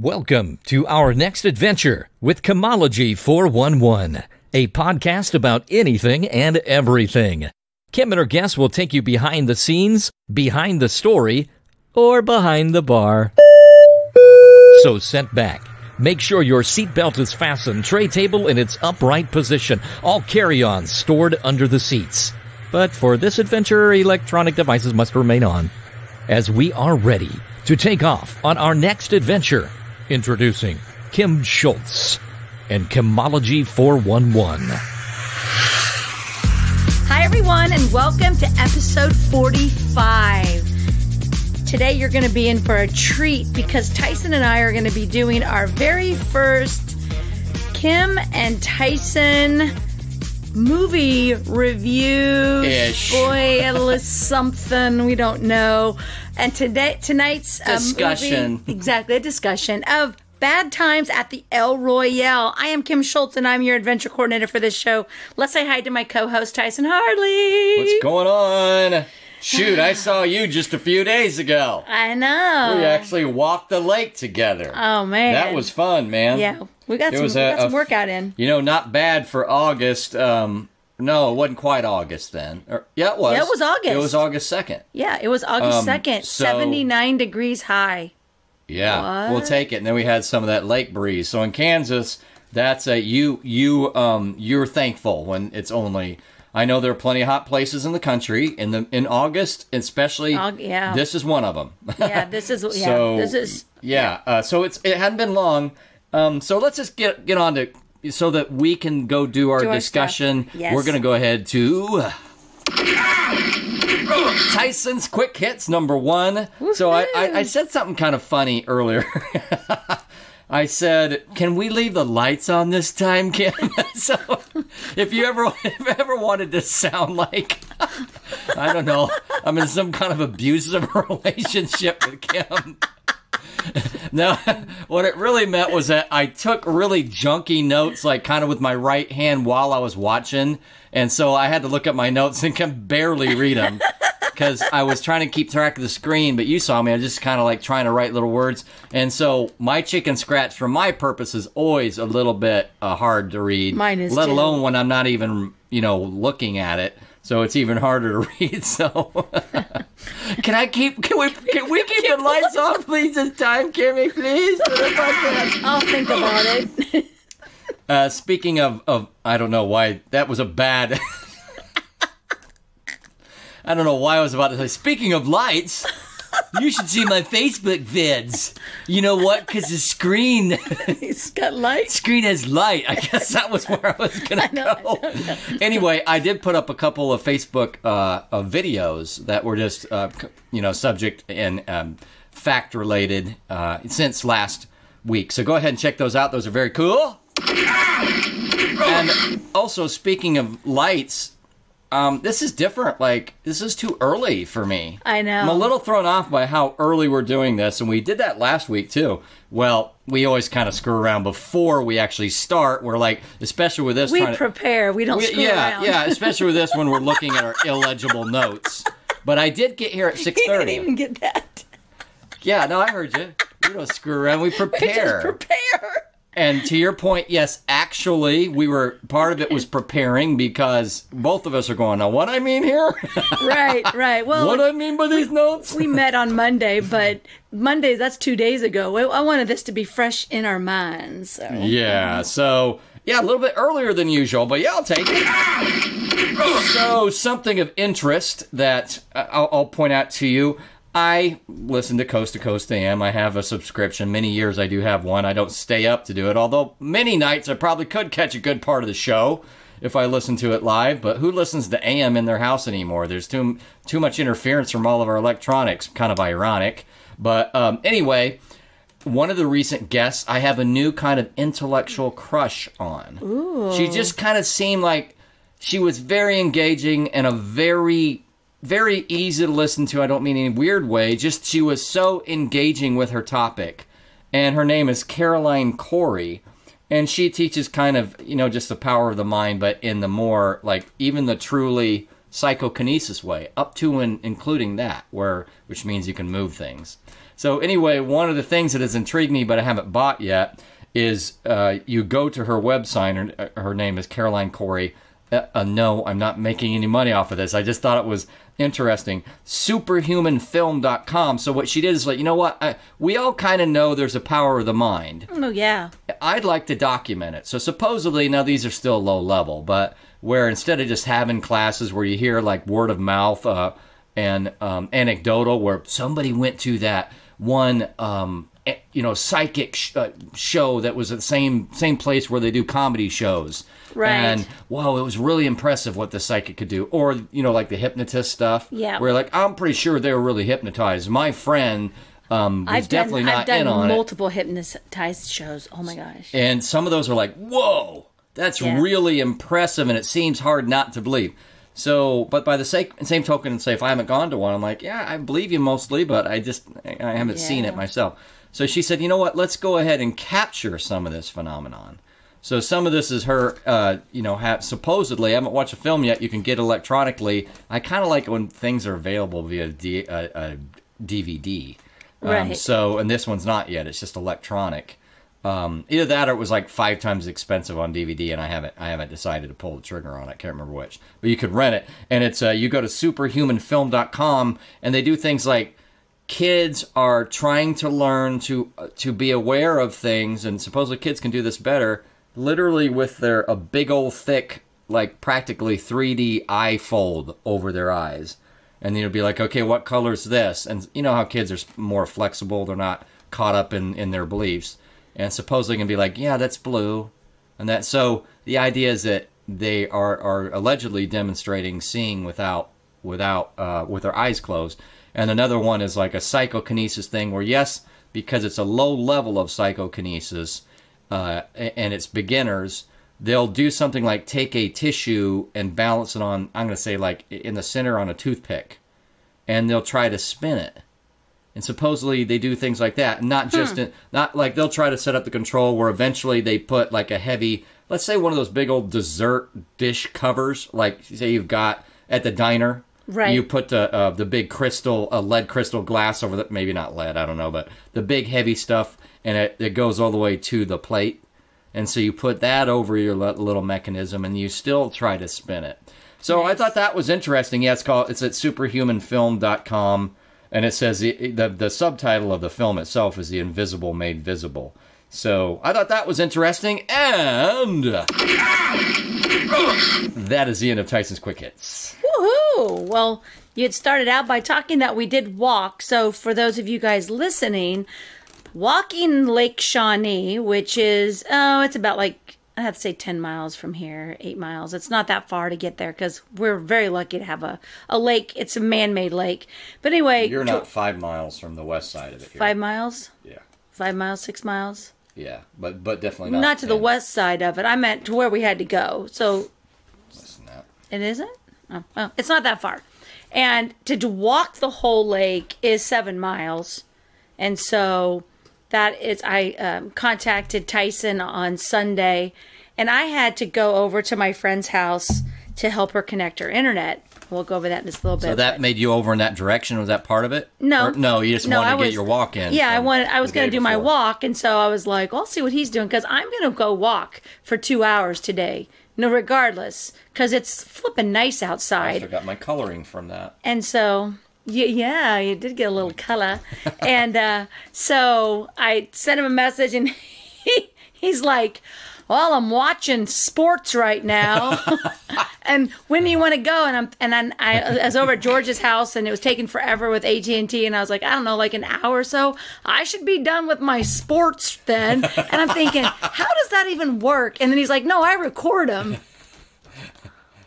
Welcome to our next adventure with Chemology 411, a podcast about anything and everything. Kim and her guests will take you behind the scenes, behind the story, or behind the bar. So sit back. Make sure your seatbelt is fastened, tray table in its upright position, all carry-ons stored under the seats. But for this adventure, electronic devices must remain on, as we are ready to take off on our next adventure. Introducing Kim Schultz and Chemology 411. Hi, everyone, and welcome to episode 45. Today, you're going to be in for a treat because Tyson and I are going to be doing our very first Kim and Tyson movie review-ish. Boy, a little something we don't know. And tonight's discussion. Exactly, a discussion of Bad Times at the El Royale. I am Kim Schultz, and I'm your adventure coordinator for this show. Let's say hi to my co-host, Tyson Harley. What's going on? Shoot, I saw you just a few days ago. I know. We actually walked the lake together. Oh, man. That was fun, man. Yeah, we got some workout in. You know, not bad for August. No, it wasn't quite August then. Yeah, it was. Yeah, it was August. It was August 2nd. Yeah, it was August 2nd, 79 degrees high. Yeah, we'll take it. And then we had some of that lake breeze. So in Kansas, that's you're thankful when it's only. I know there are plenty of hot places in the country in August, especially. Yeah. This is one of them. Yeah, this is. Yeah, so, this is. Yeah. So it hadn't been long. So let's just get on to so that we can go do our discussion. Yes. We're going to go ahead to Tyson's Quick Hits number 1. Woo-hoo. So I said something kind of funny earlier. I said, "Can we leave the lights on this time, Kim?" So, if you ever wanted to sound like, I don't know, I'm in some kind of abusive relationship with Kim. No, what it really meant was that I took really junky notes, like kind of with my right hand while I was watching, and so I had to look at my notes and can barely read them. Because I was trying to keep track of the screen, but you saw me. I was just kind of like trying to write little words. And so my chicken scratch, for my purpose, is always a little bit hard to read. Mine is let too. alone when I'm not even, looking at it. So it's even harder to read. So can we keep the lights on, please, this time, Kimmy, please? I'll think about it. Speaking of, I don't know why that was a bad. I don't know why I was about to say, speaking of lights, you should see my Facebook vids. You know what? Because the screen... It's got light? Screen has light. I guess that was where I was going to go. Anyway, I did put up a couple of Facebook videos that were just, subject and fact-related since last week. So go ahead and check those out. Those are very cool. And also, speaking of lights... this is different. Like, this is too early for me. I know. I'm a little thrown off by how early we're doing this, and we did that last week, too. Well, we always kind of screw around before we actually start. We're like, especially with this... We prepare. We don't screw around. Yeah, especially with this when we're looking at our illegible notes. But I did get here at 6:30. You didn't even get that. Yeah, no, I heard you. We don't screw around. We prepare. We just prepare. And to your point, yes, actually, part of it was preparing because both of us are going, now what I mean here? Right. Well, what I mean by these notes? We met on Monday, but Monday, that's 2 days ago. I wanted this to be fresh in our minds. So. Yeah, a little bit earlier than usual, but yeah, I'll take it. So, something of interest that I'll point out to you. I listen to Coast to Coast AM. I have a subscription. Many years I do have one. I don't stay up to do it, although many nights I probably could catch a good part of the show if I listen to it live. But who listens to AM in their house anymore? There's too much interference from all of our electronics. Kind of ironic. But anyway, one of the recent guests I have a new kind of intellectual crush on. Ooh. She just kind of seemed like she was very engaging and a very easy to listen to. I don't mean in any weird way. Just she was so engaging with her topic. And her name is Caroline Corey. And she teaches kind of, just the power of the mind, but in the more, like, even the truly psychokinesis way, up to and including that, which means you can move things. So anyway, one of the things that has intrigued me, but I haven't bought yet, is you go to her website. Her name is Caroline Corey. No, I'm not making any money off of this. I just thought it was interesting. Superhumanfilm.com. So what she did is like, you know what? We all kind of know there's a power of the mind. Oh, yeah. I'd like to document it. So supposedly, now these are still low level, but where instead of just having classes where you hear like word of mouth and anecdotal, where somebody went to that one psychic show that was at the same place where they do comedy shows. Right. And, wow, it was really impressive what the psychic could do. Or, like the hypnotist stuff. Yeah. Where, like, I'm pretty sure they were really hypnotized. My friend was definitely not in on it. I've done multiple hypnotized shows. Oh, my gosh. And some of those are like, whoa, that's really impressive, and it seems hard not to believe. So, but by the same token, say if I haven't gone to one, I'm like, yeah, I believe you mostly, but I haven't seen it myself. So she said, you know what, let's go ahead and capture some of this phenomenon. So some of this is her, supposedly, I haven't watched a film yet, you can get electronically. I kind of like it when things are available via DVD. Right. And this one's not yet, it's just electronic. Either that or it was like 5 times expensive on DVD, and I haven't decided to pull the trigger on it. I can't remember which. But you could rent it, and it's you go to superhumanfilm.com, and they do things like kids are trying to learn to be aware of things, and supposedly kids can do this better, literally with a big old thick, like practically 3D eye fold over their eyes. And then you'll be like, okay, what color is this? And you know how kids are more flexible, they're not caught up in their beliefs. And supposedly can be like, yeah, that's blue. And that, so the idea is that they are allegedly demonstrating seeing with their eyes closed. And another one is like a psychokinesis thing where, yes, because it's a low level of psychokinesis and it's beginners, they'll do something like take a tissue and balance it on, I'm going to say like in the center on a toothpick, and they'll try to spin it. And supposedly they do things like that, not just not like they'll try to set up the control where eventually they put like a heavy, let's say one of those big old dessert dish covers, like say you've got at the diner. Right. You put the big lead crystal glass over that, maybe not lead, I don't know, but the big heavy stuff, and it goes all the way to the plate. And so you put that over your little mechanism, and you still try to spin it. So nice. I thought that was interesting. Yeah, it's at superhumanfilm.com, and it says the subtitle of the film itself is The Invisible Made Visible. So I thought that was interesting, and that is the end of Tyson's Quick Hits. Woohoo! Well, you had started out by talking that we did walk. So for those of you guys listening, walking Lake Shawnee, which is, it's about like, I have to say 10 miles from here, 8 miles. It's not that far to get there because we're very lucky to have a lake. It's a man-made lake. But anyway. You're not 5 miles from the west side of it here. 5 miles? Yeah. 5 miles, 6 miles? Yeah, but definitely not. Not to the west side of it. I meant to where we had to go. So. Less than that. It isn't? Oh, well, it's not that far. And to walk the whole lake is 7 miles. And so that is, I contacted Tyson on Sunday, and I had to go over to my friend's house to help her connect her internet. We'll go over that in just a little bit. So that made you over in that direction? Was that part of it? No. No, you just wanted to get your walk in. Yeah, I was going to do my walk, and so I was like, well, I'll see what he's doing, because I'm going to go walk for 2 hours today. No, regardless, because it's flipping nice outside. I also got my coloring from that. And so, yeah, you did get a little color. And so I sent him a message, and he's like, well, I'm watching sports right now. And when do you want to go? And I was over at George's house, and it was taking forever with AT&T, and I was like, I don't know, like an hour or so. I should be done with my sports then. And I'm thinking, how does that even work? And then he's like, no, I record them.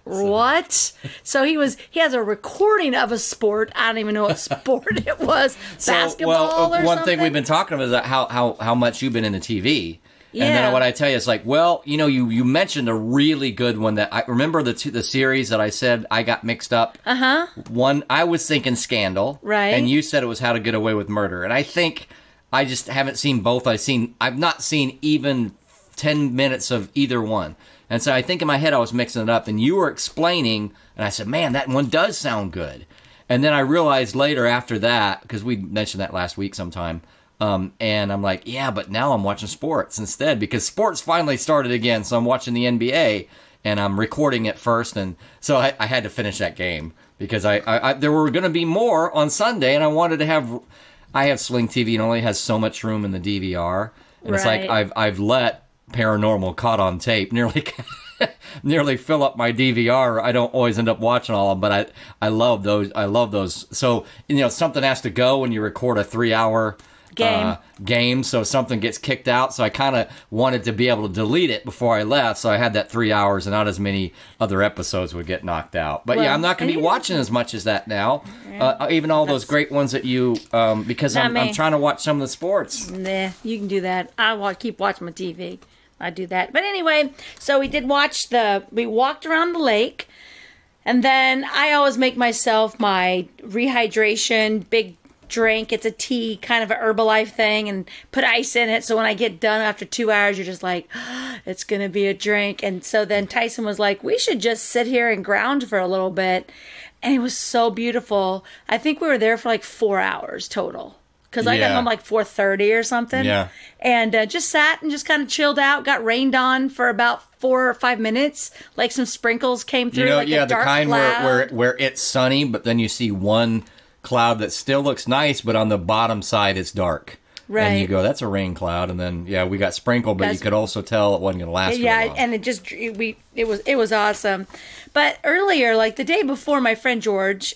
What? So he has a recording of a sport. I don't even know what sport it was. Basketball or something? One thing we've been talking about is how much you've been into TV. Yeah. And then what I tell you is like, well, you mentioned a really good one that I remember the series that I said I got mixed up. Uh-huh. One, I was thinking Scandal. Right. And you said it was How to Get Away with Murder. And I think I just haven't seen both. I've not seen even 10 minutes of either one. And so I think in my head I was mixing it up, and you were explaining, and I said, man, that one does sound good. And then I realized later after that, because we mentioned that last week sometime, and I'm like, yeah, but now I'm watching sports instead because sports finally started again. So I'm watching the NBA and I'm recording it first. And so I had to finish that game because I there were going to be more on Sunday and I wanted to have, I have Sling TV and it only has so much room in the DVR. And It's like I've let Paranormal Caught on Tape nearly fill up my DVR. I don't always end up watching all of them, but I love those. So, something has to go when you record a 3-hour game, so something gets kicked out. So I kind of wanted to be able to delete it before I left, so I had that 3 hours and not as many other episodes would get knocked out. But I'm not going to be watching as much as that now. Even all those great ones that you, because I'm trying to watch some of the sports. Nah, you can do that. I keep watching my TV. I do that. But anyway, so we walked around the lake, and then I always make myself my rehydration big drink. It's a tea, kind of an Herbalife thing, and put ice in it. So when I get done after 2 hours, you're just like, oh, it's going to be a drink. And so then Tyson was like, we should just sit here and ground for a little bit. And it was so beautiful. I think we were there for like 4 hours total. Because I got home like 4:30 or something. Yeah. And just sat and just kind of chilled out. Got rained on for about 4 or 5 minutes. Like some sprinkles came through. Like a dark the kind cloud. where it's sunny, but then you see one cloud that still looks nice, but on the bottom side it's dark. Right. And you go, that's a rain cloud. And then we got sprinkled, but you could also tell it wasn't going to last very long. And it was awesome. But earlier, like the day before, my friend George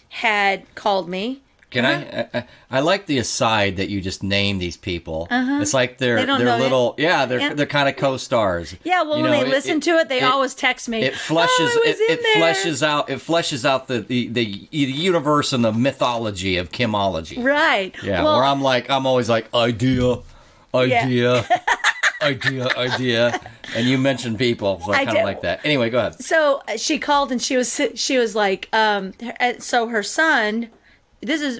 had called me. I like the aside that you just name these people. It's like they're little, they're kind of co-stars. Yeah, well, when they listen to it, they always text me. It fleshes out the universe and the mythology of Kimology. Right. Yeah, well, where I'm always like idea, and you mentioned people, so I kind of like that. Anyway, go ahead. So she called and she was like, so her son.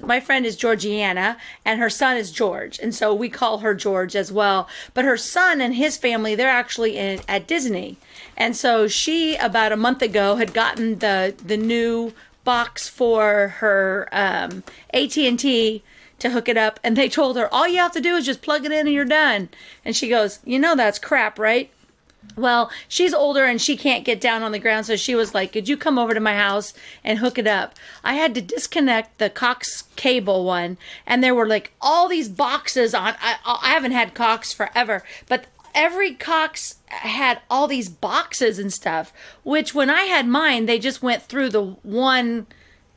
My friend is Georgiana, and her son is George, and so we call her George as well. But her son and his family, they're actually at Disney, and so she about a month ago had gotten the new box for her AT&T to hook it up, and they told her all you have to do is just plug it in and you're done. And she goes, that's crap, right? Well, she's older and she can't get down on the ground, so she was like, could you come over to my house and hook it up? I had to disconnect the Cox cable one, and there were like all these boxes on. I haven't had Cox forever, but every Cox had all these boxes and stuff, which when I had mine, they just went through the one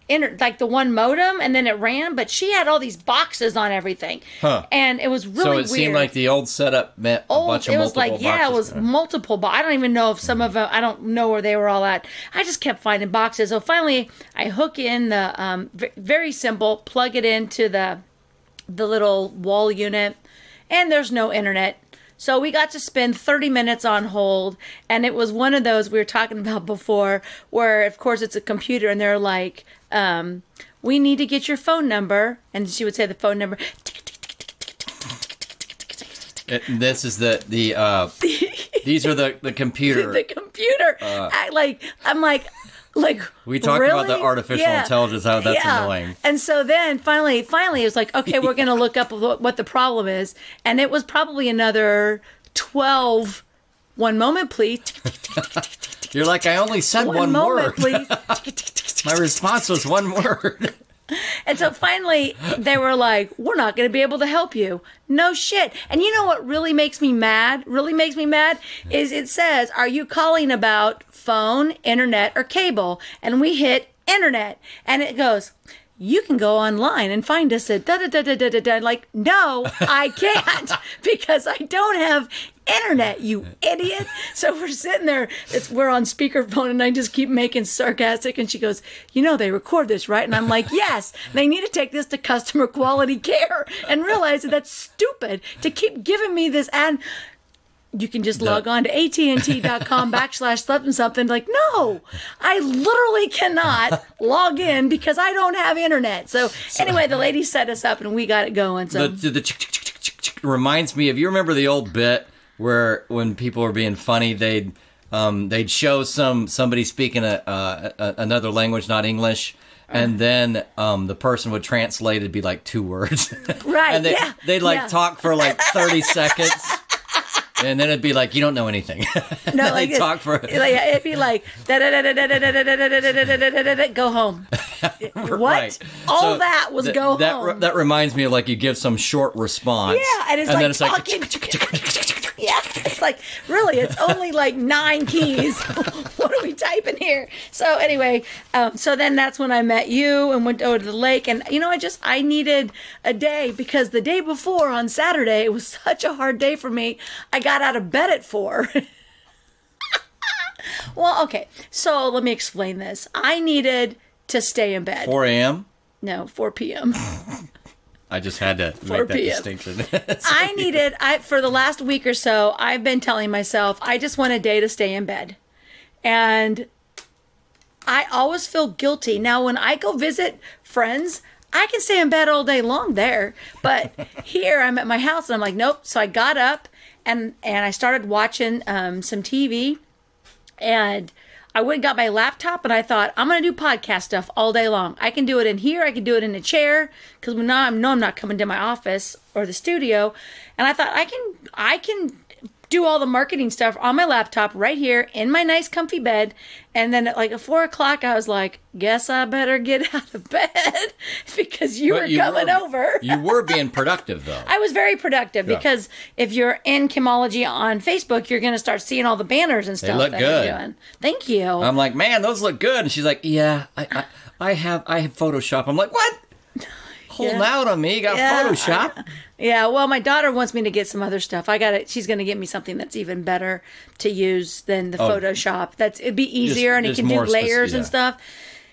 the one modem, and then it ran, but she had all these boxes on everything. And it was really weird. So it seemed like the old setup meant a bunch of multiple boxes. It was multiple, but I don't even know if some of them, I don't know where they were all at. I just kept finding boxes. So finally, I hook in the, very simple, plug it into the little wall unit, and there's no internet. So we got to spend 30 minutes on hold, and it was one of those we were talking about before where, of course, it's a computer, and they're like, we need to get your phone number. And she would say the phone number. This is these are the computer. The computer. I'm like, we talked really? about the artificial intelligence, how that's annoying. And so then finally it was like, okay, we're going to look up what the problem is. And it was probably another 12. One moment, please. You're like, I only said one moment, word. Please. My response was one word. And so finally, they were like, we're not going to be able to help you. No shit. And you know what really makes me mad? Is it says, are you calling about phone, internet, or cable? And we hit internet. And it goes, you can go online and find us at da-da-da-da-da-da. Like, no, I can't because I don't have internet, you idiot. So we're sitting there, we're on speakerphone, and I just keep making sarcastic, and she goes, they record this, right? And I'm like, yes, they need to take this to customer quality care and realize that that's stupid to keep giving me this ad. You can just log on to AT&T.com/something. Like, no, I literally cannot log in because I don't have internet. So anyway, the lady set us up and we got it going. So the reminds me of, you remember the old bit where when people were being funny, they'd show somebody speaking another language, not English, and then the person would translate it'd be like 2 words. Right. And they'd talk for like 30 seconds. And then it'd be like, you don't know anything. No, like talk for it'd be like go home. What? Right. All that was go home. That reminds me of like you give some short response. Yeah, and it's then it's talking. Yeah, it's like, really, it's only like 9 keys. What are we typing here? So anyway, so then that's when I met you and went over to the lake. And, I needed a day because the day before on Saturday, it was such a hard day for me. I got out of bed at 4. Well, okay. So let me explain this. I needed to stay in bed. 4 a.m.? No, 4 p.m. I just had to make that distinction. For the last week or so, I've been telling myself, I just want a day to stay in bed. And I always feel guilty. Now, when I go visit friends, I can stay in bed all day long there. But here, I'm at my house, and I'm like, nope. So I got up, and I started watching some TV. And I went and got my laptop, and I thought, I'm going to do podcast stuff all day long. I can do it in here. I can do it in a chair, because now I know I'm not coming to my office or the studio. And I thought, I can do all the marketing stuff on my laptop right here in my nice comfy bed. And then at 4 o'clock, I was like, guess I better get out of bed because you were coming over. You were being productive, though. I was very productive because if you're in Chemology on Facebook, you're going to start seeing all the banners and stuff. They look good. I'm doing. Thank you. I'm like, man, those look good. And she's like, yeah, I have Photoshop. I'm like, what? Holding out on me. You got Photoshop? Yeah, well, my daughter wants me to get some other stuff. She's going to get me something that's even better to use than the Photoshop. It'd be easier, and it can do layers and stuff.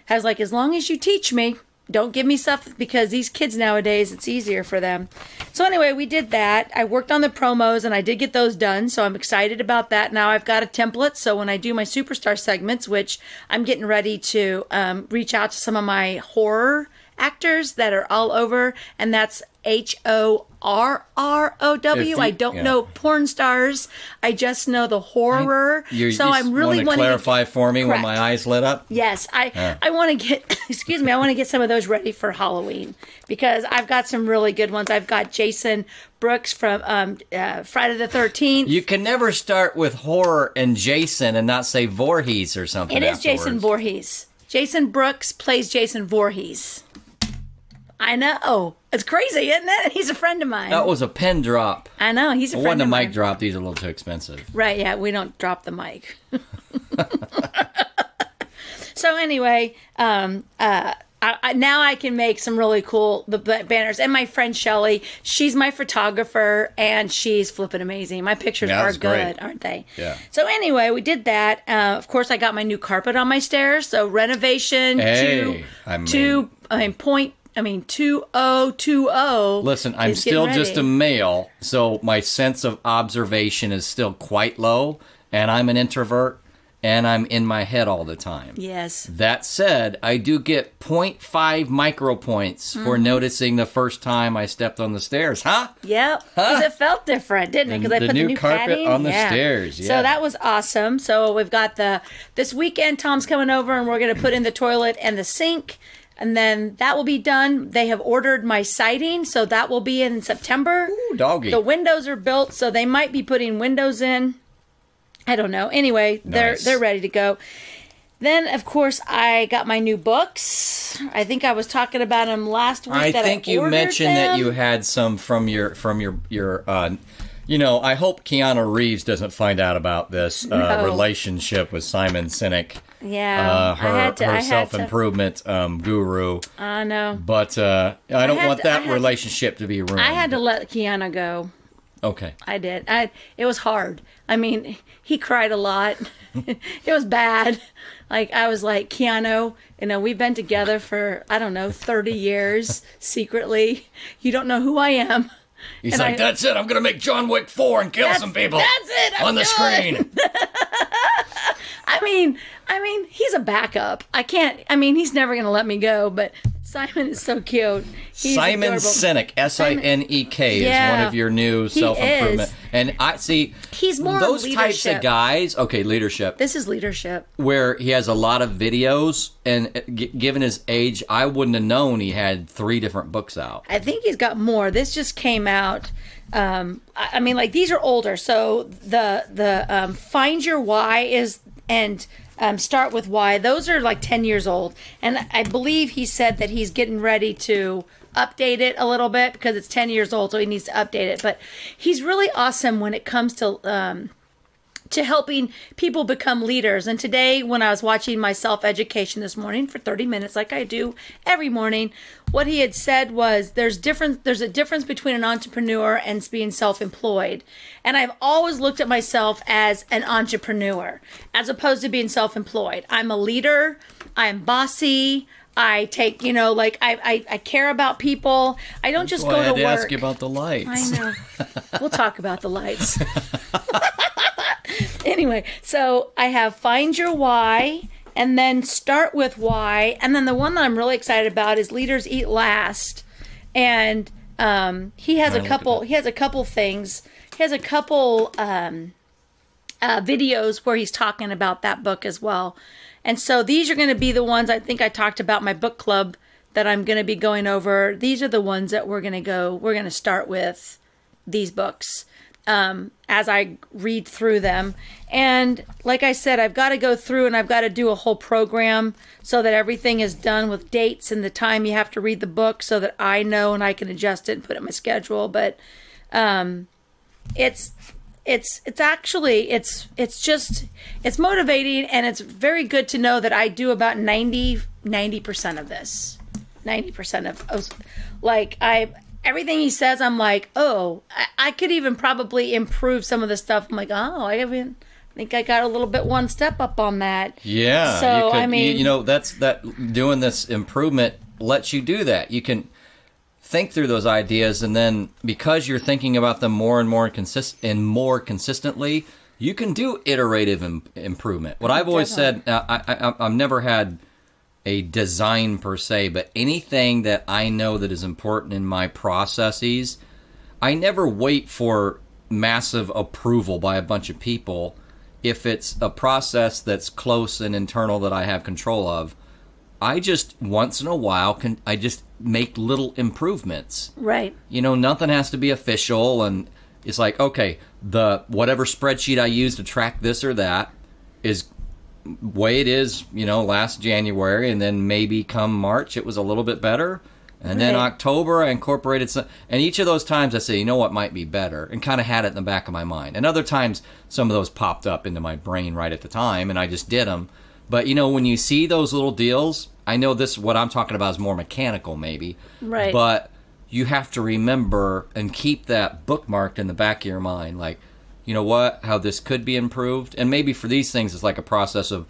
I was like, as long as you teach me, don't give me stuff, because these kids nowadays, it's easier for them. So anyway, we did that. I worked on the promos, and I did get those done, so I'm excited about that. Now I've got a template, so when I do my Superstar segments, which I'm getting ready to reach out to some of my horror actors that are all over, and that's HORROW. I don't know porn stars. I just know the horror. I'm really want to clarify for me correct. When my eyes lit up. Yes, I want to get. Excuse me. I want to get some of those ready for Halloween because I've got some really good ones. I've got Jason Brooks from Friday the 13th. You can never start with horror and Jason and not say Voorhees or something. It is Jason Voorhees. Jason Brooks plays Jason Voorhees. I know. It's crazy, isn't it? He's a friend of mine. That was a pen drop. I know. He's a friend of mine. It wasn't a mic drop. These are a little too expensive. Right, yeah. We don't drop the mic. So anyway, now I can make some really cool banners. And my friend Shelly, she's my photographer, and she's flipping amazing. My pictures are good, great. Aren't they? Yeah. So anyway, we did that. Of course, I got my new carpet on my stairs. So renovation 2020. Listen, I'm still just a male, so my sense of observation is still quite low, and I'm an introvert, and I'm in my head all the time. Yes. That said, I do get 0.5 micropoints for noticing the first time I stepped on the stairs. Huh? Yep. Because it felt different, didn't it? Because I put the new carpet padding on the stairs. Yeah. So that was awesome. So we've got this weekend, Tom's coming over, and we're going to put in the toilet and the sink. And then that will be done. They have ordered my siding, so that will be in September. Ooh, doggy. The windows are built, so they might be putting windows in. I don't know. Anyway, nice. They're ready to go. Then, of course, I got my new books. I think I was talking about them last week. I think you mentioned that you had some from your I hope Keanu Reeves doesn't find out about this relationship with Simon Sinek. Yeah, her self-improvement guru. I know. But I don't want that relationship to be ruined. I had to let Keanu go. Okay. I did. It was hard. I mean, he cried a lot. It was bad. Like, I was like, Keanu, we've been together for, 30 years secretly. You don't know who I am. He's like, that's it. I'm going to make John Wick 4 and kill some people. That's it. on the screen. he's a backup. He's never going to let me go, but Simon is so cute. He's Simon adorable. Sinek, S-I-N-E-K, is one of your new self-improvement. And I see he's more those leadership. types of guys. Okay, leadership. This is leadership. Where he has a lot of videos, and given his age, I wouldn't have known he had 3 different books out. I think he's got more. This just came out. These are older. So the Find Your Why is and Start with Why. Those are like 10 years old. And I believe he said that he's getting ready to update it a little bit because it's 10 years old, so he needs to update it. But he's really awesome when it comes to helping people become leaders. And today, when I was watching my self-education this morning for 30 minutes, like I do every morning, what he had said was there's a difference between an entrepreneur and being self-employed. And I've always looked at myself as an entrepreneur as opposed to being self-employed. I'm a leader. I'm bossy. I take, I care about people. I don't just go to work. I had to ask you about the lights. I know. We'll talk about the lights. Anyway, so I have Find Your Why, and then Start with Why, and then the one that I'm really excited about is Leaders Eat Last, and he has a couple things. He has a couple videos where he's talking about that book as well, and so these are going to be the ones I think I talked about my book club that I'm going to be going over. These are the ones that we're going to start with these books. As I read through them. And like I said, I've got to go through and I've got to do a whole program so that everything is done with dates and the time you have to read the book so that I know and I can adjust it and put it in my schedule. But it's motivating, and it's very good to know that I do about 90% of this. 90% of everything he says, I'm like, oh, I could even probably improve some of the stuff. I'm like, oh, I think I got a little bit one step up on that. Yeah. So, that's doing this improvement lets you do that. You can think through those ideas, and then because you're thinking about them more and more consistently, you can do iterative improvement. What I've always said, I've never had a design per se, but anything that I know that is important in my processes, I never wait for massive approval by a bunch of people. If it's a process that's close and internal that I have control of, I just once in a while I just make little improvements. Right. Nothing has to be official, and it's like, okay, the whatever spreadsheet I use to track this or that is way it is, last January, and then maybe come March it was a little bit better, and then October I incorporated some, and each of those times I say, what might be better, and kind of had it in the back of my mind. And other times some of those popped up into my brain right at the time, and I just did them. But when you see those little deals, I know this, what I'm talking about is more mechanical maybe, right? But you have to remember and keep that bookmarked in the back of your mind, like, how this could be improved. And maybe for these things, it's like a process of,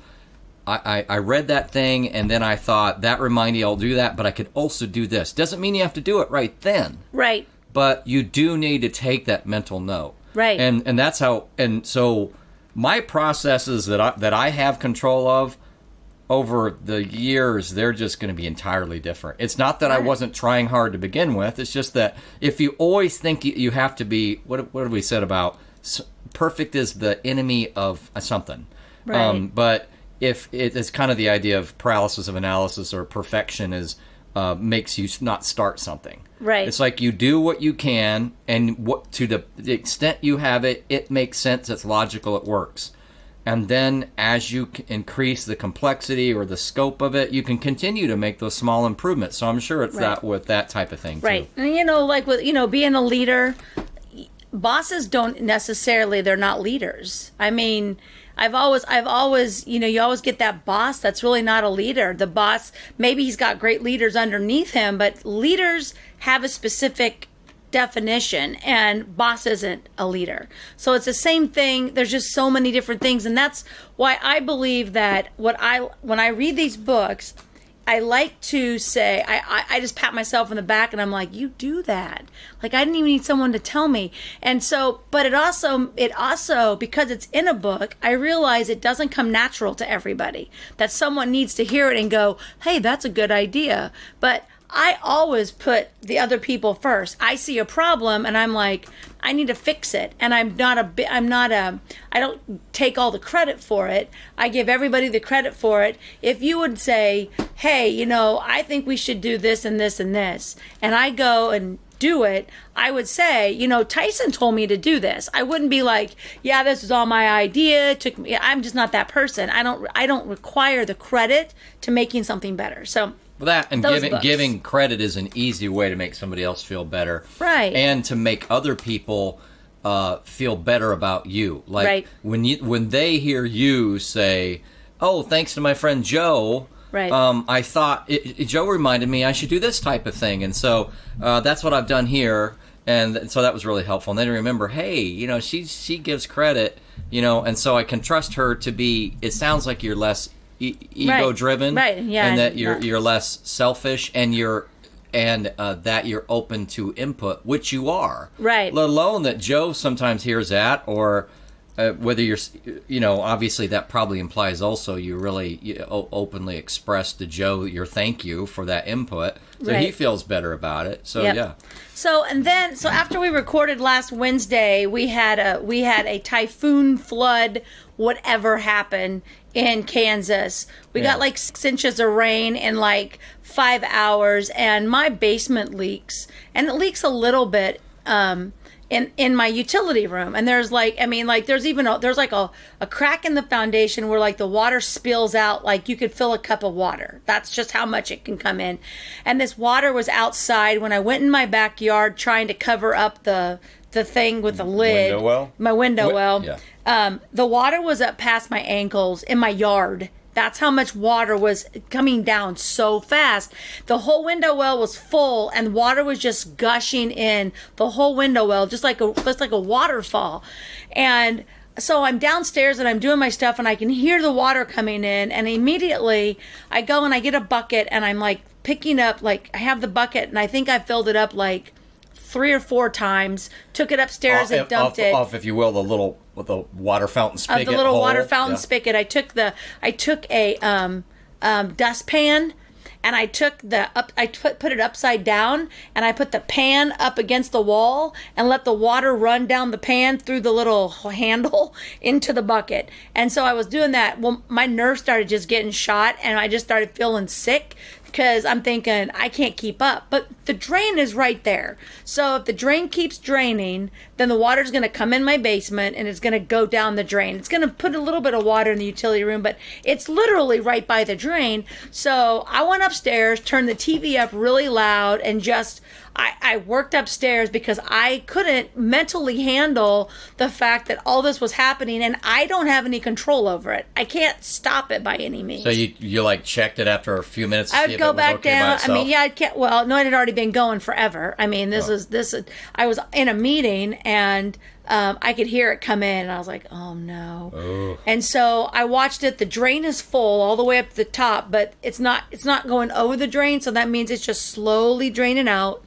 I read that thing, and then I thought, that reminded me I'll do that, but I could also do this. Doesn't mean you have to do it right then. Right. But you do need to take that mental note. Right. And that's how, and so my processes that I have control of over the years, they're just going to be entirely different. It's not that I wasn't trying hard to begin with. It's just that if you always think you have to be, what have we said about perfect is the enemy of something. Right. But if it's kind of the idea of paralysis of analysis, or perfection is makes you not start something. Right. It's like you do what you can, and what to the extent you have it makes sense, it's logical, it works. And then as you increase the complexity or the scope of it, you can continue to make those small improvements. So I'm sure it's that with that type of thing too. Right. And like with being a leader, bosses don't necessarily, they're not leaders. I've always, you always get that boss that's really not a leader. The boss, maybe he's got great leaders underneath him, but leaders have a specific definition, and boss isn't a leader. So it's the same thing. There's just so many different things, and that's why I believe that when I read these books, I like to say, I just pat myself on the back and I'm like, you do that. Like, I didn't even need someone to tell me. And so, but it also, because it's in a book, I realize it doesn't come natural to everybody. That someone needs to hear it and go, hey, that's a good idea. But I always put the other people first. I see a problem and I'm like, I need to fix it. And I don't take all the credit for it. I give everybody the credit for it. If you would say, hey, I think we should do this and this and this, and I go and do it, I would say, Tyson told me to do this. I wouldn't be like, yeah, this was all my idea. It took me. I'm just not that person. I don't require the credit to making something better. So that and giving credit is an easy way to make somebody else feel better, right? And to make other people feel better about you. Like right. when they hear you say, "Oh, thanks to my friend Joe." Right. I thought Joe reminded me I should do this type of thing, and so that's what I've done here, and so that was really helpful. And then remember, hey, she gives credit, and so I can trust her to be. It sounds like you're less ego driven, right? Yeah, and that you're less selfish, and that you're open to input, which you are, right? Let alone that Joe sometimes hears that, or whether you're, obviously that probably implies also you really openly express to Joe your thank you for that input, so right. He feels better about it. So yep. Yeah. So after we recorded last Wednesday, we had a typhoon, flood, whatever happened in Kansas. We got like 6 inches of rain in like 5 hours, and my basement leaks, and it leaks a little bit. In my utility room, and there's like there's a crack in the foundation where like the water spills out, like you could fill a cup of water. That's just how much it can come in. And this water was outside when I went in my backyard trying to cover up the thing with the lid. Window well? My window well. Yeah. The water was up past my ankles in my yard. That's how much water was coming down so fast. The whole window well was full, and water was just gushing in the whole window well, just like a waterfall. And so I'm downstairs and I'm doing my stuff, and I can hear the water coming in, and immediately I go and I get a bucket, and I'm like picking up, like I have the bucket, and I think I filled it up like 3 or 4 times, took it upstairs and dumped it. Off, if you will, the water fountain spigot. Of the little water fountain spigot. I took a dustpan, and I put it upside down, and I put the pan up against the wall and let the water run down the pan through the little handle into the bucket. And so I was doing that. Well, my nerves started just getting shot, and I just started feeling sick, because I'm thinking I can't keep up. But the drain is right there. So if the drain keeps draining, then the water's going to come in my basement and it's going to go down the drain. It's going to put a little bit of water in the utility room, but it's literally right by the drain. So I went upstairs, turned the TV up really loud, and just I worked upstairs because I couldn't mentally handle the fact that all this was happening, and I don't have any control over it. I can't stop it by any means. So you like checked it after a few minutes to I see would if go it was back okay down. by itself? I mean, yeah, it had already been going forever. I mean, this is. I was in a meeting, and I could hear it come in, and I was like, oh no. Oh. And so I watched it. The drain is full all the way up to the top, but it's not going over the drain, so that means it's just slowly draining out.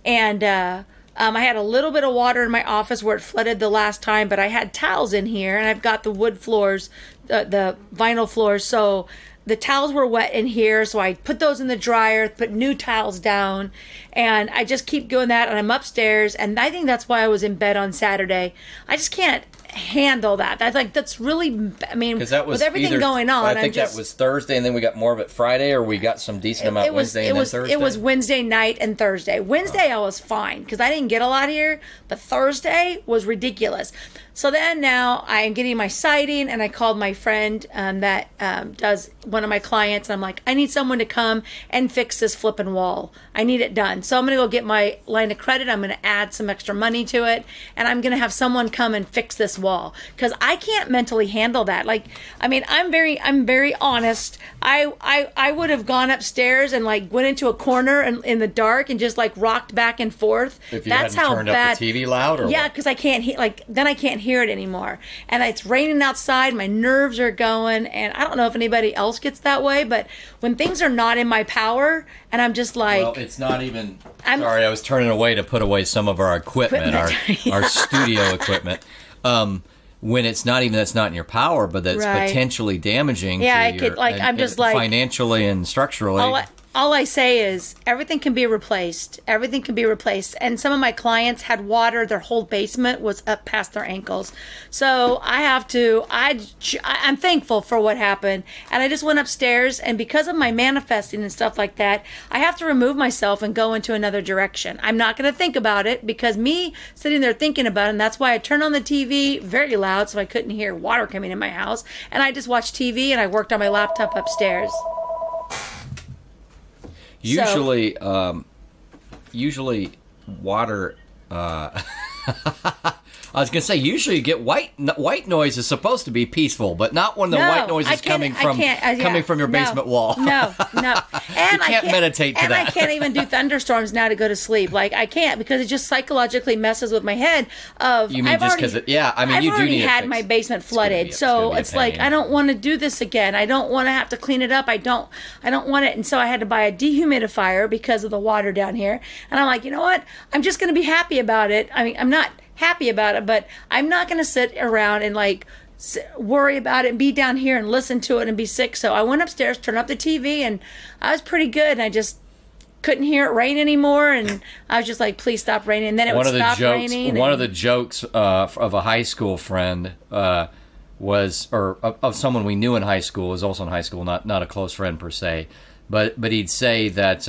And I had a little bit of water in my office where it flooded the last time, but I had towels in here, and I've got the wood floors, the vinyl floors, so the towels were wet in here, so I put those in the dryer, put new towels down, and I just keep doing that, and I'm upstairs, and I think that's why I was in bed on Saturday. I just can't handle that. That's really, I mean, with everything going on. I think that was Thursday, and then we got more of it Friday, or we got some decent amount Wednesday and then Thursday? It was Wednesday night and Thursday. Wednesday I was fine because I didn't get a lot here, but Thursday was ridiculous. So then now I'm getting my siding, and I called my friend that does one of my clients, and I'm like, I need someone to come and fix this flipping wall. I need it done. So I'm going to go get my line of credit. I'm going to add some extra money to it, and I'm going to have someone come and fix this wall. wall, because I can't mentally handle that. Like, I mean, I'm very honest. I would have gone upstairs and like went into a corner in the dark and just like rocked back and forth. If you That's hadn't how turned bad. up the TV loud, or yeah, because I can't then I can't hear it anymore. And it's raining outside. My nerves are going, and I don't know if anybody else gets that way, but when things are not in my power, and I'm just like, well, it's not even. Sorry, I was turning away to put away some of our equipment. Our studio equipment. When it's not even that's not in your power, but that's potentially damaging. Yeah, to I could like I'm just like financially and structurally. All I say is everything can be replaced. Everything can be replaced. And some of my clients had water. Their whole basement was up past their ankles. So I'm thankful for what happened. And I just went upstairs. And because of my manifesting and stuff like that, I have to remove myself and go into another direction. I'm not going to think about it, because me sitting there thinking about it, and that's why I turned on the TV very loud so I couldn't hear water coming in my house. And I just watched TV and I worked on my laptop upstairs. Usually water. I was gonna say usually you get white noise is supposed to be peaceful, but not when the white noise is coming from your basement wall. No, and you can't meditate to and that. I can't even do thunderstorms now to go to sleep. Like I can't, because it just psychologically messes with my head. You mean just because? Yeah, I mean I've you do already need had my basement flooded, so it's like I don't want to do this again. I don't want to have to clean it up. I don't want it, and so I had to buy a dehumidifier because of the water down here. And I'm like, you know what? I'm just going to be happy about it. I mean, I'm not happy about it, but I'm not going to sit around and like worry about it and be down here and listen to it and be sick. So I went upstairs, turned up the TV, and I was pretty good. And I just couldn't hear it rain anymore, and I was just like, please stop raining. And then it would stop raining. One of the jokes of a high school friend was, or of someone we knew in high school, was also in high school, not a close friend per se, but he'd say that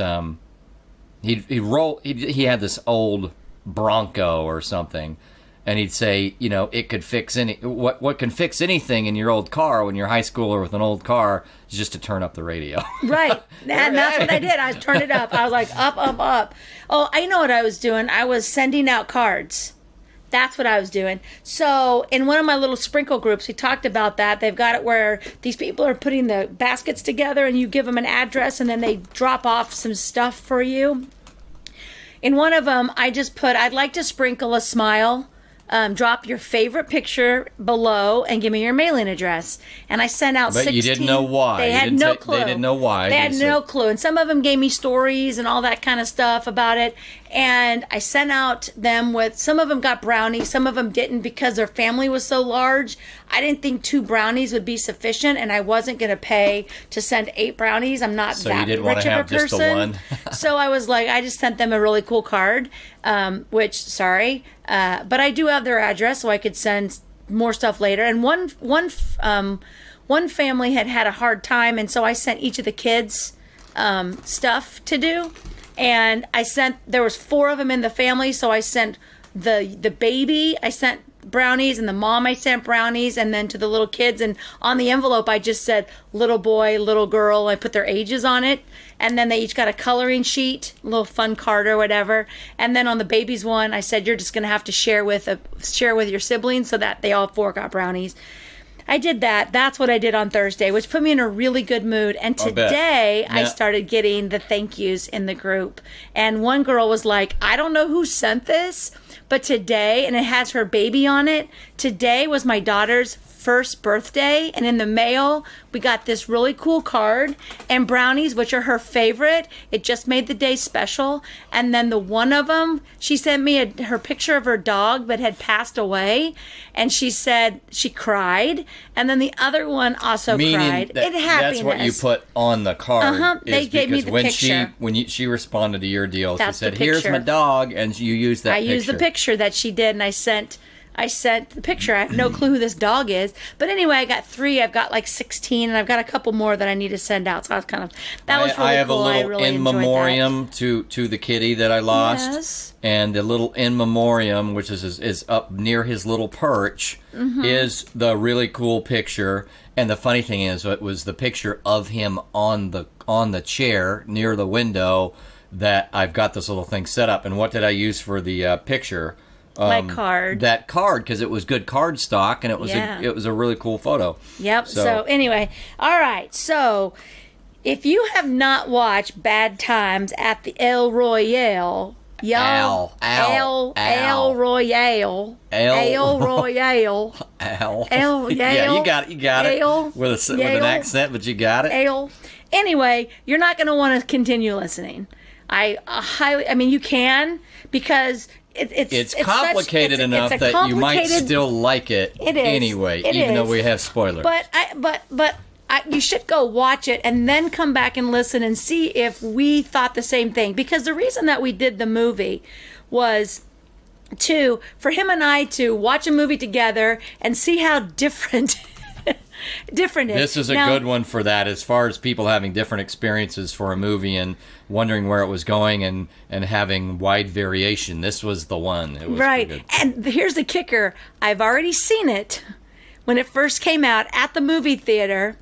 he had this old Bronco or something, and he'd say, you know, it could fix what can fix anything in your old car when you're a high schooler with an old car is just to turn up the radio. Right. And that's what I did. I turned it up. I was like, up. Oh, I know what I was doing. I was sending out cards. That's what I was doing. So in one of my little sprinkle groups, we talked about that. They've got it where these people are putting the baskets together, and you give them an address, and then they drop off some stuff for you. In one of them, I just put, I'd like to sprinkle a smile. Drop your favorite picture below and give me your mailing address. And I sent out 16. But you didn't know why. They had no clue. They didn't know why. They had no clue. And some of them gave me stories and all that kind of stuff about it. And I sent out them with, some of them got brownies, some of them didn't, because their family was so large. I didn't think 2 brownies would be sufficient, and I wasn't going to pay to send 8 brownies. I'm not so that you didn't rich want to of a have person. just the one. So I was like, I just sent them a really cool card, but I do have their address, so I could send more stuff later. And one family had a hard time, and so I sent each of the kids stuff to do. And there was 4 of them in the family, so I sent the baby, I sent brownies, and the mom I sent brownies, and then to the little kids. And on the envelope I just said little boy, little girl. I put their ages on it, and then they each got a coloring sheet, a little fun card or whatever. And then on the baby's one, I said, you're just going to have to share with your siblings, so that they all 4 got brownies. I did that. That's what I did on Thursday, which put me in a really good mood. And today I started getting the thank yous in the group. And one girl was like, I don't know who sent this, but today, and it has her baby on it, today was my daughter's first birthday, and in the mail we got this really cool card and brownies, which are her favorite. It just made the day special. And then the one of them, she sent me her picture of her dog that had passed away, and she said she cried. And then the other one also cried. That's what you put on the card. They gave me the picture. She responded to your deal, That's she said, the picture. here's my dog, and you used that picture. I used the picture that she did, and I sent the picture. I have no clue who this dog is. But anyway, I got 3. I've got like 16, and I've got a couple more that I need to send out. So I was that was really cool. I have cool. a little in memoriam to the kitty that I lost. Yes. And the little in memoriam, which is up near his little perch, is the really cool picture. And the funny thing is, it was the picture of him on the chair near the window that I've got this little thing set up. And what did I use for the picture? my card. That card, because it was good card stock, and it was a really cool photo. Yep. So anyway, all right. So if you have not watched Bad Times at the El Royale, El Royale. El Royale. Yeah, you got it. With an accent, but you got it. Anyway, you're not going to want to continue listening. I mean, you can, because it's complicated enough that you might still like it, anyway, even though we have spoilers. But you should go watch it and then come back and listen and see if we thought the same thing. Because the reason that we did the movie was for him and I to watch a movie together and see how different it is. This is a good one for that, as far as people having different experiences for a movie and wondering where it was going and having wide variation. This was the one. It was right. good. And here's the kicker. I've already seen it when it first came out at the movie theater.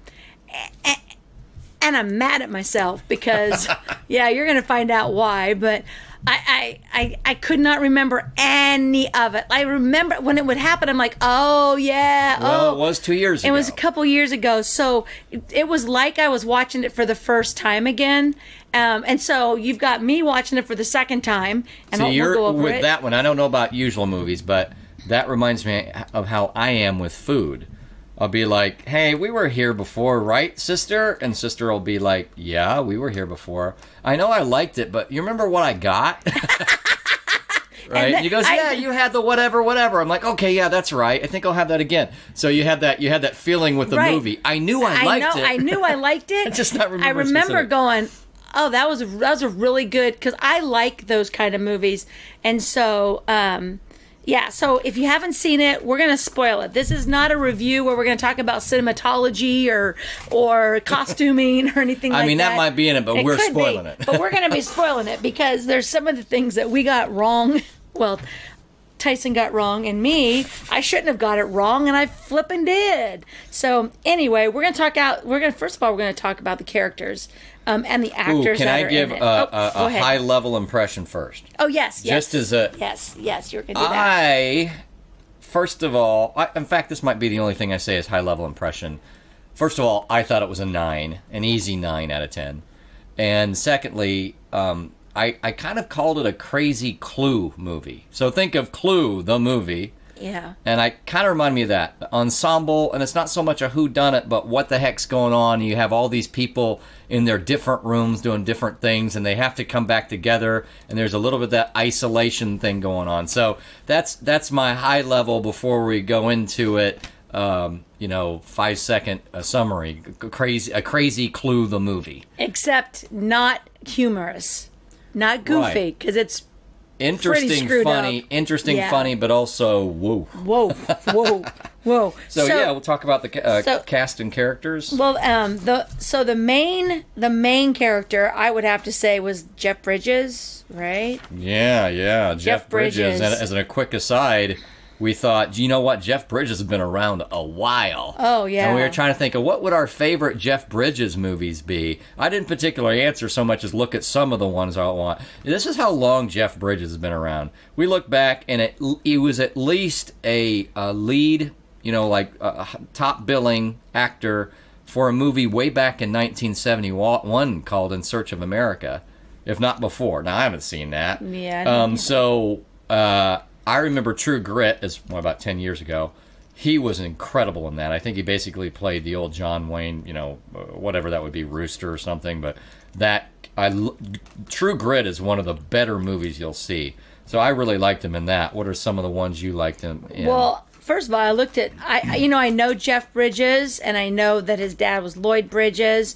And I'm mad at myself because, you're going to find out why. But I could not remember any of it. I remember when it would happen, I'm like, oh, yeah. Well, it was 2 years ago. It was a couple years ago. So it was like I was watching it for the first time again. And so you've got me watching it for the second time. And we'll go over with that one. I don't know about usual movies, but that reminds me of how I am with food. I'll be like, hey, we were here before, right, sister? And sister will be like, yeah, we were here before. I know I liked it, but you remember what I got? Right? And he goes, yeah, you had the whatever. I'm like, okay, yeah, that's right. I think I'll have that again. So you had that feeling with the movie. I knew I liked it. I knew I liked it. I just not remember. I remember going, oh, that was a really good, because I like those kind of movies. And so, so if you haven't seen it, we're going to spoil it. This is not a review where we're going to talk about cinematology or costuming or anything like that. I mean, that might be in it, but we're spoiling it. But we're going to be spoiling it because there's some of the things that we got wrong. Well, Tyson got wrong, and I shouldn't have got it wrong, and I flippin' did. So anyway, first of all, we're going to talk about the characters and the actors. Can that I are give in it. a high level impression first? Oh yes. Just as a yes, you're going to do that. First of all, in fact, this might be the only thing I say is high level impression. First of all, I thought it was a 9, an easy 9 out of 10, and secondly, I kind of called it a crazy Clue movie. So think of Clue, the movie. Yeah. And I kind of remind me of that. The ensemble, and it's not so much a whodunit, but what the heck's going on. You have all these people in their different rooms doing different things, and they have to come back together, and there's a little bit of that isolation thing going on. So that's my high level before we go into it. 5-second summary. A crazy Clue, the movie. Except not humorous. Not goofy, because it's interesting, funny, but also whoa. So yeah, we'll talk about the cast and characters. Well, the main character I would have to say was Jeff Bridges, right? Yeah, Jeff Bridges. And as a quick aside, we thought, you know what? Jeff Bridges has been around a while. Oh, yeah. And we were trying to think of what would our favorite Jeff Bridges movies be. I didn't particularly answer so much as look at some of the ones I want. This is how long Jeff Bridges has been around. We look back, and he was at least a lead, a top billing actor for a movie way back in 1971 called In Search of America, if not before. Now, I haven't seen that. Yeah. I remember True Grit is about 10 years ago. He was incredible in that. I think he basically played the old John Wayne, whatever that would be, Rooster or something. But True Grit is one of the better movies you'll see. So I really liked him in that. What are some of the ones you liked him in? Well, first of all, I looked at, I know Jeff Bridges, and I know that his dad was Lloyd Bridges.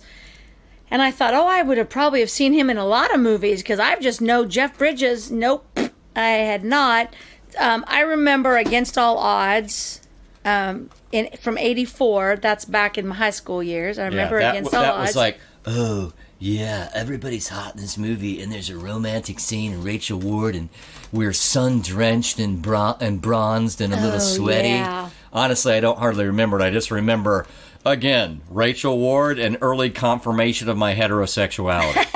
And I thought, I would have probably have seen him in a lot of movies because I just know Jeff Bridges. Nope, I had not. I remember Against All Odds from '84. That's back in my high school years. I remember Against All Odds. That was like, oh, yeah, everybody's hot in this movie, and there's a romantic scene, and Rachel Ward, and we're sun-drenched and bronzed and a little sweaty. Yeah. Honestly, I don't hardly remember it. I just remember, again, Rachel Ward and early confirmation of my heterosexuality.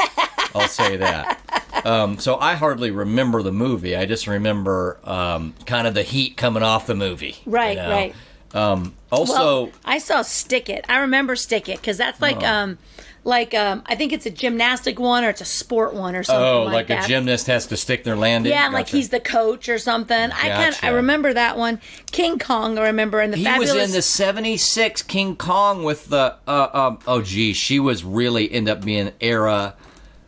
I'll say that. So I hardly remember the movie. I just remember kind of the heat coming off the movie. Right, you know? right. Also, well, I saw Stick It. I remember Stick It because that's like I think it's a gymnastic one or it's a sport one or something like that. A gymnast has to stick their landing. Yeah, gotcha. like he's the coach or something. Gotcha. I remember that one. King Kong, I remember, and the he Fabulous. was in the '76 King Kong with the she was really end up being era,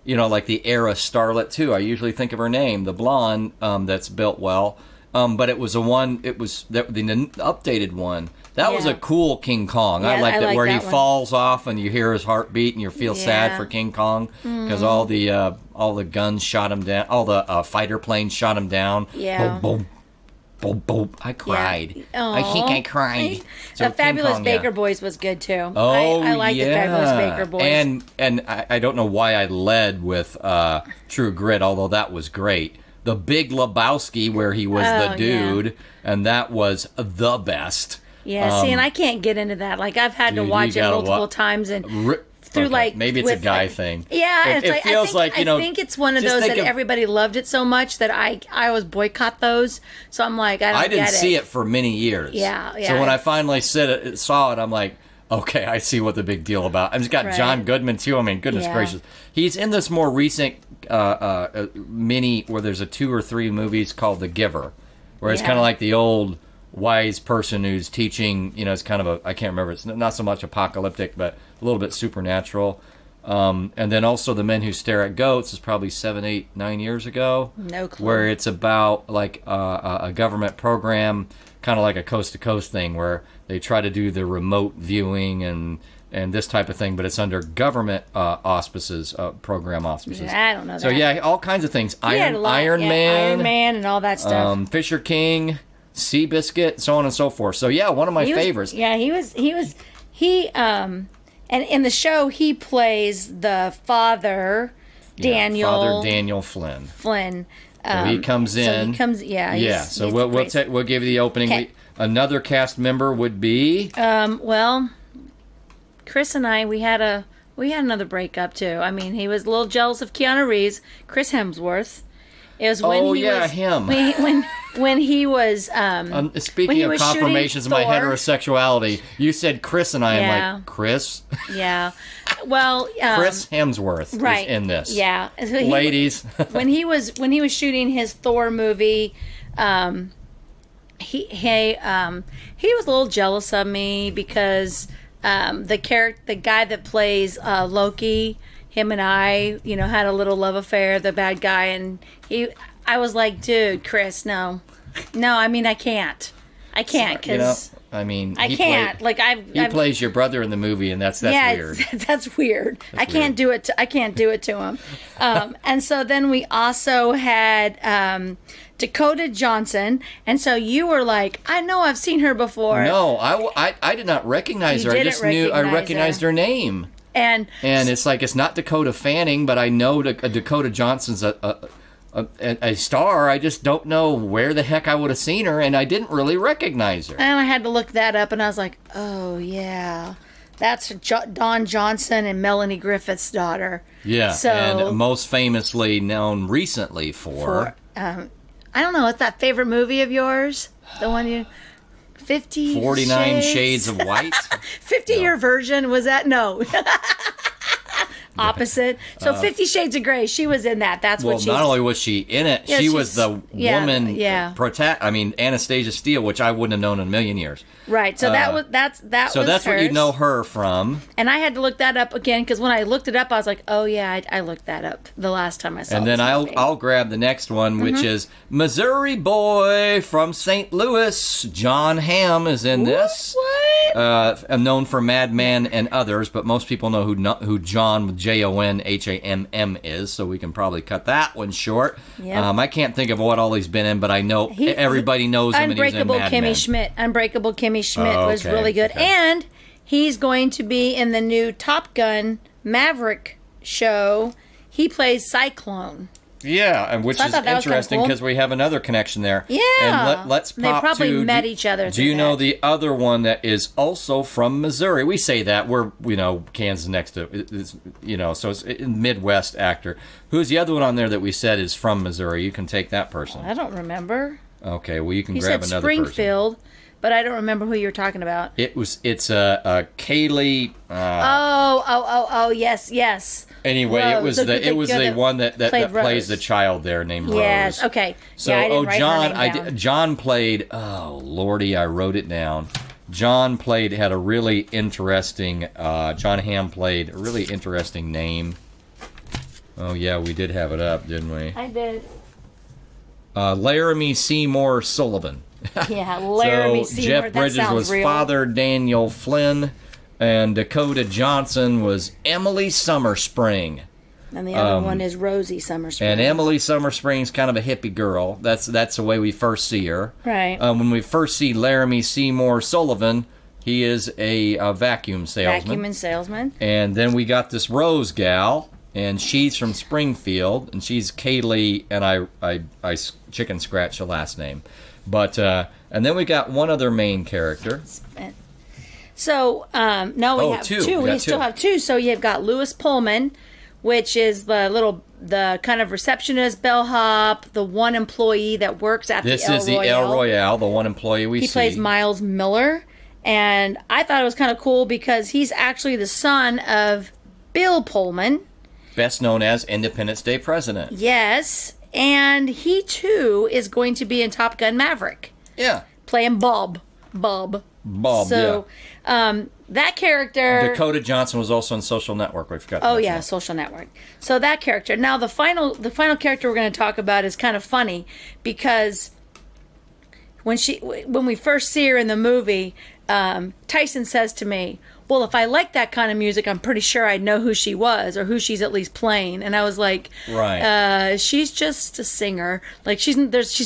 like the era starlet too. I usually think of her name, the blonde that's built well. But it was the updated one. That was a cool King Kong. Yeah, I liked it where he one. falls off and you hear his heartbeat and you feel sad for King Kong because all the guns shot him down, all the fighter planes shot him down. Yeah. Boom, boom, boom, boom. I cried. Yeah. I think I cried. The Fabulous Baker Boys was good too. Oh, I like the Fabulous Baker Boys. And I don't know why I led with True Grit, although that was great. The Big Lebowski, where he was the dude, and that was the best. Yeah, see, and I can't get into that. Like, I've had to watch it multiple times and through maybe it's a guy thing. Yeah, it feels I think it's one of those that everybody loved it so much that I always boycott those. So I'm like, I didn't see it for many years. Yeah. So when I finally saw it, I'm like, okay, I see what the big deal about. And it's got John Goodman too. I mean, goodness gracious, he's in this more recent mini where there's 2 or 3 movies called The Giver, where it's kind of like the old wise person who's teaching. It's kind of I can't remember. It's not so much apocalyptic, but a little bit supernatural. And then also The Men Who Stare at Goats is probably 7, 8, 9 years ago. No clue. Where it's about like a government program, kind of like a coast to coast thing, where they try to do the remote viewing and this type of thing, but it's under government auspices, program auspices. I don't know. So all kinds of things. Iron Man, and all that stuff. Fisher King, Seabiscuit, so on and so forth. So one of my favorites. And in the show he plays the father, Daniel. Father Daniel Flynn. So he comes in. So we'll give you the opening. Another cast member would be. Chris and I, we had another breakup too. I mean, he was a little jealous of Keanu Reeves, Chris Hemsworth. It was when him. When he was speaking of confirmations of my heterosexuality, you said Chris and I. I'm like, Chris. Yeah. Well, Chris Hemsworth is in this. Yeah. So ladies. when he was shooting his Thor movie, he was a little jealous of me because the guy that plays Loki, him and I, had a little love affair, the bad guy, and I was like, dude, Chris, no, I mean, I can't, because I can't. He plays your brother in the movie, and that's weird. That's weird. I can't do it to him. And so then we also had Dakota Johnson, and so you were like, I know I've seen her before. No, I did not recognize her. I just knew I recognized her name. And it's like, it's not Dakota Fanning, but I know Dakota Johnson's a star. I just don't know where the heck I would have seen her, and I didn't really recognize her. And I had to look that up, and I was like, oh, yeah. That's Dawn Johnson and Melanie Griffith's daughter. Yeah, so, and most famously known recently for I don't know, what's that favorite movie of yours? The one you... 49 Shades of White. 50-year version, was that? No. Opposite. So 50 Shades of Grey, she was in that. That's what she... Well, not only was she in it, she was the woman... Anastasia Steele, which I wouldn't have known in a million years. Right, so that's what you know her from. And I had to look that up again, because when I looked it up, I was like, oh yeah, I looked that up the last time I saw it. And then I'll grab the next one, which is Missouri boy from St. Louis. John Hamm is in this. What? Known for Mad Men and others, but most people know who John with JONHAMM is, so we can probably cut that one short. Yep. I can't think of what all he's been in, but I know everybody knows him, and he's in Mad Men. Unbreakable Kimmy Schmidt was really good. Okay. And he's going to be in the new Top Gun Maverick show. He plays Cyclone. Yeah, and which So I is thought that was kinda interesting cool. because we have another connection there. Yeah. And let's pop They probably to, met each other Do you through know that. the other one that is also from Missouri? We say that. We're, Kansas next to, so it's a Midwest actor. Who's the other one on there that we said is from Missouri? You can take that person. I don't remember. Okay, well, you can You grab said another person. Springfield, but I don't remember who you were talking about. It's Kaylee. Oh, yes. Anyway, Rose, it was the one that played plays Rose. the child there named Yes, Rose. okay. So, yeah, I didn't write her name down. John played. Oh lordy, I wrote it down. John had a really interesting. John Hamm played a really interesting name. Oh yeah, we did have it up, didn't we? I did. Laramie Seymour Sullivan. Yeah, Laramie So Seymour. Jeff That Bridges sounds was real. Father Daniel Flynn, and Dakota Johnson was Emily Summerspring. And the other one is Rosie Summerspring. And Emily Summerspring's kind of a hippie girl. That's the way we first see her. Right. When we first see Laramie Seymour Sullivan, he is a vacuum salesman. Vacuum and salesman. And then we got this Rose gal, and she's from Springfield, and she's Kaylee, and I chicken scratch the last name. But and then we got one other main character. So no, we have two. We still have two. So you've got Lewis Pullman, which is the kind of receptionist, bellhop, the one employee that works at This the El is the Royale. El Royale, the one employee we see. He plays Miles Miller, and I thought it was kind of cool because he's actually the son of Bill Pullman. Best known as Independence Day president. Yes, and he too is going to be in Top Gun Maverick. Yeah. Playing Bob. Bob, So, that character. Dakota Johnson was also on Social Network. We forgot. Oh yeah, Social Network. So that character. Now the final character we're going to talk about is kind of funny because when we first see her in the movie, Tyson says to me, "Well, if I like that kind of music, I'm pretty sure I'd know who she was or who she's at least playing." And I was like, "Right, she's just a singer. Like she's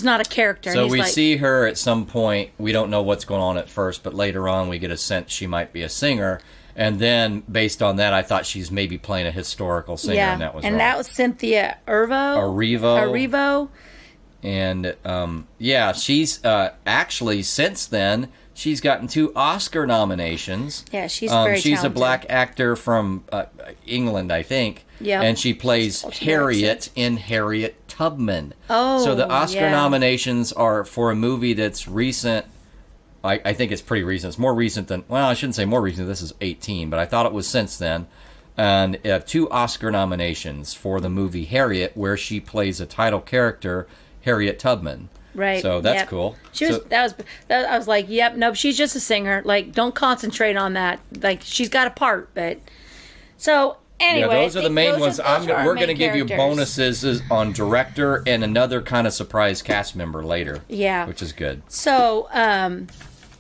not a character." So and we see her at some point. We don't know what's going on at first, but later on we get a sense she might be a singer. And then, based on that, I thought she's maybe playing a historical singer, yeah, and that was and wrong. that was Cynthia Erivo. And she's actually since then. She's gotten 2 Oscar nominations. Yeah, she's very She's talented. a black actor from England, I think. Yeah. And she plays Harriet in Harriet Tubman. Oh, so the Oscar yeah. nominations are for a movie that's recent. I think it's pretty recent. It's more recent than... Well, I shouldn't say more recent. This is 18, but I thought it was since then. And 2 Oscar nominations for the movie Harriet, where she plays a title character, Harriet Tubman. Right. So that's cool. I was like, yep, nope, she's just a singer. Like, don't concentrate on that. Like, she's got a part, but so anyway. Yeah, those are the main ones. We're going to give you characters. bonuses on director and another kind of surprise cast member later. Yeah. Which is good. So,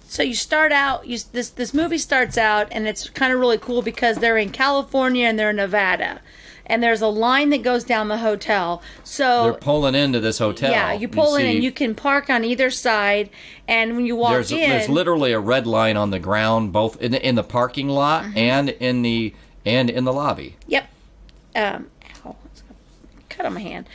so you start out. This movie starts out, and it's kind of really cool because they're in California and they're in Nevada. And there's a line that goes down the hotel. So they're pulling into this hotel. Yeah, you pull in and you can park on either side. And when you walk in, there's literally a red line on the ground, both in the parking lot and in the lobby. Yep. Ow, cut on my hand.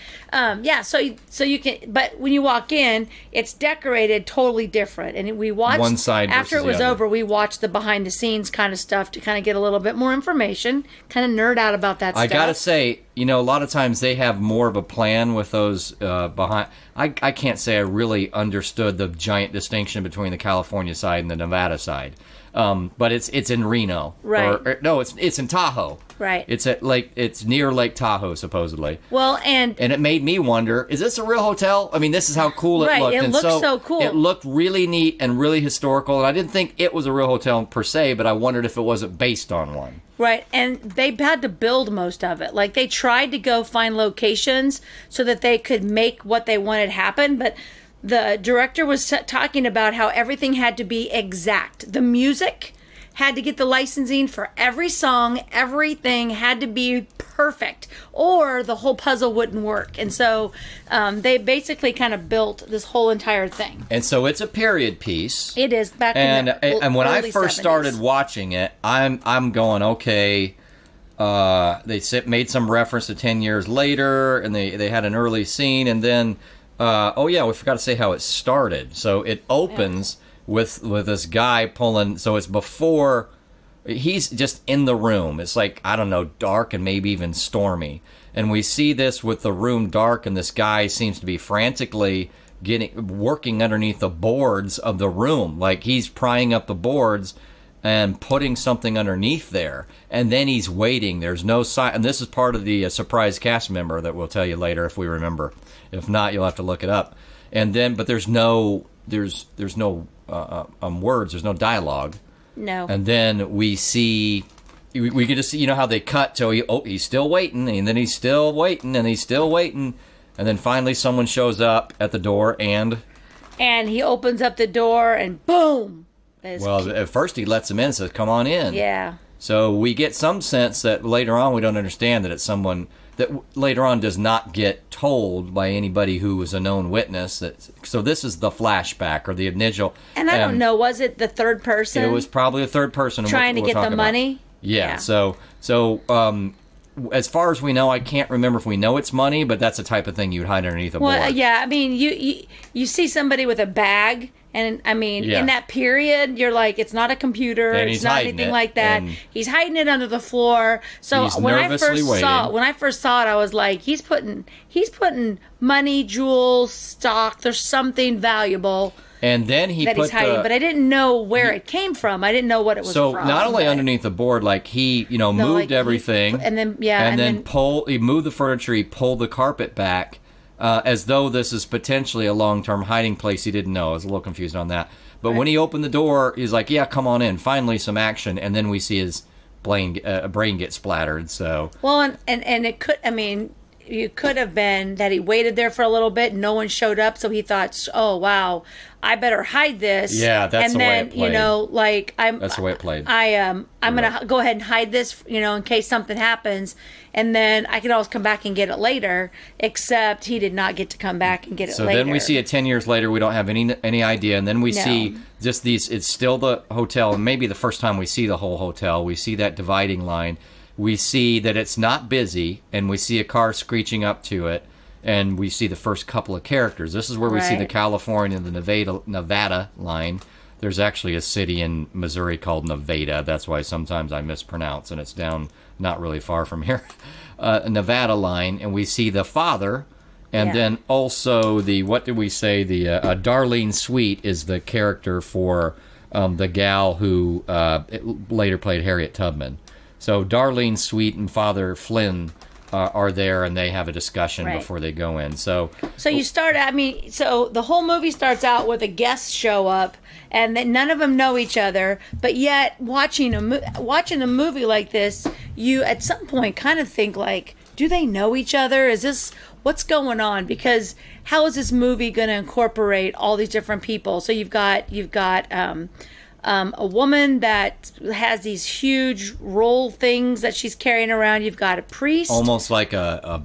So you can, but when you walk in, it's decorated totally different. And we watched one side after it was over. We watched the behind the scenes kind of stuff to kind of get a little bit more information, kind of nerd out about that stuff. I gotta say, a lot of times they have more of a plan with those behind. I can't say I really understood the giant distinction between the California side and the Nevada side. But it's in Reno, right? No, it's in Tahoe, right? It's near Lake Tahoe, supposedly. Well, and it made me wonder: is this a real hotel? I mean, this is how cool it looked. It looked so cool. It looked really neat and really historical, and I didn't think it was a real hotel per se, but I wondered if it wasn't based on one. Right, and they had to build most of it. Like, they tried to go find locations so that they could make what they wanted happen, but the director was talking about how everything had to be exact. The music had to get the licensing for every song. Everything had to be perfect, or the whole puzzle wouldn't work. And so they basically kind of built this whole entire thing. And so it's a period piece. It is back in the and when I early first 70s. started watching it, I'm going, okay, made some reference to 10 years later, and they had an early scene, and then we forgot to say how it started. So it opens with this guy pulling. So it's before he's just in the room. It's like, I don't know, dark and maybe even stormy. And we see this with the room dark, and this guy seems to be frantically working underneath the boards of the room, like he's prying up the boards and putting something underneath there, and then he's waiting. There's no sign, and this is part of the surprise cast member that we'll tell you later if we remember. If not, you'll have to look it up. And then, but there's no words, there's no dialogue. No. And then we see, we get to see, how they cut to he's still waiting, and then he's still waiting, and he's still waiting, and then finally someone shows up at the door, and he opens up the door, and boom. Well, at first he lets him in and says, come on in. Yeah. So we get some sense that later on we don't understand that it's someone that later on does not get told by anybody who was a known witness. So this is the flashback or the initial. And I don't know, was it the third person? It was probably a third person. Trying to get the money? Yeah. So as far as we know, I can't remember if we know it's money, but that's the type of thing you'd hide underneath a board. Well, yeah. I mean, you see somebody with a bag. And, I mean, in that period, you're like, it's not a computer. It's not anything like that. He's hiding it under the floor. So when I first saw it, I was like, he's putting money, jewels, stock. There's something valuable. And then he's hiding, but I didn't know where it came from. I didn't know what it was from. So not only underneath the board, like he, moved everything. And then, he moved the furniture, he pulled the carpet back. As though this is potentially a long-term hiding place he didn't know. I was a little confused on that. But when he opened the door, he's like, yeah, come on in. Finally, some action. And then we see his brain get splattered. So well, and it could, I mean, it could have been that he waited there for a little bit. No one showed up. So he thought, oh, wow, I better hide this. Yeah, that's the way it played. That's the way it played. I'm going to go ahead and hide this, in case something happens. And then I can always come back and get it later, except he did not get to come back and get it later. So then we see it 10 years later. We don't have any idea. And then we see just these, it's still the hotel. And maybe the first time we see the whole hotel, we see that dividing line. We see that it's not busy, and we see a car screeching up to it. And we see the first couple of characters. This is where we see the California and the Nevada line. There's actually a city in Missouri called Nevada. That's why sometimes I mispronounce, and it's down not really far from here. Nevada line, and we see the father, and then also the, what did we say? The Darlene Sweet is the character for the gal who later played Harriet Tubman. So Darlene Sweet and Father Flynn are there, and they have a discussion before they go in. So you start. I mean, so the whole movie starts out with a guest show up, and then none of them know each other. But yet, watching a movie like this, you at some point kind of think like, do they know each other? Is this what's going on? Because how is this movie going to incorporate all these different people? So you've got a woman that has these huge roll things that she's carrying around. You've got a priest, almost like a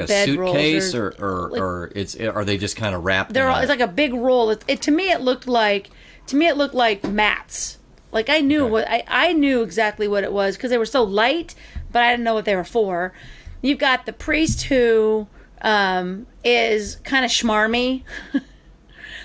suitcase, or are they just kind of wrapped? It's like a big roll. To me, it looked like mats. Like I knew I knew exactly what it was because they were so light, but I didn't know what they were for. You've got the priest who is kind of schmarmy.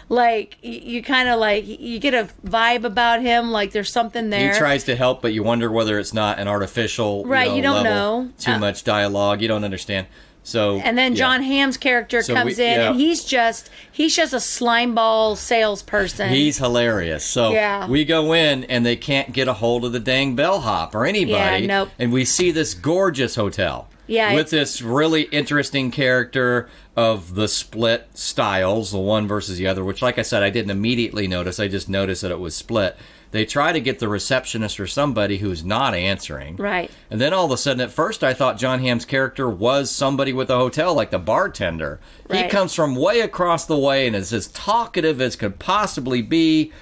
Like, you kind of like, you get a vibe about him, like there's something there. He tries to help, but you wonder whether it's not an artificial, you don't know. Too much dialogue, you don't understand. So, and then John Hamm's character comes in, and he's just a slimeball salesperson. He's hilarious. So we go in, and they can't get a hold of the dang bellhop or anybody. Yeah, nope. And we see this gorgeous hotel. Yeah, with this really interesting character of the split styles, the one versus the other, which, like I said, I didn't immediately notice. I just noticed that it was split. They try to get the receptionist or somebody who's not answering. Right. And then all of a sudden, at first, I thought John Hamm's character was somebody with a hotel, like the bartender. Right. He comes from way across the way and is as talkative as could possibly be.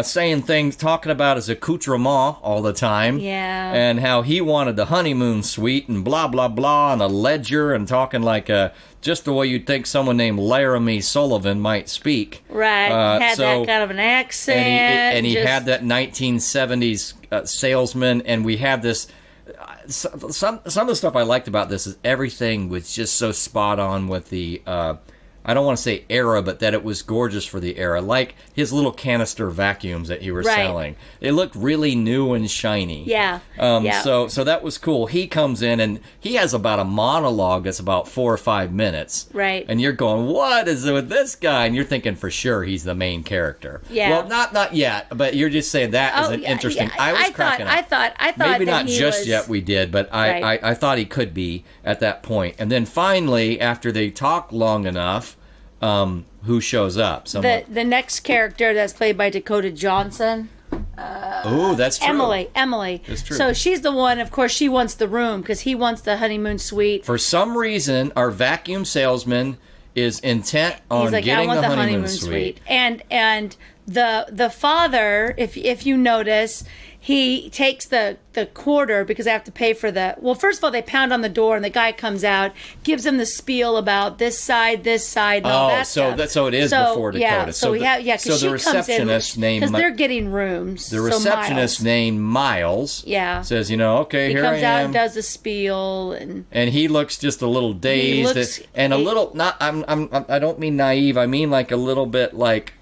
Saying things, talking about his accoutrement all the time. Yeah. And how he wanted the honeymoon suite and blah, blah, blah, and a ledger and talking like just the way you'd think someone named Laramie Sullivan might speak. Right. Had that kind of an accent. And he had that 1970s salesman, and we have this... some of the stuff I liked about this is everything was just so spot on with the. I don't want to say era, but that it was gorgeous for the era. Like his little canister vacuums that he was selling. They looked really new and shiny. Yeah. So that was cool. He comes in and he has about a monologue that's about 4 or 5 minutes. Right. And you're going, what is it with this guy? And you're thinking for sure he's the main character. Yeah. Well, not yet, but you're just saying that is an interesting. Yeah. I was cracking up. I thought maybe that not he just was... yet we did, but I thought he could be at that point. And then finally, after they talk long enough, who shows up? The next character that's played by Dakota Johnson. Oh, that's true. Emily. That's true. So she's the one, of course, she wants the room because he wants the honeymoon suite. For some reason, our vacuum salesman is intent on getting I want the honeymoon suite. And the father, if you notice, he takes the quarter because they have to pay for the... Well, first of all, they pound on the door, and the guy comes out, gives him the spiel about this side, and all that stuff. So it is before Dakota. Yeah, so the receptionist named... Because they're getting rooms. The receptionist named Miles says, okay, here I am. He comes out and does the spiel. And he looks just a little dazed. And a little... I don't mean naive. I mean like a little bit like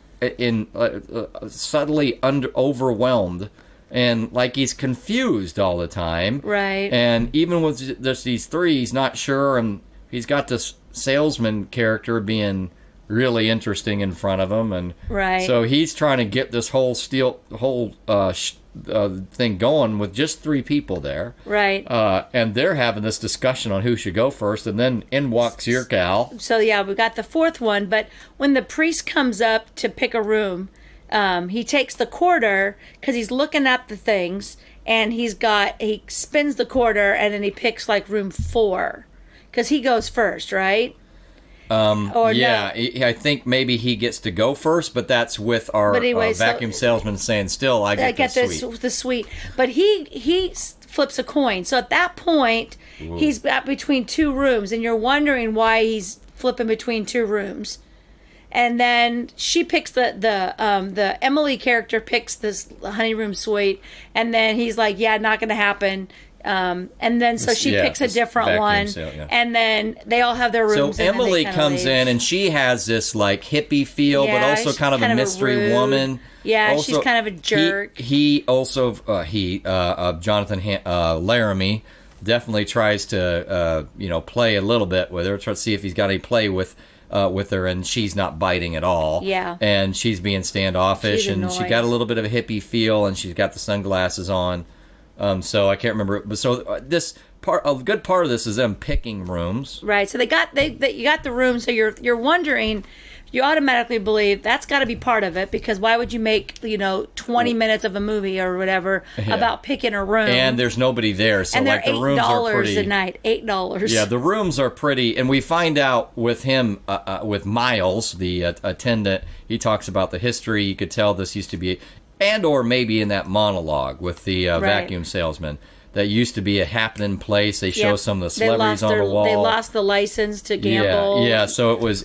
subtly overwhelmed. And like he's confused all the time. Right. And even with just these three, he's not sure. And he's got this salesman character being really interesting in front of him. And so he's trying to get this whole thing going with just 3 people there. Right. And they're having this discussion on who should go first. And then in walks your gal. So, yeah, we got the 4th one. But when the priest comes up to pick a room... he takes the quarter because he's looking at the things, and he spins the quarter, and then he picks like room 4 because he goes first, right? No? I think maybe he gets to go first, but that's with our vacuum salesman saying, "Still, I get the suite." But he flips a coin, so at that point, he's between 2 rooms, and you're wondering why he's flipping between 2 rooms. And then she picks the Emily character picks this honeyroom suite, and then he's like, "Yeah, not going to happen." And then so she picks a different one, and then they all have their rooms. So Emily comes in, and she has this like hippie feel, but also kind of a mystery woman. Yeah, also, she's kind of a jerk. He also Jonathan Laramie definitely tries to play a little bit with her, try to see if he's got any play with her, and she's not biting at all. Yeah. And she's being standoffish, and she got a little bit of a hippie feel, and she's got the sunglasses on. So I can't remember. But so a good part of this is them picking rooms. Right. So you got the room. So you're wondering. You automatically believe that's got to be part of it, because why would you make 20 minutes of a movie or whatever about picking a room? And there's nobody there, so and like the rooms are pretty. $8 a night, $8. Yeah, the rooms are pretty, and we find out with him, with Miles, the attendant. He talks about the history. You could tell this used to be, or maybe in that monologue with the vacuum salesman. That used to be a happening place. They show some of the celebrities on the wall. They lost the license to gamble. Yeah. So it was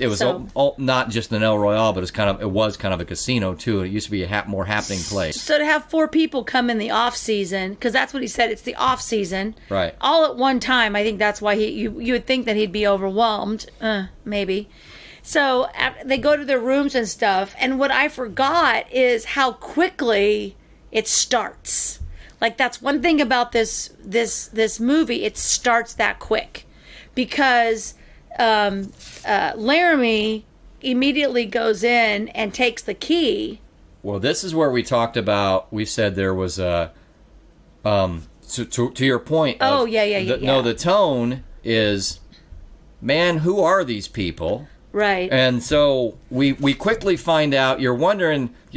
not just an El Royale, but it was kind of a casino too. It used to be a more happening place. So to have 4 people come in the off season, because that's what he said, it's the off season, right? All at one time. I think that's why you would think that he'd be overwhelmed, maybe. So they go to their rooms and stuff, and what I forgot is how quickly it starts. Like, that's one thing about this movie. It starts that quick because Laramie immediately goes in and takes the key. Well, this is where we talked about. We said there was a to your point. No, the tone is, man, who are these people? Right. And so we quickly find out. You're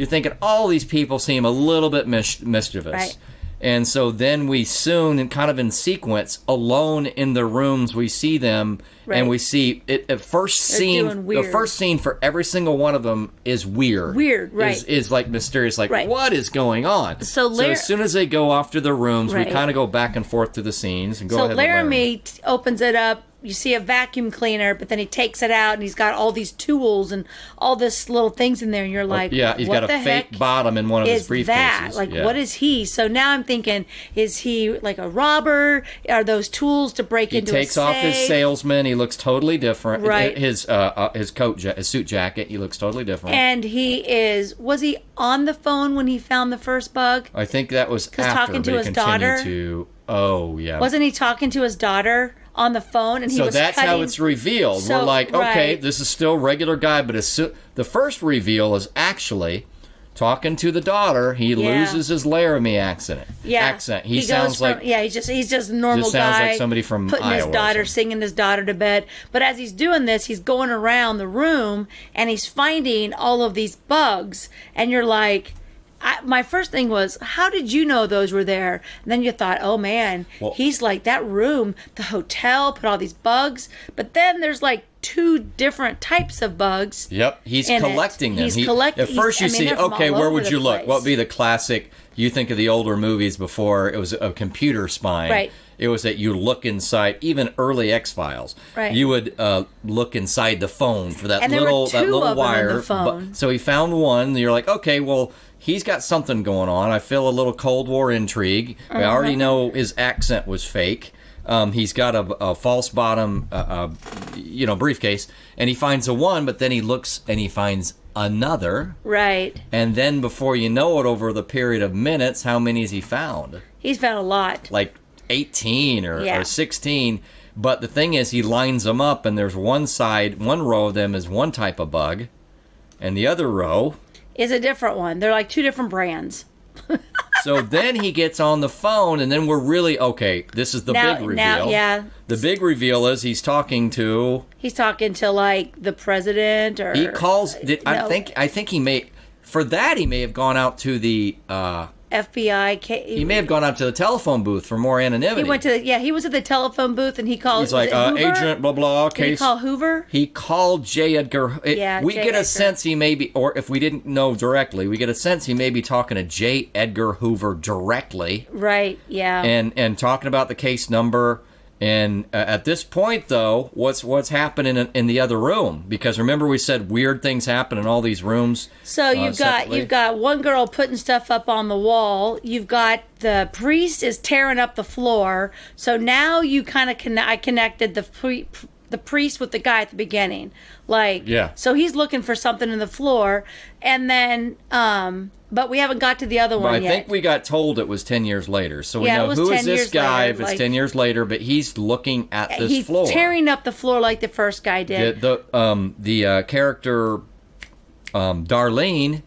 thinking all these people seem a little bit mischievous. Right. And so then we soon, and kind of in sequence, alone in the rooms, we see them, and we see it. The first scene for every single one of them is weird. Weird, right? Is like mysterious, like what is going on? So as soon as they go off to their rooms, we kind of go back and forth to the scenes. And go ahead. So Laramie opens it up you see a vacuum cleaner, but then he takes it out and he's got all these tools and all this little things in there, and you're like, yeah, he's what got the a fake heck bottom in one of his is briefcases. that? Like, what is he? So now I'm thinking, is he like a robber? Are those tools to break into a safe? He takes off his salesman. He looks totally different. Right. His suit jacket. He looks totally different. And was he on the phone when he found the first bug? I think that was after. Talking to his daughter. Oh yeah. Wasn't he talking to his daughter on the phone? And he was that's cutting... how it's revealed. So, we're like, okay, right. this is still a regular guy, but the first reveal is actually talking to the daughter. He loses his Laramie accent. He sounds like he's just a normal guy. Sounds like somebody from putting Iowa singing his daughter to bed. But as he's doing this, he's going around the room and he's finding all of these bugs. And you're like, my first thing was, how did you know those were there? And then you thought, oh man, he's like, that room, the hotel, put all these bugs. But then there's like 2 different types of bugs. Yep, he's collecting them. He's collecting. At first you see, okay, where would you look? What would be the classic? You think of the older movies before it was a computer spying. Right. It was that you look inside, even early X-Files. Right. You would look inside the phone for that little wire. On the phone. So he found one. And you're like, okay, well, he's got something going on. I feel a little Cold War intrigue. I already know his accent was fake. He's got a false bottom, briefcase, and he finds one, but then he looks and he finds another. Right. And then before you know it, over the period of minutes, how many has he found? He's found a lot. Like 18 or 16. But the thing is, he lines them up, and there's one row of them is one type of bug, and the other row is a different one. They're like 2 different brands. So then he gets on the phone, and then we're really, okay, this is the big reveal. The big reveal is he's talking to, like, the president, or... He calls, I think he may have gone out to the... FBI. He may have gone out to the telephone booth for more anonymity. He was at the telephone booth, and he called... He's like, agent, blah, blah, case... Did he call Hoover? He called J. Edgar... we get a sense he may be... Or if we didn't know directly, we get a sense he may be talking to J. Edgar Hoover directly. Right, yeah. And talking about the case number... And at this point, though, what's happening in the other room? Because remember, we said weird things happen in all these rooms. So you've got one girl putting stuff up on the wall. You've got the priest is tearing up the floor. So now you kind of I connected the priest with the guy at the beginning. So he's looking for something in the floor, and then but we haven't got to the other one yet. I think we got told it was 10 years later. So we know who is this guy if it's 10 years later, but he's looking at this floor. He's tearing up the floor like the first guy did. The character Darlene,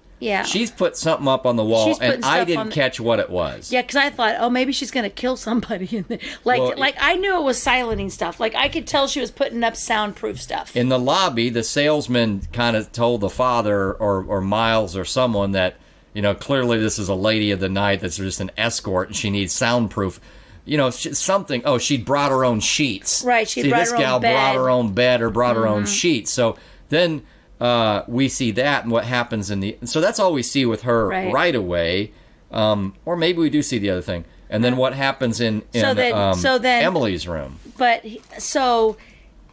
she's put something up on the wall, and I didn't catch what it was. Yeah, because I thought, oh, maybe she's going to kill somebody in there. I knew it was silencing stuff. Like, I could tell she was putting up soundproof stuff. In the lobby, the salesman kind of told the father or Miles or someone that, clearly this is a lady of the night that's just an escort, and she needs soundproof. Something. Oh, she brought her own sheets. Right, this gal brought her own bed or brought her own sheets. So then we see that and what happens so that's all we see with her right away. Or maybe we do see the other thing. And then what happens in Emily's room. But so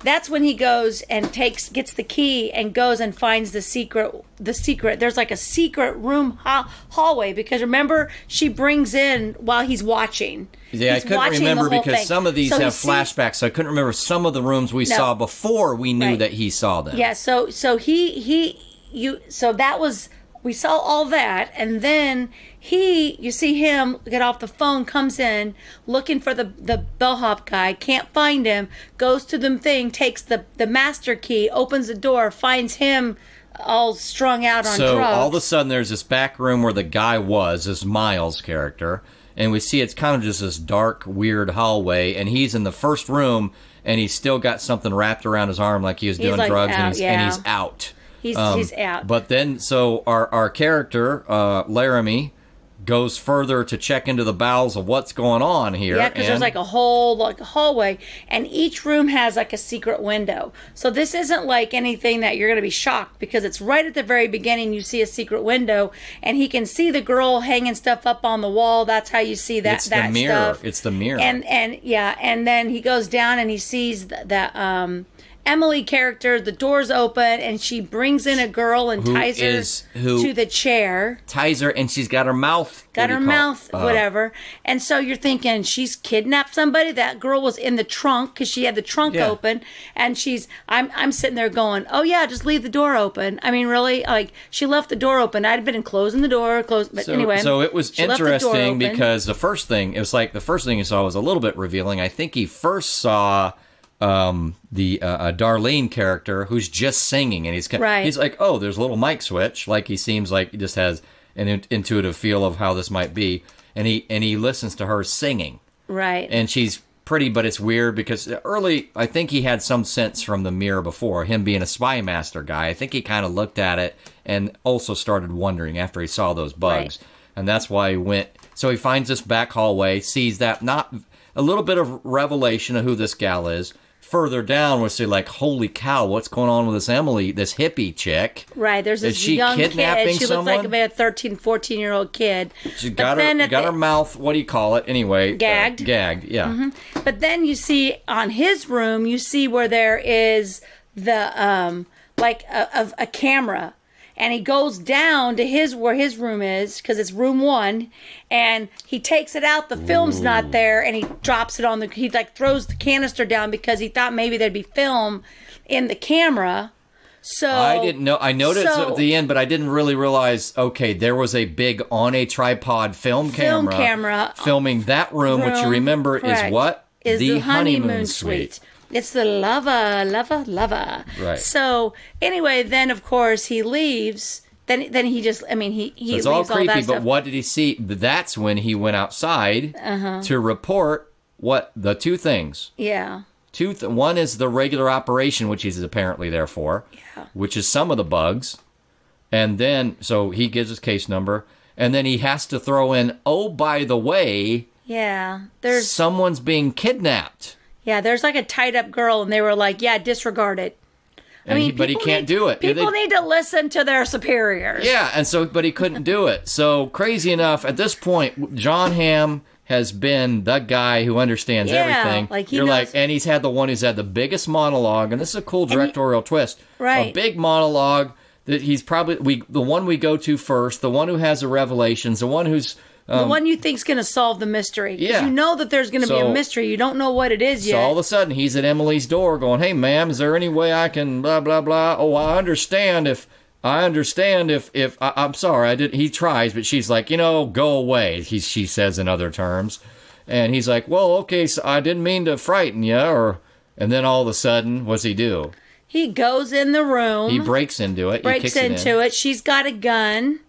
that's when he goes and gets the key and goes and finds the secret. There's like a secret room hallway, because remember, she brings in while he's watching. Yeah, I couldn't remember because some of these have flashbacks, so I couldn't remember some of the rooms we saw before we knew that he saw them. Yeah, so that was, we saw all that, and then you see him get off the phone, comes in looking for the bellhop guy, can't find him, goes to the thing, takes the master key, opens the door, finds him all strung out on drugs. So all of a sudden there's this back room where the guy was, this Miles character, and we see it's kind of just this dark, weird hallway, and he's in the first room, and he's still got something wrapped around his arm like he was doing drugs, and he's out. He's out. But then, so our character, Laramie, goes further to check into the bowels of what's going on here. Yeah, because there's like a whole hallway, and each room has like a secret window. So this isn't like anything that you're going to be shocked, because it's right at the very beginning. You see a secret window, and he can see the girl hanging stuff up on the wall. That's how you see that. It's the mirror. Stuff. It's the mirror. And then he goes down and he sees that Emily character, the door's open, and she brings in a girl and ties her to the chair. Ties her, and she's got her mouth. Whatever. And so you're thinking, she's kidnapped somebody? That girl was in the trunk, because she had the trunk open, and I'm sitting there going, oh yeah, just leave the door open. I mean, really? Like, she left the door open. I'd been closing the door, but anyway. So it was interesting, because the first thing you saw was a little bit revealing. I think he first saw the Darlene character, who's just singing, and he's like, oh, there's a little mic switch, like he seems like he just has an intuitive feel of how this might be, and he listens to her singing, right, and she's pretty, but it's weird because I think he had some sense from the mirror before, him being a spy master guy. I think he kind of looked at it and also started wondering after he saw those bugs, and that's why he went. So he finds this back hallway, sees that, not a little bit of revelation of who this gal is. Further down, we'll see, like, holy cow, what's going on with this Emily, this hippie chick? Right, there's this young kid. She looks like about a 13, 14-year-old kid. She got her mouth, what do you call it? Anyway. Gagged. Gagged, yeah. Mm-hmm. But then you see, on his room, you see where there is the, a camera. And he goes down to where his room is, because it's room 1, and he takes it out. The film's not there, and he drops it on he throws the canister down because he thought maybe there'd be film in the camera. So I didn't know. I noticed at the end, but I didn't really realize. Okay, there was a big on a tripod film camera filming that room, which you remember is what? Is the honeymoon suite. It's the lover. Right. So anyway, then of course he leaves. Then he just, he so it's leaves all creepy. All that but stuff. What did he see? That's when he went outside to report the two things. Yeah. One is the regular operation, which he's apparently there for, which is some of the bugs, and then so he gives his case number, and then he has to throw in, oh, by the way, there's someone's being kidnapped. Yeah, there's like a tied-up girl, and they were like, yeah, disregard it. But he can't do it. People need to listen to their superiors. Yeah, but he couldn't do it. So, crazy enough, at this point, John Hamm has been the guy who understands everything. And he's had the one who's had the biggest monologue, and this is a cool directorial twist. Right. A big monologue that he's probably, the one we go to first, the one who has the revelations, the one who's... the one you think's going to solve the mystery. Because you know that there's going to be a mystery. You don't know what it is yet. So all of a sudden, he's at Emily's door going, hey, ma'am, is there any way I can blah, blah, blah? Oh, I understand if I'm sorry, he tries, but she's like, go away, she says in other terms. And he's like, well, okay, so I didn't mean to frighten you. And then all of a sudden, what's he do? He goes in the room. He breaks into it. She's got a gun.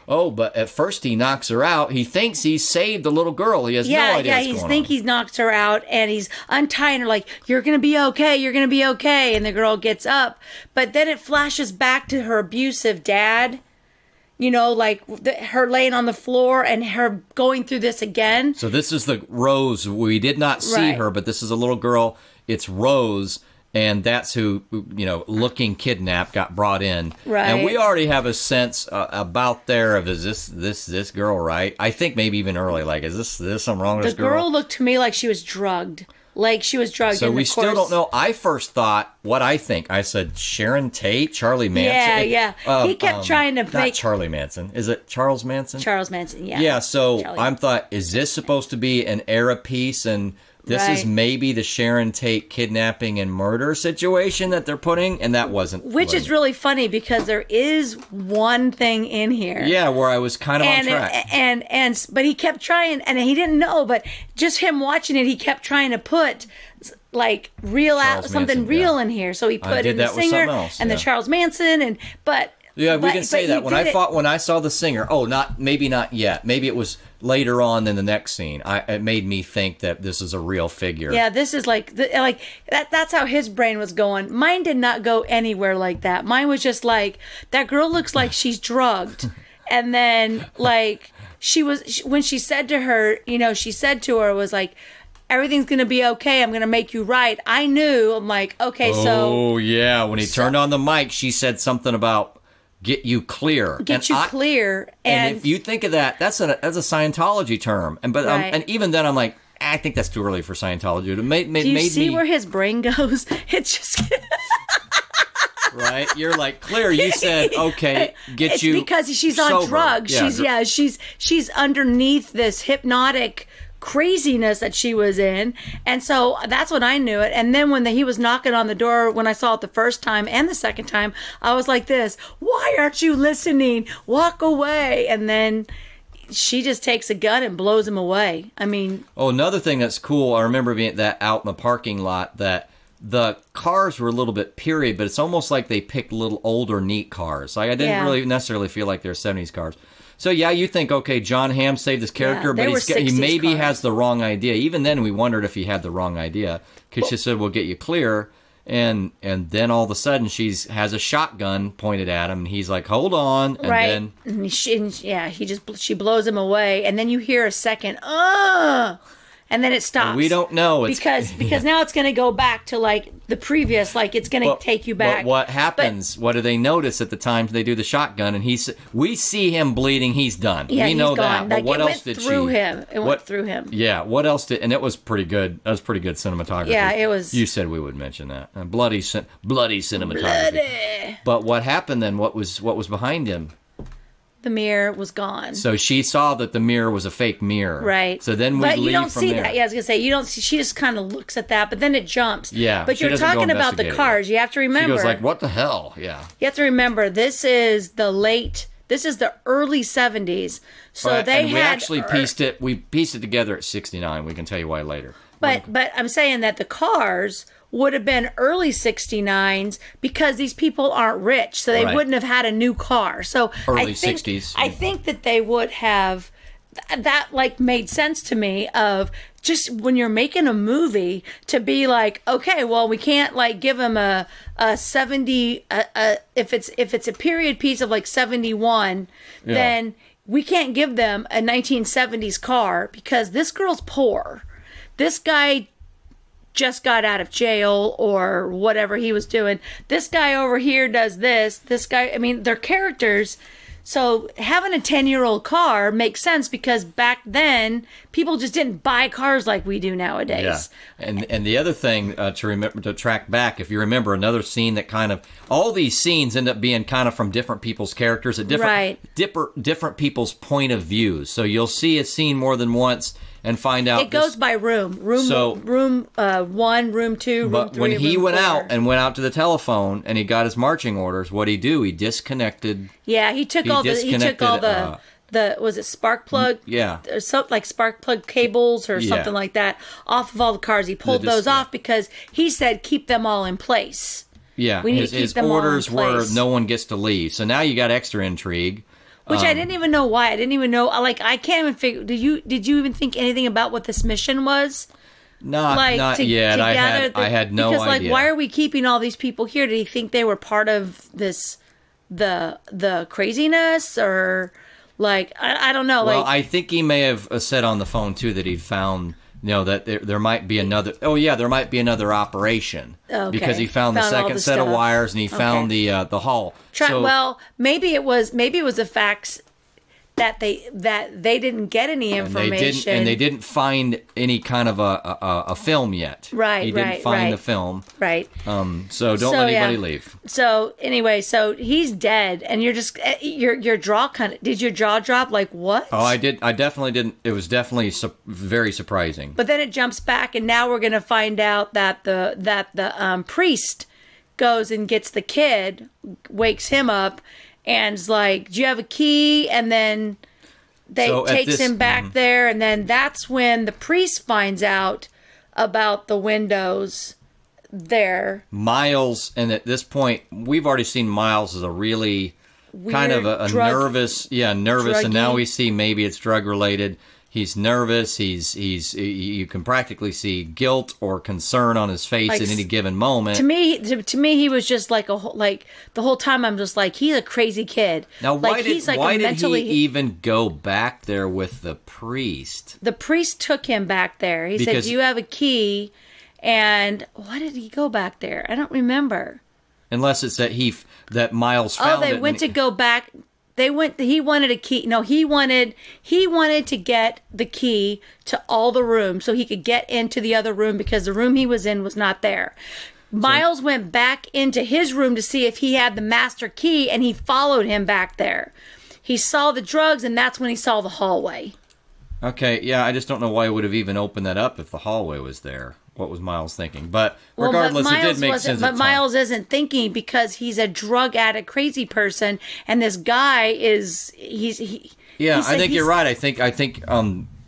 Oh, but at first he knocks her out. He thinks he's saved the little girl. He has no idea what's going on. He's knocked her out, and he's untying her like, you're going to be okay, you're going to be okay. And the girl gets up. But then it flashes back to her abusive dad. Her laying on the floor and her going through this again. So this is the Rose. We did not see her, but this is a little girl. It's Rose. And that's who, looking kidnapped, got brought in. Right. And we already have a sense about is this girl right? I think maybe even early, like, is this something wrong with this girl? The girl looked to me like she was drugged. So we still don't know. I first thought, what I think, I said Sharon Tate, Charlie Manson. Yeah. He kept trying to make... Not Charlie Manson. Is it Charles Manson? Charles Manson, yeah. Yeah, so I thought, is this supposed to be an era piece? And this is maybe the Sharon Tate kidnapping and murder situation that they're putting, and that wasn't. Which is really funny because there is one thing in here. Yeah, where I was kind of on track. But he kept trying, and he didn't know, but just him watching it, he kept trying to put like something real in here. So he put in the singer and the Charles Manson, Yeah, we can say that. When I saw the singer, maybe not yet. Maybe it was later on in the next scene. It made me think that this is a real figure. Yeah, this is like that. That's how his brain was going. Mine did not go anywhere like that. Mine was just like, that girl looks like she's drugged. And then, like, when she said to her, she said to her, was like, everything's going to be okay. I'm going to make you right. I knew. I'm like, okay, so. Oh, yeah. When he turned on the mic, she said something about get you clear. Clear. And if you think of that, that's a Scientology term. And even then, I'm like, I think that's too early for Scientology. Do you see where his brain goes? It's just... Right? You're like, clear. You said, okay, it's because she's on sober. drugs. Yeah, she's underneath this hypnotic craziness that she was in. And so that's when I knew it. And then when he was knocking on the door, when I saw it the first time and the second time, I was like this, why aren't you listening? Walk away. And then she just takes a gun and blows him away. I mean... Oh, another thing that's cool, I remember being that out in the parking lot, that the cars were a little bit period, but it's almost like they picked little older, neat cars. Like, I didn't really necessarily feel like they're 70s cars. So, yeah, you think, okay, John Hamm saved this character, but he maybe has the wrong idea. Even then, we wondered if he had the wrong idea. Because she said, we'll get you clear. And then all of a sudden, she has a shotgun pointed at him. And he's like, hold on. And then... she blows him away. And then you hear a second, and then it stops. And we don't know. Because now it's going to go back to, like, the previous, like, it's going to take you back. But what happens? What do they notice at the time they do the shotgun? And we see him bleeding. He's done. Yeah, we know he's gone. that. But what else did she? It went through him. Yeah, what else did? And it was pretty good. That was pretty good cinematography. Yeah, it was. You said we would mention that. Bloody cinematography. Bloody. But what happened then? What was behind him? The mirror was gone. So she saw that the mirror was a fake mirror. Right. So then but you don't from see there. that. Yeah, I was going to say, you don't see, she just kind of looks at that, but then it jumps. Yeah. But you're talking about the cars. You have to remember. She goes like, what the hell? Yeah. You have to remember, this is the early 70s. So we actually pieced it together at 69. We can tell you why later. But I'm saying that the cars would have been early 69s because these people aren't rich, so they wouldn't have had a new car. So early 60s. I think that they would have, that like made sense to me of just when you're making a movie to be like, okay, well, we can't like give them a 70 if it's a period piece of like 71, then we can't give them a 1970s car because this girl's poor. This guy just got out of jail or whatever he was doing. This guy over here does this. This guy, I mean, they're characters. So having a 10-year-old car makes sense because back then people just didn't buy cars like we do nowadays. Yeah, and the other thing to remember to track back, if you remember another scene that kind of all these scenes end up being kind of from different people's characters at different people's point of views. So you'll see a scene more than once. And find out it goes by room 1, room 2, room 3. But when he went 4. out to the telephone and he got his marching orders, what did he do? He disconnected. Yeah, he took all the was it spark plug? Yeah, or something like spark plug cables or something like that off of all the cars. He pulled those off because he said keep them all in place. Yeah, his orders were no one gets to leave. So now you got extra intrigue. Which I didn't even know why. I didn't even know. Like, I can't even figure. Did you even think anything about what this mission was? Not yet. I had no idea. Because, like, why are we keeping all these people here? Did he think they were part of this, the craziness, or like I don't know. Well, like, I think he may have said on the phone too that he'd found. That there might be another. Oh yeah, there might be another operation because he found the second set of wires and he found the hull. Well, maybe it was the facts that they didn't get any information and they didn't find any kind of a film yet. Right, he didn't find the film. Right. So don't let anybody leave. So anyway, so he's dead, and you're just your jaw did your jaw drop? Like what? Oh, I did. I definitely didn't. It was definitely very surprising. But then it jumps back, and now we're going to find out that the priest goes and gets the kid, wakes him up. And is like, do you have a key? And then takes him back there. And then that's when the priest finds out about the windows there. Miles, and at this point, we've already seen Miles as a really weird, kind of a nervous. And now we see maybe it's drug related. He's nervous. You can practically see guilt or concern on his face at any given moment. To me, he was just like the whole time. I'm just like, he's a crazy kid. Now, why did he even go back there with the priest? The priest took him back there. He said, "Do you have a key?" And why did he go back there? I don't remember. Unless it's that Miles found it. Oh, they went to go back. He wanted a key. No, he wanted to get the key to all the rooms so he could get into the other room because the room he was in was not there. Miles went back into his room to see if he had the master key, and he followed him back there. He saw the drugs, and that's when he saw the hallway. Okay, yeah, I just don't know why he would have even opened that up if the hallway was there. What was Miles thinking? But regardless, it did make sense. But Miles isn't thinking because he's a drug addict, crazy person, and this guy is Yeah, I think you're right. I think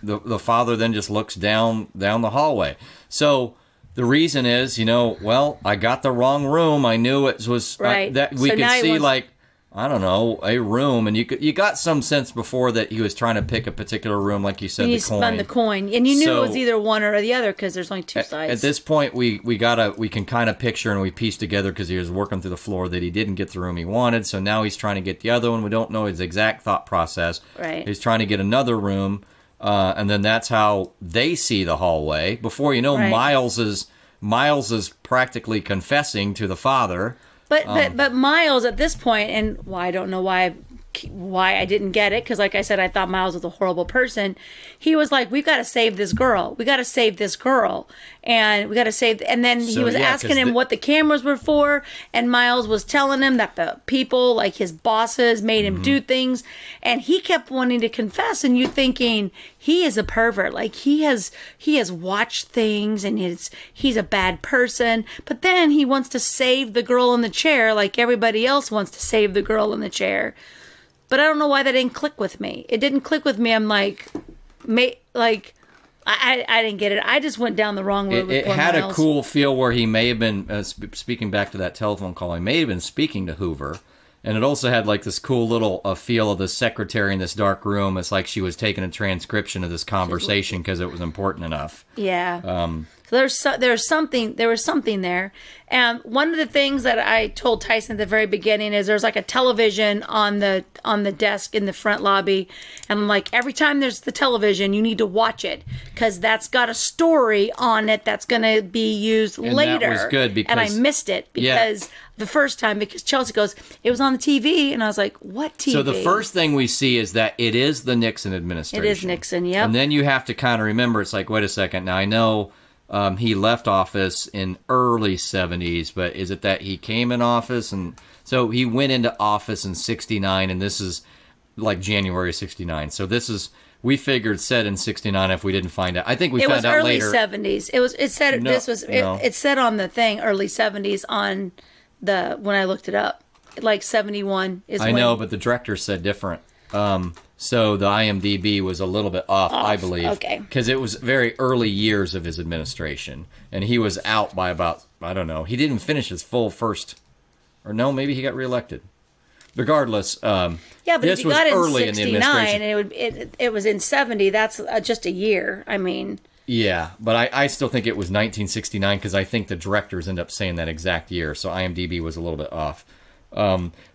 the father then just looks down the hallway. So the reason is, I got the wrong room. I knew it was right. That we could see I don't know, a room, and you got some sense before that he was trying to pick a particular room, like you said, and the coin. Spun the coin, and you knew it was either one or the other because there's only two sides. At this point, we can kind of picture and we piece together because he was working through the floor that he didn't get the room he wanted, so now he's trying to get the other one. We don't know his exact thought process. Right. He's trying to get another room, and then that's how they see the hallway. Before you know, right. Miles is practically confessing to the father. But Miles at this point, and I don't know why I didn't get it, because like I said, I thought Miles was a horrible person. He was like, "We've got to save this girl. We got to save this girl, and we got to save." And then he was asking him what the cameras were for, and Miles was telling him that the people, like his bosses, made him do things, and he kept wanting to confess. And you thinking he is a pervert, like he has watched things, and he's a bad person. But then he wants to save the girl in the chair, like everybody else wants to save the girl in the chair. But I don't know why that didn't click with me. It didn't click with me. I'm like, I didn't get it. I just went down the wrong road. It had Miles. A cool feel where he may have been, speaking back to that telephone call, he may have been speaking to Hoover. And it also had like this cool little feel of the secretary in this dark room. It's like she was taking a transcription of this conversation because it was important enough. Yeah. So there was something there. And one of the things that I told Tyson at the very beginning is there's like a television on the desk in the front lobby. And I'm like, every time there's the television, you need to watch it because that's got a story on it that's going to be used later. That was good because... And I missed it because the first time, because Chelsea goes, it was on the TV. And I was like, what TV? So the first thing we see is that it is the Nixon administration. It is Nixon, yep. And then you have to kind of remember, it's like, wait a second. Now I know... he left office in early 70s, but is it that he came in office? And so he went into office in 69, and this is like January 69. So this is, we figured, said in 69 if we didn't find out. I think we found out later. It was early 70s. It said on the thing early 70s on when I looked it up. Like 71 is when. I know, but the director said different. So the IMDb was a little bit off, I believe. Okay. Because it was very early years of his administration. And he was out by about, I don't know, he didn't finish his full first, or no, maybe he got reelected. Regardless, but this if you was got early in 69 in the administration. And it was in 70, that's just a year. I mean... Yeah, but I still think it was 1969 because I think the directors end up saying that exact year. So IMDb was a little bit off.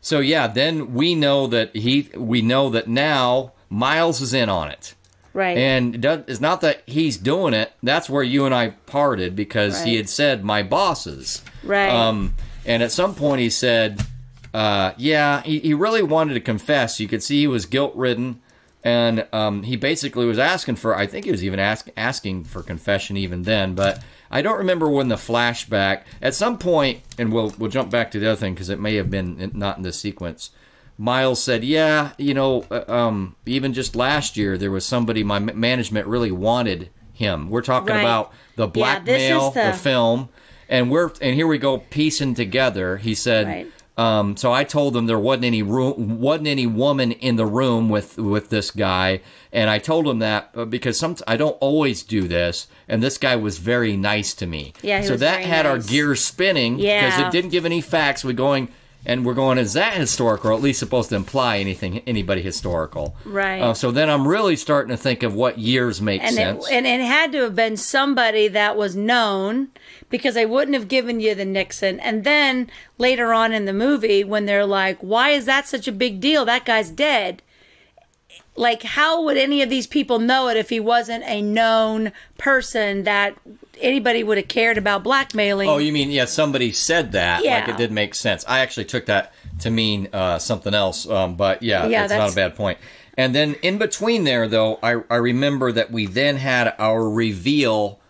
So yeah, then we know that now Miles is in on it. Right. And it's not that he's doing it. That's where you and I parted because he had said, my bosses. Right. And at some point he said, he really wanted to confess. You could see he was guilt-ridden. And he basically was asking for, I think he was even asking for confession even then, but I don't remember when the flashback, at some point, and we'll jump back to the other thing because it may have been not in this sequence, Miles said, even just last year there was somebody, my management really wanted him. We're talking about the blackmail, the film, and here we go piecing together. He said... Right. So I told them there wasn't any woman in the room with this guy, and I told him that because I don't always do this, and this guy was very nice to me. Yeah, so that had our gears spinning because it didn't give any facts. And we're going, is that historical, or at least supposed to imply anybody historical? Right. So then I'm really starting to think of what years make sense. And it had to have been somebody that was known, because they wouldn't have given you the Nixon. And then later on in the movie, when they're like, why is that such a big deal? That guy's dead. Like, how would any of these people know it if he wasn't a known person that anybody would have cared about blackmailing? Oh, you mean, yeah, somebody said that. Yeah. Like, it did make sense. I actually took that to mean something else. But, yeah, it's not a bad point. And then in between there, though, I remember that we then had our reveal.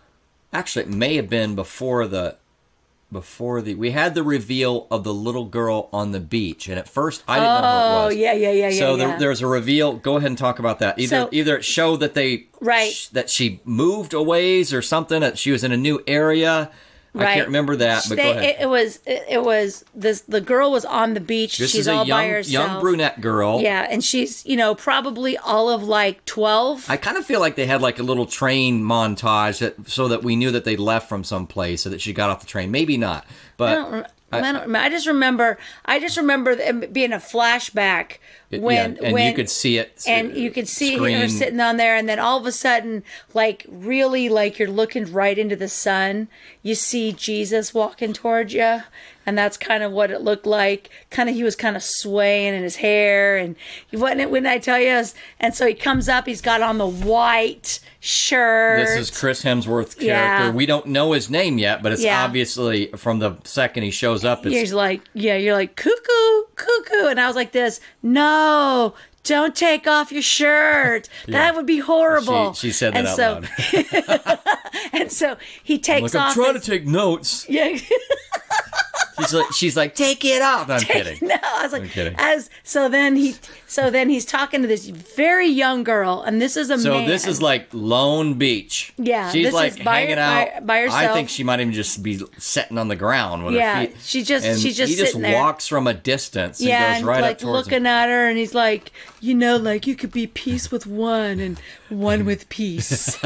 Actually, it may have been before we had the reveal of the little girl on the beach, and at first I didn't know who it was. Yeah. So there's a reveal. Go ahead and talk about that. Either it showed that that she moved a ways or something, that she was in a new area. Right. I can't remember that, but go ahead. It was this. The girl was on the beach. She's all by herself. Young brunette girl. Yeah, and she's probably all of like 12. I kind of feel like they had like a little train montage so that we knew that they left from some place, so that she got off the train. Maybe not, but I just remember it being a flashback when you could see it, and you could see her sitting on there, and then all of a sudden, like really, like you're looking right into the sun, you see Jesus walking towards you, and that's kind of what it looked like. He was kind of swaying in his hair, and when I tell you, and so he comes up, he's got on the white shirt. This is Chris Hemsworth's character. Yeah. We don't know his name yet, but it's obviously from the second he shows up. You're like, cuckoo, and I was like this, no, don't take off your shirt. That would be horrible. She said that out loud. And so he takes off. I'm trying to take notes. Yeah. She's like, take it off. I'm kidding. No, I was like, I'm kidding. So then he's talking to this very young girl, and this is a man. So this is like Lone Beach. Yeah, she's this like is hanging out by herself. I think she might even just be sitting on the ground with her feet. she's just he sitting there. Walks from a distance and goes right up towards looking at her, and he's like, like you could be peace with one and one with peace,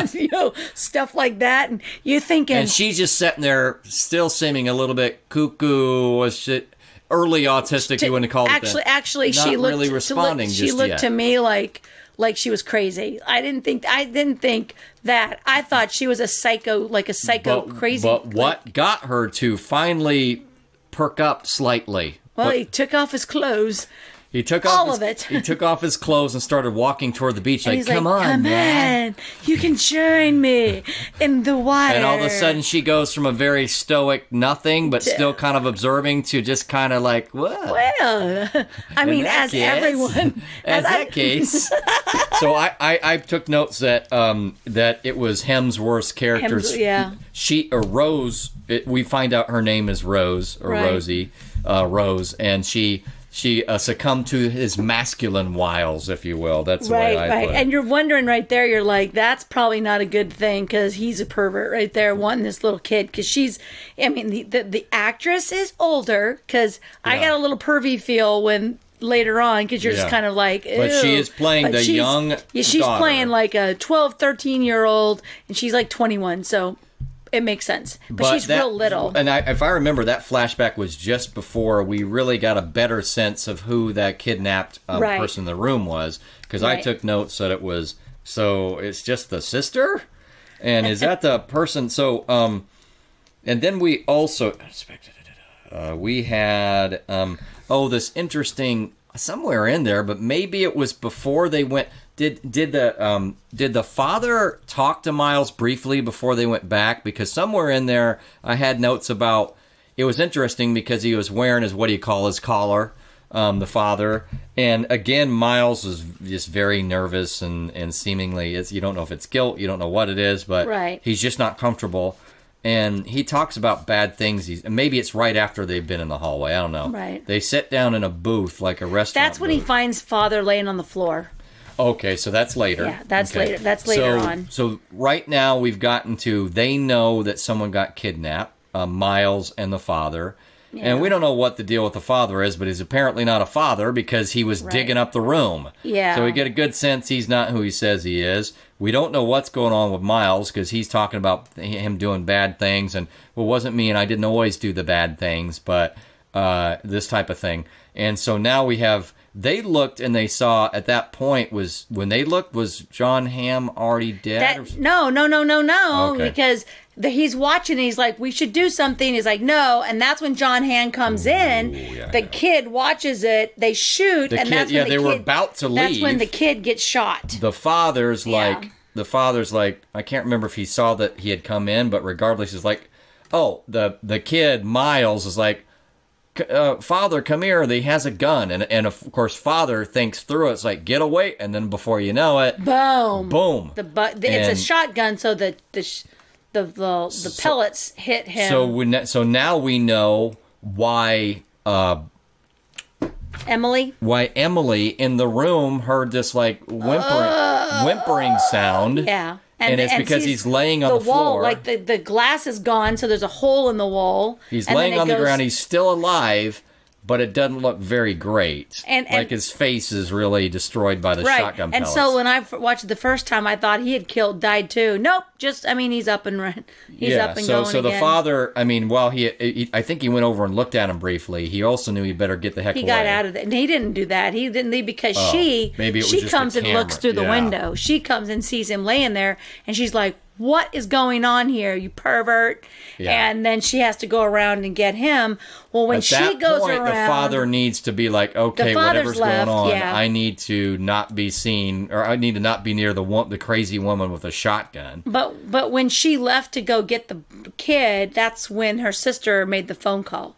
stuff like that, and you're thinking, and she's just sitting there, still seeming a little bit cuckoo. Was it early autistic? You wouldn't call it. Actually, not she looked really responding. She looked to me like she was crazy. I didn't think that. I thought she was a psycho crazy. But what got her to finally perk up slightly? Well, he took off his clothes. He took off He took off his clothes and started walking toward the beach. And come on, you can join me in the water. And all of a sudden, she goes from a very stoic nothing, but still kind of observing, to just kind of like, what? Well, I mean, as everyone, as that case. So I took notes that that it was Hemsworth's character's. Rose. We find out her name is Rose or Rosie, Rose, and she succumbed to his masculine wiles, if you will. That's the way I put it. And you're wondering right there, you're like, that's probably not a good thing, because he's a pervert right there wanting this little kid. Because the actress is older, because I got a little pervy feel when later on, because you're just kind of like, ew. But she is playing young she's daughter. Playing like a 12, 13-year-old, and she's like 21, so it makes sense. But she's real little. And if I remember, that flashback was just before we really got a better sense of who that kidnapped person in the room was. Because I took notes that it was, so it's just the sister? And is that the person? So, and then we also, we had, this interesting, somewhere in there, but maybe it was before they went. Did the father talk to Miles briefly before they went back? Because somewhere in there, I had notes about. It was interesting because he was wearing his his collar, the father, and again Miles was just very nervous and seemingly you don't know if it's guilt, you don't know what it is, but he's just not comfortable. And he talks about bad things. Maybe it's right after they've been in the hallway. I don't know. Right. They sit down in a booth like a restaurant. That's when he finds father laying on the floor. Okay, so that's later. Yeah, that's later. That's later on. So right now we've gotten to, they know that someone got kidnapped, Miles and the father. Yeah. And we don't know what the deal with the father is, but he's apparently not a father because he was digging up the room. Yeah. So we get a good sense he's not who he says he is. We don't know what's going on with Miles because he's talking about him doing bad things. And, well, it wasn't me and I didn't always do the bad things, but this type of thing. And so now we have, they looked and they saw at that point was John Hamm already dead? No, Okay. because he's watching and he's like, we should do something. He's like, no. And that's when John Hamm comes in. The kid watches it. They shoot. The and kid, that's when they were about to leave. That's when the kid gets shot. The father's like, I can't remember if he saw that he had come in, but regardless, he's like, oh, the kid, Miles, is like, Father, come here. He has a gun. And of course, Father thinks through it. It's like, get away. And then before you know it, boom. It's a shotgun, so the pellets hit him. So now we know why Emily in the room heard this like whimpering sound. Yeah. And it's because he's laying on the floor. Wall, like the glass is gone, so there's a hole in the wall. He's laying on the ground. He's still alive, but it doesn't look very great. And like his face is really destroyed by the shotgun pellets. And so when I watched it the first time, I thought he had died too. Nope. He's up and running. He's up and going So the father, while I think he went over and looked at him briefly. He also knew he better get the heck away. He got out of it. And he didn't do that. He didn't leave because she comes and looks through the window. She comes and sees him laying there, and she's like, what is going on here, you pervert? Yeah. And then she has to go around and get him. Well, when she goes around, the father needs to be like, okay, whatever's going on, I need to not be seen, or I need to not be near the crazy woman with a shotgun. But when she left to go get the kid, that's when her sister made the phone call.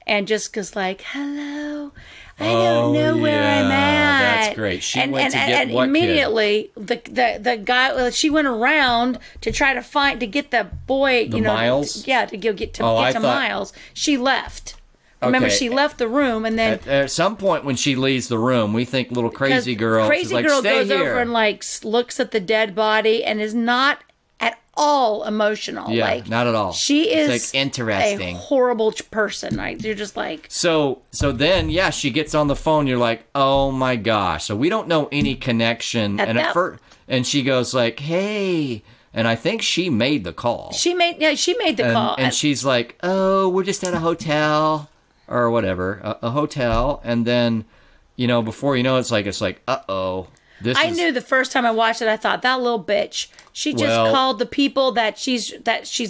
And just goes like, hello, I don't know where I'm at. That's great. She went to get what immediately, kid? The guy, she went around to try to get the boy, Miles? To get to Miles. She left. Remember, she left the room, and then at some point when she leaves the room, we think little crazy girl. Crazy like, girl Stay goes here. over and looks at the dead body and is not at all emotional. Yeah, not at all. She is interesting. A horrible person, right? You're just like... So then, she gets on the phone. You're like, oh my gosh. So we don't know any connection. And she goes like, hey... And I think she made the call. She made the call. And she's like, oh, we're just at a hotel or whatever, a hotel. And then, before you know, it's like, uh-oh. I knew the first time I watched it, I thought, that little bitch. She just called the people that she's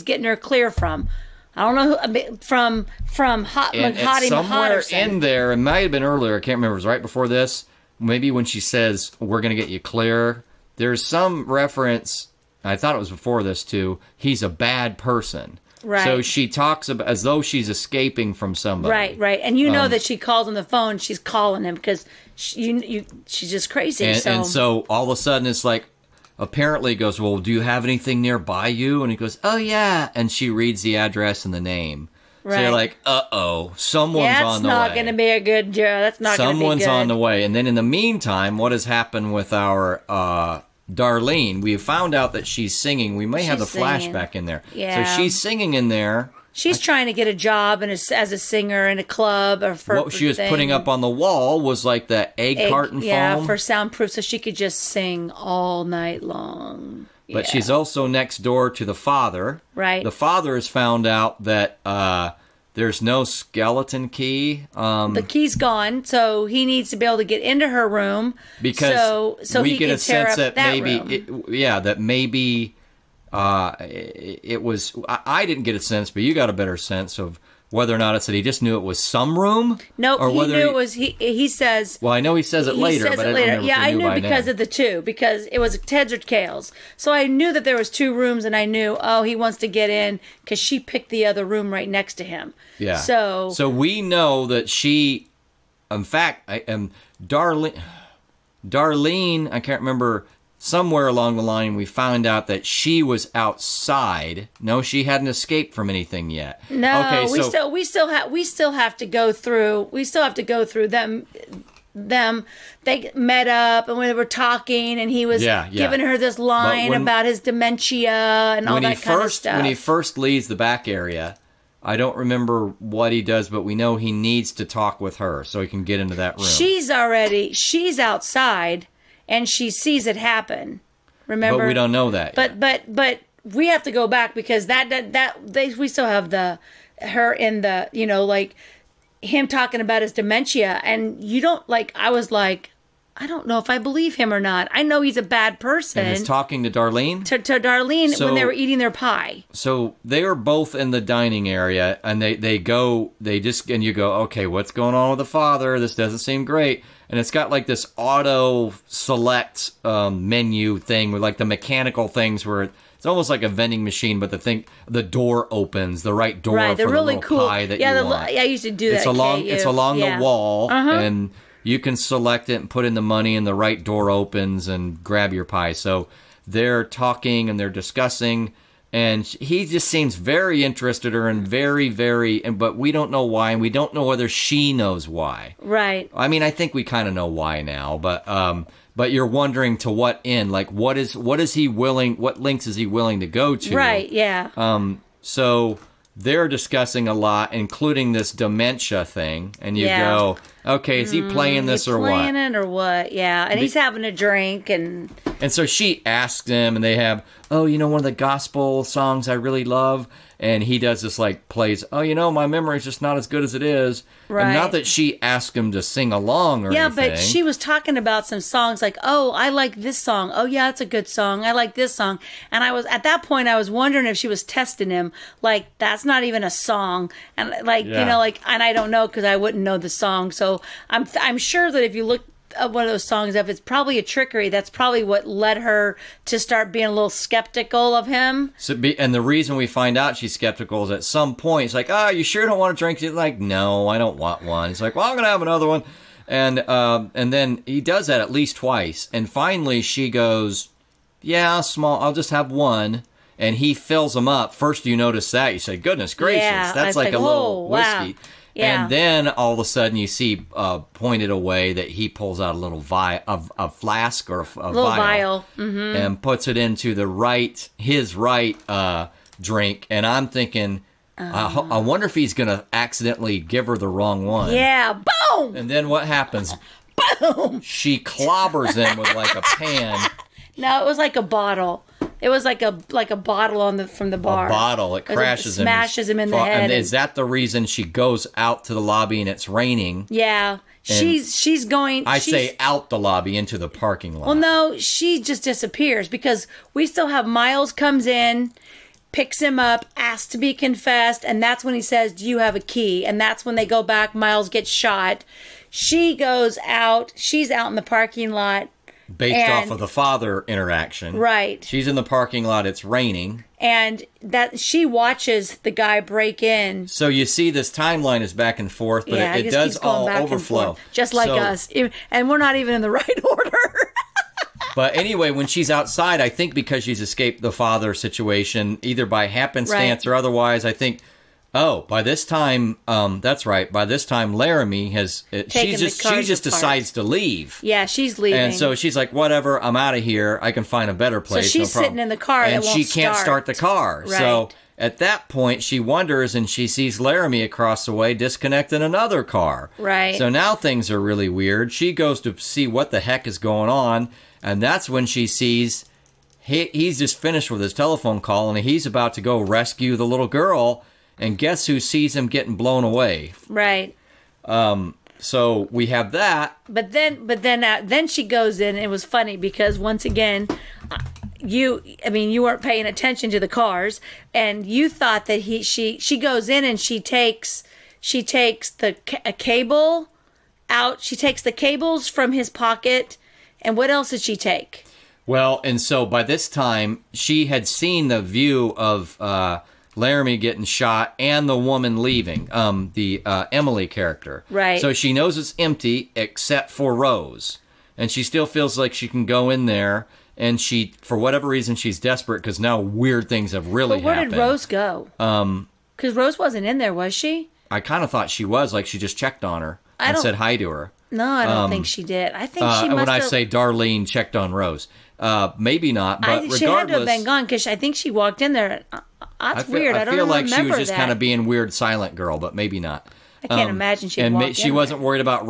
getting her clear from. I don't know who, from Hottie somewhere Mahatterson. in there, it might have been earlier, I can't remember, it was right before this, maybe when she says, we're going to get you clear, there's some reference, I thought it was before this too, he's a bad person. Right. So she talks about as though she's escaping from somebody. Right. And you know that she calls on the phone, she's calling him because she's just crazy. And so all of a sudden it's like, apparently goes, well, do you have anything nearby you? And he goes, oh yeah. And she reads the address and the name. Right. So you're like, uh-oh, someone's on the way. That's not going to be a good job. That's not going to be good. Someone's on the way. And then in the meantime, what has happened with our Darlene? We have found out that she's singing. We may have the flashback in there. Yeah. So she's singing in there. She's trying to get a job as a singer in a club. Or what she was putting up on the wall was like the egg carton foam. Yeah, for soundproof, so she could just sing all night long. But she's also next door to the father. Right. The father has found out that there's no skeleton key. The key's gone, so he needs to be able to get into her room. Because so we he get can a sense that maybe it was. I didn't get a sense, but you got a better sense of whether or not it's that he just knew it was some room. Nope, he knew it was. He says. Well, I know he says it later, but I don't remember. Yeah, I knew because of the two, because it was Ted's or Kale's. So I knew that there was two rooms, and I knew, he wants to get in because she picked the other room right next to him. Yeah. So we know that she, in fact, Darlene. I can't remember. Somewhere along the line, we found out that she was outside. No, she hadn't escaped from anything yet. No, okay, we still have to go through. We still have to go through them. They met up and they were talking, and he was giving her this line about his dementia and all that kind of stuff. When he first leaves the back area, I don't remember what he does, but we know he needs to talk with her so he can get into that room. She's outside. And she sees it happen. Remember? But we don't know that. But we have to go back because we still have her in the him talking about his dementia, and you don't like. I was like, I don't know if I believe him or not. I know he's a bad person. And he's talking to Darlene? To Darlene when they were eating their pie. So they are both in the dining area, and and you go, okay, what's going on with the father? This doesn't seem great. And it's got like this auto select menu thing with like the mechanical things where it's almost like a vending machine, but the door opens, the right door for the really little cool pie that you want. Yeah, I used to do that. It's along the wall, and you can select it and put in the money, and the right door opens and grab your pie. So they're talking and they're discussing, and he just seems very interested in her and but we don't know why, and we don't know whether she knows why. Right. I mean, I think we kind of know why now, but you're wondering to what end, like what lengths is he willing to go to? Right, yeah. So they're discussing a lot, including this dementia thing, and you go, okay, is he playing this or what? Playing it or what? Yeah, and he's having a drink, and so she asks him, and they have, one of the gospel songs I really love, and he does this like plays, my memory's just not as good as it is. Right. And not that she asked him to sing along or anything. Yeah, but she was talking about some songs like, I like this song. Oh yeah, it's a good song. I like this song. And at that point I was wondering if she was testing him, like that's not even a song, and like and I don't know because I wouldn't know the song. So I'm sure that if you look at one of those songs, if it's probably a trickery, that's probably what led her to start being a little skeptical of him. And the reason we find out she's skeptical is at some point it's like, you sure don't want to drink? She's like, no, I don't want one. He's like, well, I'm gonna have another one, and then he does that at least twice, and finally she goes, yeah, small, I'll just have one. And he fills them up. First you notice that, you say, goodness gracious, that's like a little whiskey. Wow. Yeah. And then all of a sudden you see pointed away that he pulls out a little a flask or a vial. Mm-hmm. And puts it into his right drink. And I'm thinking, I wonder if he's going to accidentally give her the wrong one. Yeah, boom! And then what happens? Boom! She clobbers him with like a pan. No, it was like a bottle. It was like a bottle from the bar. A bottle. It crashes him. Smashes him in the head. And is that the reason she goes out to the lobby and it's raining? Yeah. She's going... I say out the lobby into the parking lot. Well, no, she just disappears because we still have Miles comes in, picks him up, asks to be confessed, and that's when he says, do you have a key? And that's when they go back. Miles gets shot. She goes out. She's out in the parking lot. Based off of the father interaction. Right. She's in the parking lot, it's raining. And that she watches the guy break in. So you see this timeline is back and forth, but it does all overflow. Just like us. And we're not even in the right order. But anyway, when she's outside, I think because she's escaped the father situation, either by happenstance or otherwise, I think... by this time, that's right. By this time, Laramie she just decides to leave. Yeah, she's leaving. And so she's like, whatever, I'm out of here. I can find a better place. So she's sitting in the car and she can't start the car. Right. So at that point, she wonders and she sees Laramie across the way disconnecting another car. Right. So now things are really weird. She goes to see what the heck is going on. And that's when she sees he's just finished with his telephone call and he's about to go rescue the little girl. And guess who sees him getting blown away? Right. So we have that. But then she goes in. And it was funny because once again, you weren't paying attention to the cars, and you thought that she goes in and she takes a cable out. She takes the cables from his pocket, and what else did she take? Well, and so by this time she had seen the view of Laramie getting shot and the woman leaving, the Emily character. Right. So she knows it's empty except for Rose. And she still feels like she can go in there. And she, for whatever reason, she's desperate because now weird things have really happened. Where did Rose go? Because Rose wasn't in there, was she? I kind of thought she was, like she just checked on her and said hi to her. No, I don't think she did. I think she must when I say Darlene checked on Rose. Maybe not, but regardless. She had to have been gone because I think she walked in there. That's weird. I don't remember that. I feel like she was just kind of being weird silent girl, but maybe not. I can't imagine she'd walk in there. She wasn't worried about...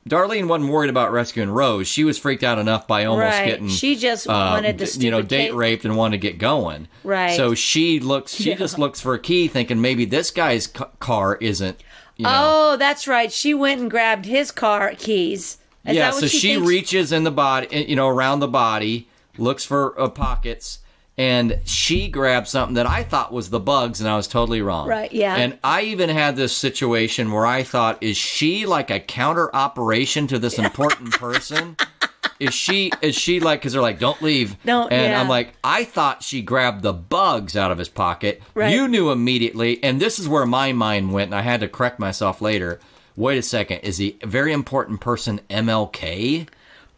Darlene wasn't worried about rescuing Rose. She was freaked out enough by almost getting... She just wanted to date raped and wanted to get going. Right. So she just looks for a key thinking maybe this guy's car isn't you know. Oh, that's right. She went and grabbed his car keys. Is Yeah, that what so she thinks? reaches in the body, you know, around the body, looks for pockets, and she grabbed something that I thought was the bugs, and I was totally wrong. Right, yeah. And I even had this situation where I thought, is she like a counter operation to this important person? Is she like, because they're like, don't leave. Don't, and yeah. I'm like, I thought she grabbed the bugs out of his pocket. Right. You knew immediately, and this is where my mind went, and I had to correct myself later. Wait a second, is the very important person MLK?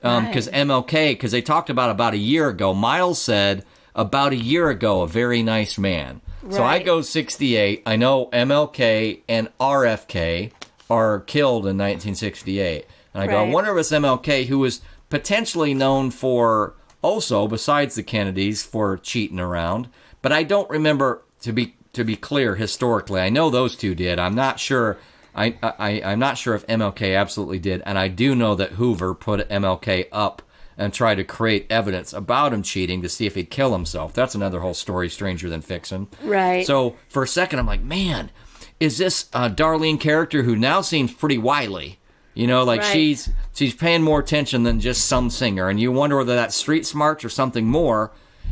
Because MLK, because they talked about a year ago, Miles said about a year ago, a very nice man. Right. So I go 68. I know MLK and RFK are killed in 1968. And I go, I wonder if it's MLK, who was potentially known for also, besides the Kennedys, for cheating around. But I don't remember, to be clear, historically. I know those two did. I'm not sure. I'm not sure if MLK absolutely did, and I do know that Hoover put MLK up and tried to create evidence about him cheating to see if he'd kill himself. That's another whole story, stranger than fiction. Right. So for a second, I'm like, man, is this Darlene character who now seems pretty wily? You know, like she's paying more attention than just some singer, and you wonder whether that's street smarts or something more.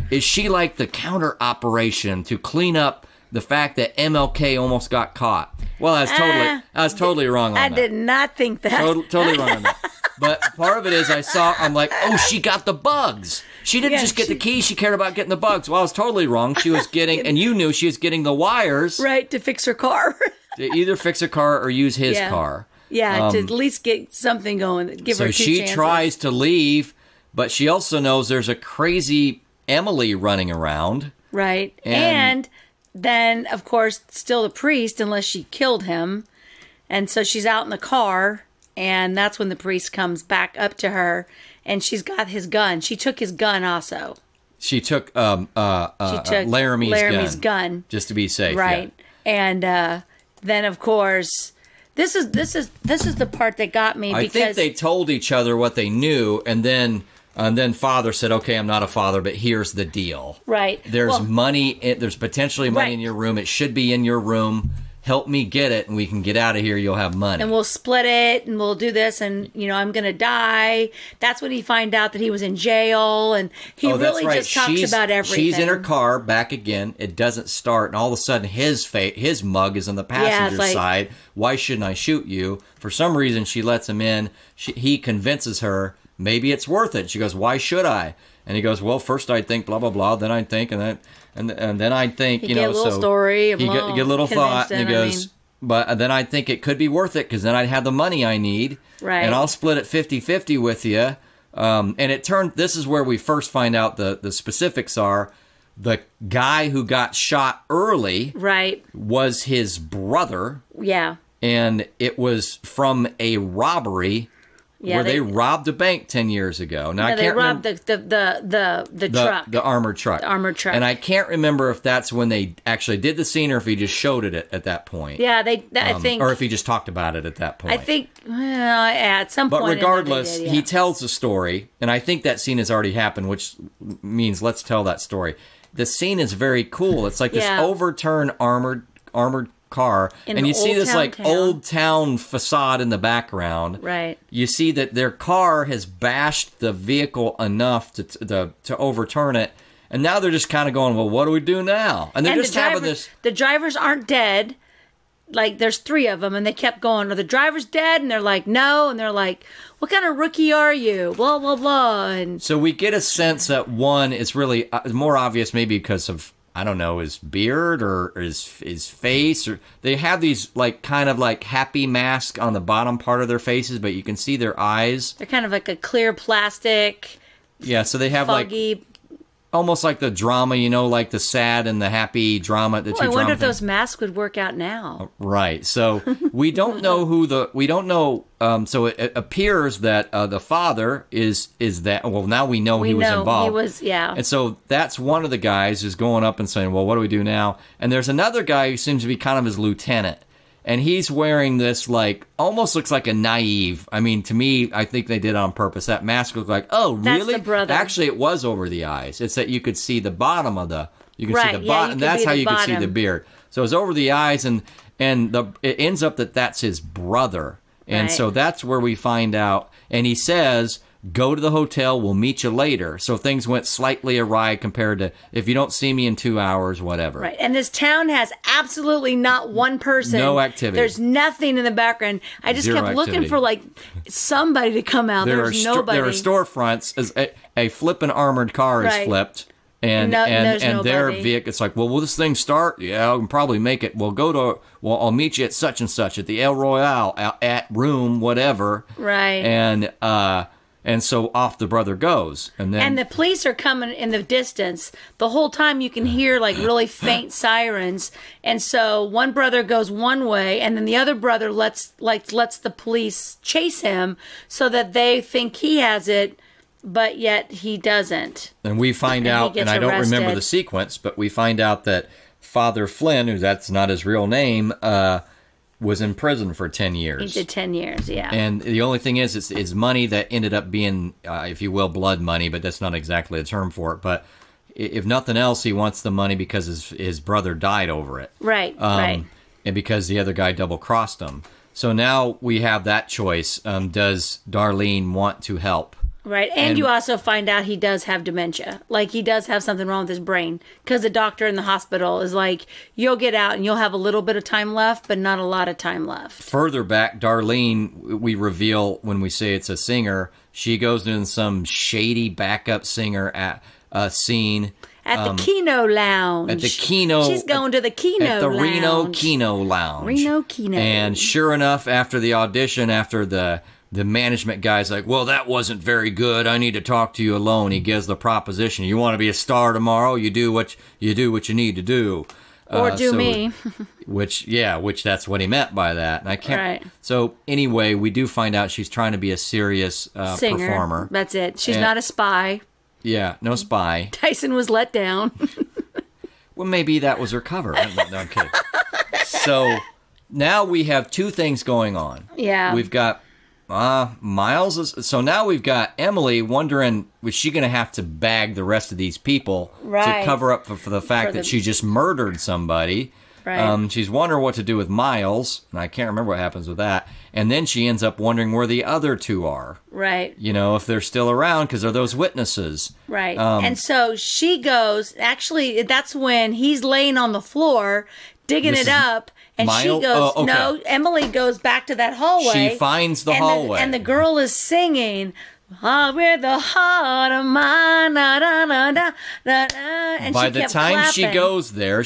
Is she like the counter operation to clean up the fact that MLK almost got caught? Well, I was totally wrong on that. I did not think that. Totally wrong on that. But part of it is I'm like, oh, she got the bugs. She didn't just get the keys. She cared about getting the bugs. Well, I was totally wrong. She was getting, and you knew she was getting the wires. Right, to fix her car. To either fix a car or use his car. Yeah, to at least get something going. Give her two chances. So she tries to leave, but she also knows there's a crazy Emily running around. Right. And then, of course, still the priest, unless she killed him. And so she's out in the car, and that's when the priest comes back up to her, and she's got his gun. She took his gun also. She took Laramie's gun. Just to be safe. Right. Yeah. And then, of course, this is the part that got me. I think they told each other what they knew, and then father said, okay, I'm not a father, but here's the deal. Right. There's money. There's potentially money in your room. It should be in your room. Help me get it, and we can get out of here. You'll have money. And we'll split it, and we'll do this, and, I'm going to die. That's when he find out that he was in jail, and he really just talks about everything. She's in her car, back again. It doesn't start, and all of a sudden his mug is on the passenger side. Why shouldn't I shoot you? For some reason, she lets him in. He convinces her, maybe it's worth it. She goes, why should I? And he goes, well, first I'd think blah, blah, blah. Then I'd think, and then I'd think, get a little story. He get a little thought, and he goes, but then I'd think it could be worth it, because then I'd have the money I need. Right. And I'll split it 50-50 with you. And this is where we first find out the specifics are. The guy who got shot early was his brother. Yeah. And it was from a robbery where they robbed a bank 10 years ago. Now, I can't remember. They robbed the truck. The armored truck. The armored truck. And I can't remember if that's when they actually did the scene or if he just showed it at that point. Yeah, I think. Or if he just talked about it at that point. I think, at some point. But regardless, he tells the story, and I think that scene has already happened, which means let's tell that story. The scene is very cool. It's like this overturned armored car, and you see this old town facade in the background. Right. You see that their car has bashed the vehicle enough to overturn it, and now they're just kind of going, well, what do we do now? And they're just having this. The drivers aren't dead. Like, there's 3 of them, and they kept going, are the drivers dead? And they're like, no. And they're like, what kind of rookie are you? Blah, blah, blah. And so we get a sense that one is really more obvious, maybe because of, I don't know, his beard or his face, or they have these kind of happy mask on the bottom part of their faces, but you can see their eyes. They're kind of like a clear plastic. Yeah, so they have foggy, almost like the drama, like the sad and the happy drama. I wonder if those masks would work out now. Right. So we don't know so it appears that the father is that. Well, now we know he was involved. He was, yeah. And so that's one of the guys who's going up and saying, well, what do we do now? And there's another guy who seems to be kind of his lieutenant. And he's wearing this, like, almost looks like a naive. I mean, to me, I think they did it on purpose. That mask looked like, oh, really? That's the brother. Actually, it was over the eyes. It's that you could see the bottom of the, you can Right, see the yeah, bottom, you and could that's be how the you could see bottom. the beard. So it's over the eyes, and it ends up that that's his brother. And Right. so that's where we find out. And he says, go to the hotel, we'll meet you later. So things went slightly awry compared to, if you don't see me in 2 hours, whatever. Right. And this town has absolutely not one person. No activity. There's nothing in the background. I just Zero kept looking activity. for, like, somebody to come out. There's nobody. There are storefronts. As a flipping armored car is Right. flipped. And there's their nobody. vehicle, it's like, well, will this thing start? Yeah, I can probably make it. I'll meet you at such and such at the El Royale at room whatever. Right. And so off the brother goes, and then And the police are coming in the distance. The whole time you can hear like really faint sirens. And so one brother goes one way and then the other brother lets the police chase him so that they think he has it, but yet he doesn't. And we find And he out, gets and I don't remember arrested. the sequence, but we find out that Father Flynn, who that's not his real name, was in prison for 10 years. He did 10 years, yeah. And the only thing is, it's money that ended up being, if you will, blood money, but that's not exactly the term for it. But if nothing else, he wants the money because his brother died over it. Right, right. And because the other guy double-crossed him. So now we have that choice. Does Darlene want to help? Right, and you also find out he does have dementia. Like, he does have something wrong with his brain. Because the doctor in the hospital is like, you'll get out and you'll have a little bit of time left, but not a lot of time left. Further back, Darlene, we reveal when we say it's a singer, she goes in some shady backup singer scene. At the Kino Lounge. At the Kino. She's going to the Kino At the Lounge. Reno Kino Lounge. Reno Kino. And sure enough, after the audition, after the management guy's like, well, that wasn't very good. I need to talk to you alone. He gives the proposition. You want to be a star tomorrow? You do what you need to do. Or do me. Which that's what he meant by that. And I can't. Right. So anyway, we do find out she's trying to be a serious Singer. performer. That's it. She's And- not a spy. Yeah, no spy. Tyson was let down. Well, maybe that was her cover. No, I'm kidding. So now we have two things going on. Yeah. We've got Miles. So now we've got Emily wondering, was she going to have to bag the rest of these people Right. to cover up for the fact that she just murdered somebody? Right. She's wondering what to do with Miles, and I can't remember what happens with that. And then she ends up wondering where the other two are. Right. You know, if they're still around, because they're those witnesses. Right. And so she goes, actually, that's when he's laying on the floor, digging This it is up. And she Miles? goes, Oh, okay. no, Emily goes back to that hallway. She finds the and hallway. and the girl is singing, with the heart of mine, na, na, na, na, na, na. And By she the kept time she clapping. goes there,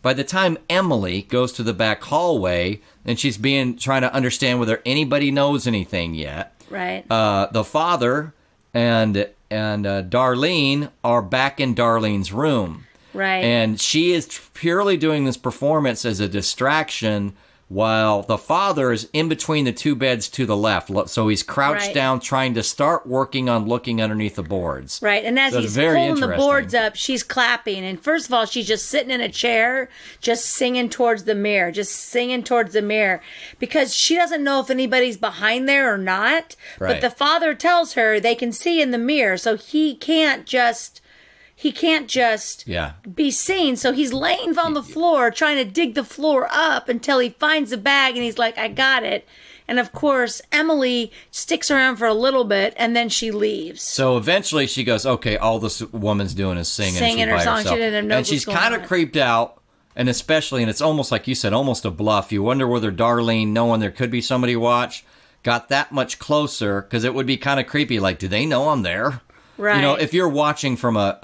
by the time Emily goes to the back hallway, and she's trying to understand whether anybody knows anything yet. Right. The father and Darlene are back in Darlene's room. Right. And she is purely doing this performance as a distraction while the father is in between the two beds to the left. So he's crouched Right. down trying to start working on looking underneath the boards. Right, and as So it's he's very pulling the interesting. boards up, she's clapping. And first of all, she's just sitting in a chair, just singing towards the mirror, because she doesn't know if anybody's behind there or not. Right. But the father tells her they can see in the mirror, so he can't just Yeah. be seen. So he's laying on the floor, trying to dig the floor up until he finds the bag, and he's like, I got it. And of course, Emily sticks around for a little bit, and then she leaves. So eventually she goes, okay, all this woman's doing is singing. Singing she's her by song. herself. She didn't know and what's she's going kind of on. creeped out. And especially, and it's almost like you said, almost a bluff. You wonder whether Darlene, knowing there could be somebody watch, got that much closer, because it would be kind of creepy. Like, do they know I'm there? Right. You know, if you're watching from a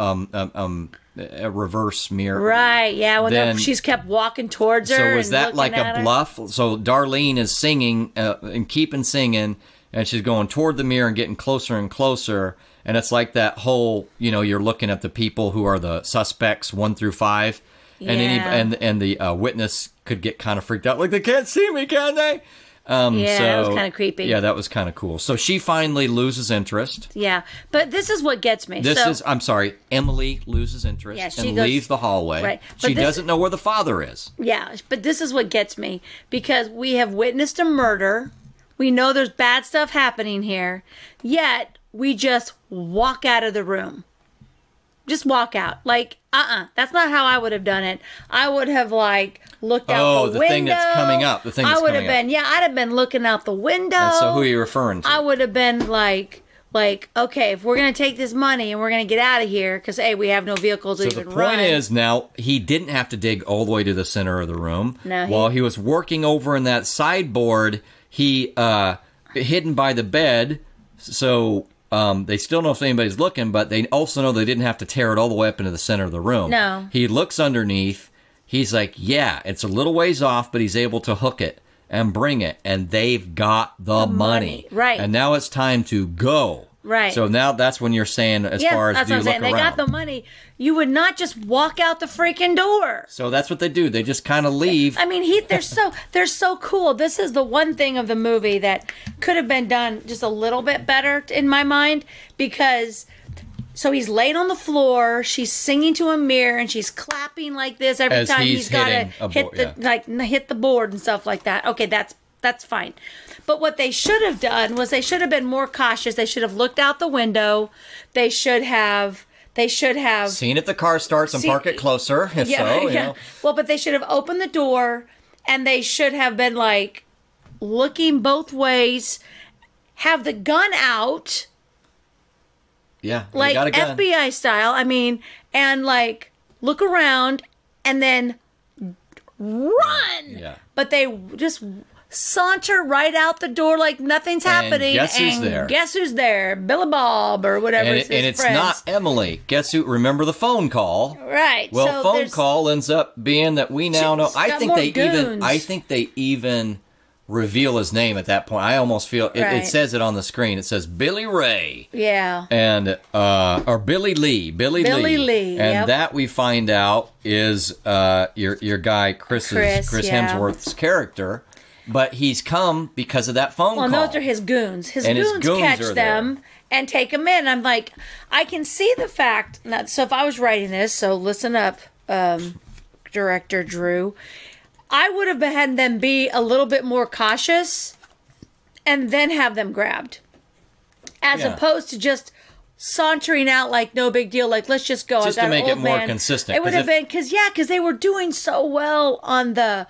reverse mirror. Right, yeah, when then- she's kept walking towards her. So is and that looking like at a her. bluff? So Darlene is singing and keeping singing, and she's going toward the mirror and getting closer and closer. And it's like that whole, you know, you're looking at the people who are the suspects 1 through 5. And Yeah. and the witness could get kind of freaked out. Like, they can't see me, can they? that was kind of creepy. Yeah, that was kind of cool. So she finally loses interest. Yeah, but this is what gets me. I'm sorry, Emily loses interest and leaves the hallway. Right. She doesn't know where the father is. Yeah, but this is what gets me, because we have witnessed a murder. We know there's bad stuff happening here, yet we just walk out of the room. Just walk out. Like, that's not how I would have done it. I would have, like, looked out the window. Thing that's coming up. The thing that's coming up. I'd have been looking out the window. And so who are you referring to? I would have been like, okay, if we're going to take this money and we're going to get out of here, because, A, we have no vehicles to even run. So the point is, now, he didn't have to dig all the way to the center of the room. No. While he was working over in that sideboard, he, hidden by the bed, so... they still know if anybody's looking, but they also know they didn't have to tear it all the way up into the center of the room. No. He looks underneath. He's like, yeah, it's a little ways off, but he's able to hook it and bring it. And they've got the money. Right. And now it's time to go. Right. So now that's when you're saying, as far as that's do what you I'm look saying. around. They got the money. You would not just walk out the freaking door. So that's what they do. They just kind of leave. I mean, they're so cool. This is the one thing of the movie that could have been done just a little bit better in my mind, because so he's laying on the floor, she's singing to a mirror, and she's clapping like this every time he's got to hit the board and stuff like that. Okay, that's fine. But what they should have done was they should have been more cautious. They should have looked out the window. They should have seen if the car starts and park it closer. If you know. Well, but they should have opened the door, and they should have been like looking both ways, have the gun out. Yeah, like got a gun. FBI style. I mean, and like look around and then run. Yeah. But they just saunter right out the door like nothing's happening. Guess who's there? Guess who's there? Billy Bob or whatever. And it's not Emily. Guess who? Remember the phone call? Right. Well, so phone call ends up being that we now know. I think they even reveal his name at that point. I almost feel it says it on the screen. It says Billy Ray. Yeah. And or Billy Lee. Billy Lee. And that we find out is your guy Chris Hemsworth's character. But he's come because of that phone call. Well, those are his goons. His goons catch them and take them in. I'm like, I can see the fact. So if I was writing this, so listen up, Director Drew, I would have had them be a little bit more cautious and then have them grabbed. As opposed to just sauntering out like no big deal, like let's just go. Just to make it more consistent. It would have been because they were doing so well on the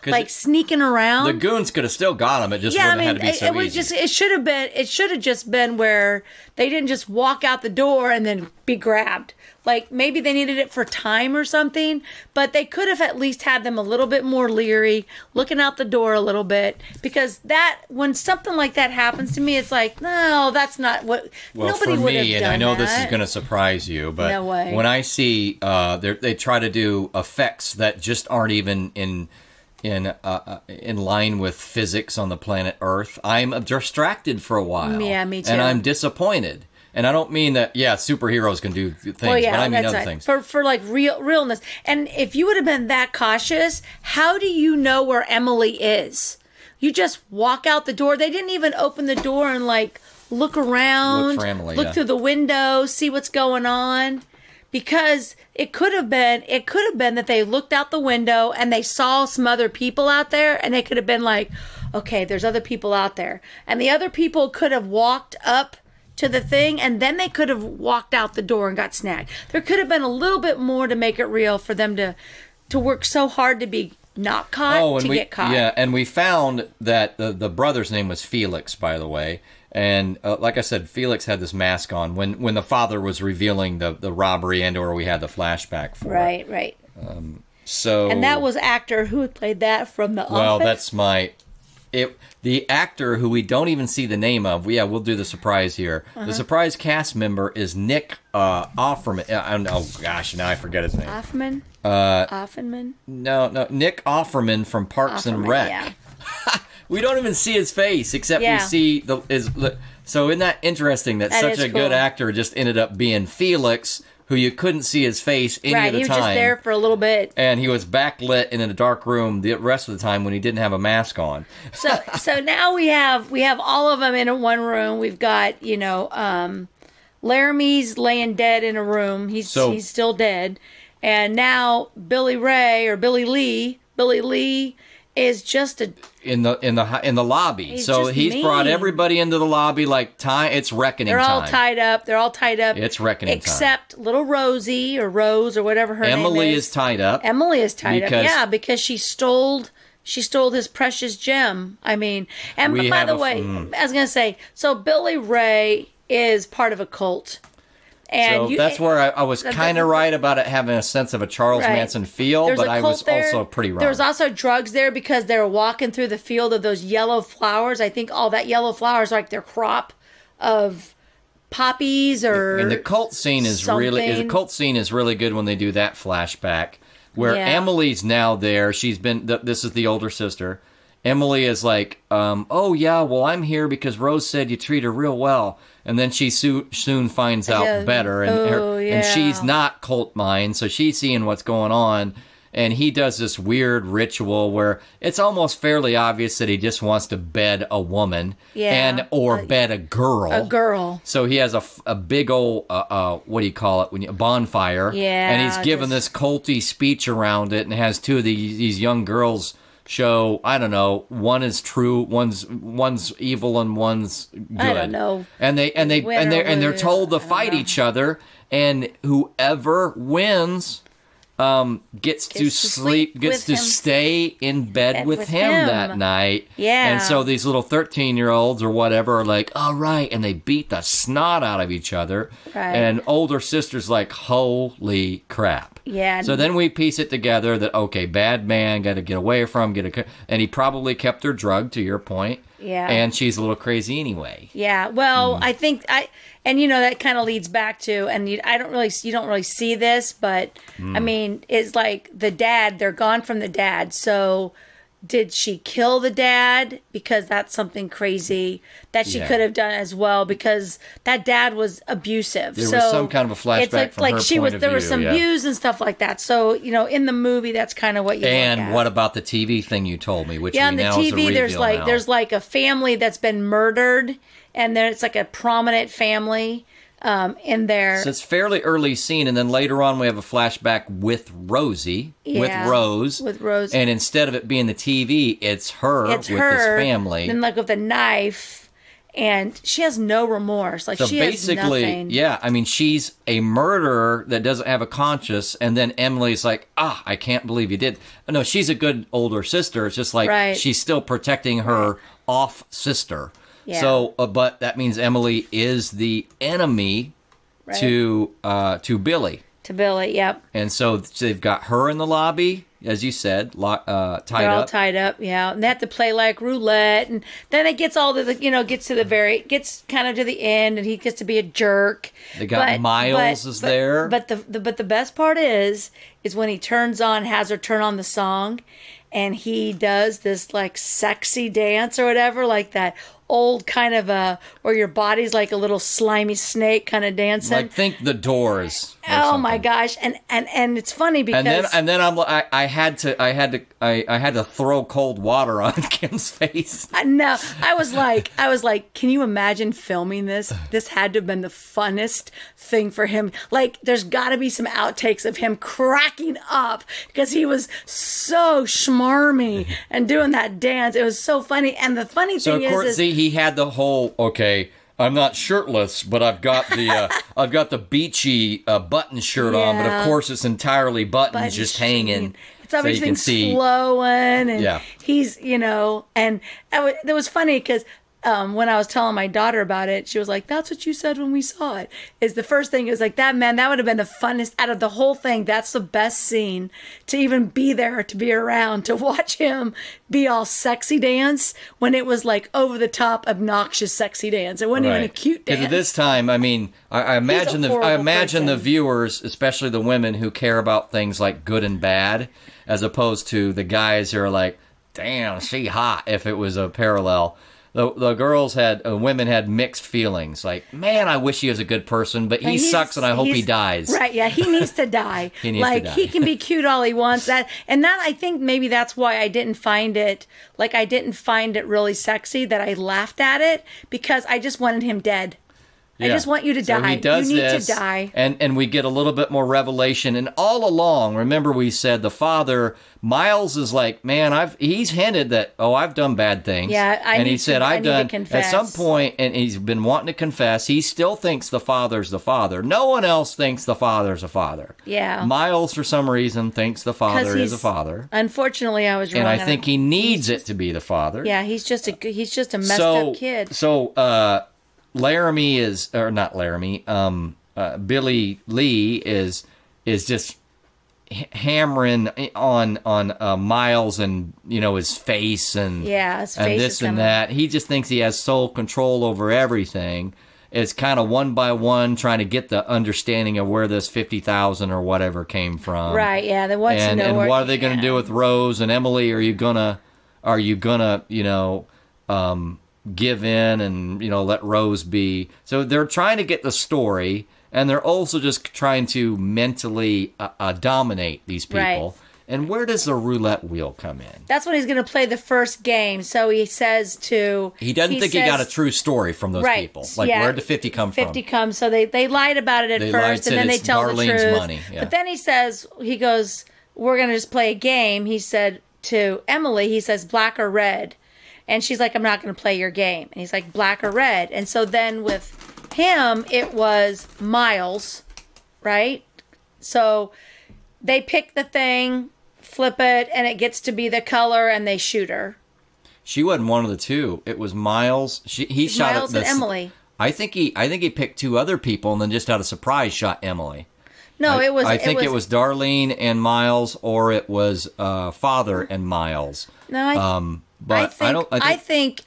like sneaking around. The goons could have still got him. It just wouldn't have had to be so easy. It should have just been where they didn't just walk out the door and then be grabbed. Like maybe they needed it for time or something, but they could have at least had them a little bit more leery, looking out the door a little bit, because when something like that happens to me, it's like, no, that's not what. Well, nobody for would have me, done and I know that. this is going to surprise you, but No way. when I see they try to do effects that just aren't even in line with physics on the planet Earth, I'm distracted for a while. Yeah, me too. And I'm disappointed. And I don't mean that, superheroes can do things, but I mean other things. For like realness. And if you would have been that cautious, how do you know where Emily is? You just walk out the door. They didn't even open the door and like look around, look for Emily, look through the window, see what's going on. Because it could have been that they looked out the window and they saw some other people out there, and they could have been like, okay, there's other people out there. And the other people could have walked up to the thing, and then they could have walked out the door and got snagged. There could have been a little bit more to make it real for them to work so hard to be not caught get caught. Yeah, and we found that the brother's name was Felix, by the way. And like I said, Felix had this mask on when the father was revealing the robbery, or we had the flashback for it. Right. So and that was actor who played that from The Office. Well, that's the actor who we don't even see the name of. We'll do the surprise here. Uh-huh. The surprise cast member is Nick Offerman. Oh gosh, now I forget his name. Offerman? No, Nick Offerman from Parks and Rec. Yeah. We don't even see his face, except we see so isn't that interesting that such a good actor just ended up being Felix, who you couldn't see his face any right, of the he was time. just there for a little bit. And he was backlit and in a dark room the rest of the time when he didn't have a mask on. So now we have all of them in one room. We've got, Laramie's laying dead in a room. He's still dead. And now Billy Lee is just in the lobby. He's brought everybody into the lobby like time. It's reckoning time. They're all tied up. It's reckoning time. Except little Rosie or Rose or whatever her name is. Emily is tied up. Emily is tied up. Yeah, because she stole his precious gem. I mean, and by the way, I was going to say, so Billy Ray is part of a cult. And so that's where I was kind of right about it having a sense of a Charles Manson feel, but I was also pretty wrong. There was also drugs there because they were walking through the field of those yellow flowers. I think all that yellow flowers are like their crop of poppies or and the cult scene is really good when they do that flashback where Emily's now there. She's been this is the older sister. Emily is like, oh yeah, well I'm here because Rose said you treat her real well. And then she soon finds out better. And she's not cult mind, so she's seeing what's going on. And he does this weird ritual where it's almost fairly obvious that he just wants to bed a woman or bed a girl. A girl. So he has a big old, what do you call it, a bonfire. Yeah. And he's giving this culty speech around it and has two of these young girls show, I don't know, one is true, one's evil, and one's good. I don't know. And they're told to fight each other, and whoever wins gets to stay in bed with him that night. Yeah. And so these little 13-year-olds or whatever are like, all right, and they beat the snot out of each other. Right. And older sister's like, holy crap. Yeah. So then we piece it together that, okay, bad man, got to get away from, and he probably kept her drugged, to your point. Yeah. And she's a little crazy anyway. Yeah. Well, I think that kind of leads back to, and you don't really see this, but I mean, it's like the dad, they're gone from the dad. So did she kill the dad? Because that's something crazy that she could have done as well, because that dad was abusive. There was some kind of a flashback from her point of view. There was some views and stuff like that. So, in the movie, that's kind of what you look at. And what about the TV thing you told me, which on the TV, there's like a family that's been murdered, and then it's like a prominent family in there. So it's fairly early scene, and then later on we have a flashback with Rosie, with Rose. And instead of it being the TV, it's her with this family. And like with a knife, and she has no remorse. Like, so she has nothing. Yeah, I mean, she's a murderer that doesn't have a conscience, and then Emily's like, I can't believe you did. No, she's a good older sister. It's just like she's still protecting her off sister. Yeah. So, but that means Emily is the enemy to Billy. To Billy, yep. And so they've got her in the lobby, as you said, tied up. They're all tied up, yeah. And they have to play like roulette, and then it gets all to the, gets kind of to the end, and he gets to be a jerk. They got Miles there. But the best part is when he has her turn on the song, and he does this like sexy dance or whatever, like that old kind of where your body's like a little slimy snake kind of dancing. Like, think The Doors. Oh my gosh. And it's funny because and then I had to throw cold water on Kim's face. No, I was like, can you imagine filming this? This had to have been the funnest thing for him. Like, there's got to be some outtakes of him cracking up because he was so schmarmy and doing that dance. It was so funny. And the funny thing is he had the whole, I'm not shirtless, but I've got the beachy button shirt on, but of course it's entirely buttons just hanging. It's everything's flowing, and he's, and it was funny because when I was telling my daughter about it, she was like, that's what you said when we saw it. Is the first thing is like, that would have been the funnest out of the whole thing. That's the best scene to even be there, to be around, to watch him be all sexy dance when it was like over the top, obnoxious sexy dance. It wasn't even a cute dance. Because at this time, I mean, I imagine the viewers, especially the women who care about things like good and bad, as opposed to the guys who are like, damn, she hot, if it was a parallel. the girls women had mixed feelings. Like, man, I wish he was a good person, but he sucks, and I hope he dies. Right? Yeah, he needs to die. He needs to die. He can be cute all he wants. I think maybe that's why I didn't find it. Like, I didn't find it really sexy that I laughed at it, because I just wanted him dead. I just want you to die. He does you need this, to die. And we get a little bit more revelation. And all along, remember we said the father, Miles, is like, man, he's hinted that, I've done bad things. Yeah, I need to confess. At some point, and he's been wanting to confess, he still thinks the father's the father. No one else thinks the father's a father. Yeah. Miles, for some reason, thinks the father is a father. Unfortunately, I was wrong. And I think he needs it to be the father. Yeah, he's just a messed up kid. So, Laramie not Laramie. Billy Lee is just hammering on Miles and his face and his face and this and that. He just thinks he has sole control over everything. It's kind of one by one trying to get the understanding of where this 50,000 or whatever came from. Right? Yeah. They want to know. And what are they going to do with Rose and Emily? Are you gonna give in and let Rose be? So they're trying to get the story, and they're also just trying to mentally dominate these people. Right. And where does the roulette wheel come in? That's when he's going to play the first game. So he says he doesn't think he got a true story from those people. Like, where'd the 50 come from? 50 comes. So they lied about it at first, and then they tell Darlene's the truth. Money. Yeah. But then he goes, we're going to just play a game. He said to Emily, he says, black or red. And she's like, I'm not going to play your game. And he's like, black or red. And so then with him, it was Miles, right? So they pick the thing, flip it, and it gets to be the color, and they shoot her. She wasn't one of the two. It was Miles. He shot Miles and Emily. I think he picked two other people, and then just out of surprise shot Emily. No, it was Darlene and Miles, or it was Father and Miles. No, But I think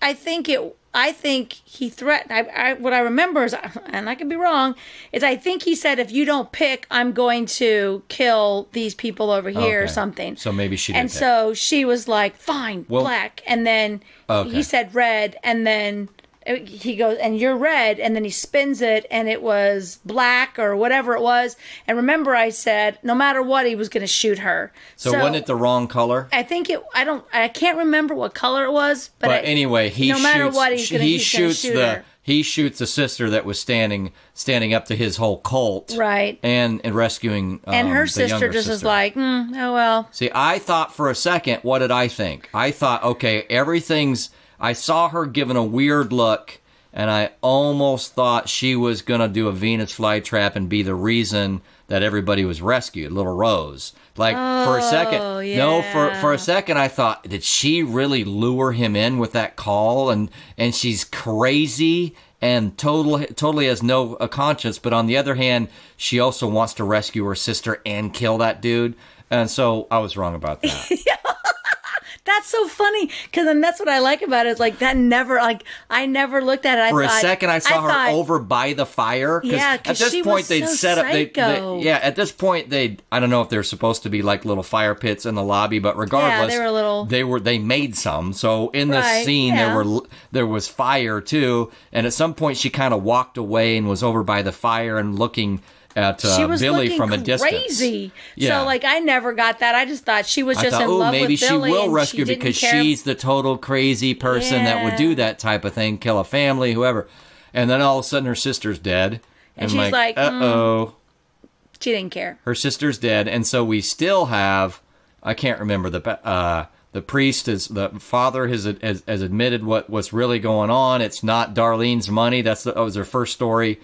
he threatened. What I remember is, and I could be wrong, is I think he said, if you don't pick, I'm going to kill these people over here or something. So maybe she did. And so she was like, fine, black. And then he said red, and then he goes, and you're red, and then he spins it, and it was black or whatever it was. And remember, I said no matter what, he was going to shoot her. So wasn't it the wrong color? I think it. I can't remember what color it was, but anyway, he shoots her. He shoots the sister that was standing up to his whole cult, right? And rescuing. And her sister just is like, oh well. See, I thought for a second, what did I think? I thought, okay, everything's. I saw her giving a weird look, and I almost thought she was going to do a Venus flytrap and be the reason that everybody was rescued, little Rose. Like, for a second, yeah. for a second I thought, did she really lure him in with that call? And she's crazy and totally has no conscience, but on the other hand, she also wants to rescue her sister and kill that dude. And so I was wrong about that. That's so funny, because then that's what I like about it. Is like that never, I never looked at it. For a second, I saw her over by the fire. Yeah, because at this point they'd set up. At this point I don't know if they're supposed to be like little fire pits in the lobby, but regardless, they were little. They made some. So in this scene, there was fire too, and at some point she kind of walked away and was over by the fire and looking at Billy from a distance. Crazy. Yeah. So I never got that. I just thought she was just in love with Billy. Maybe she will rescue because she's the total crazy person that would do that type of thing, kill a family, whoever. And then all of a sudden her sister's dead. And she's like, uh-oh. She didn't care. Her sister's dead, and so we still have, I can't remember, the priest, the father has admitted what's really going on. It's not Darlene's money. That was her first story.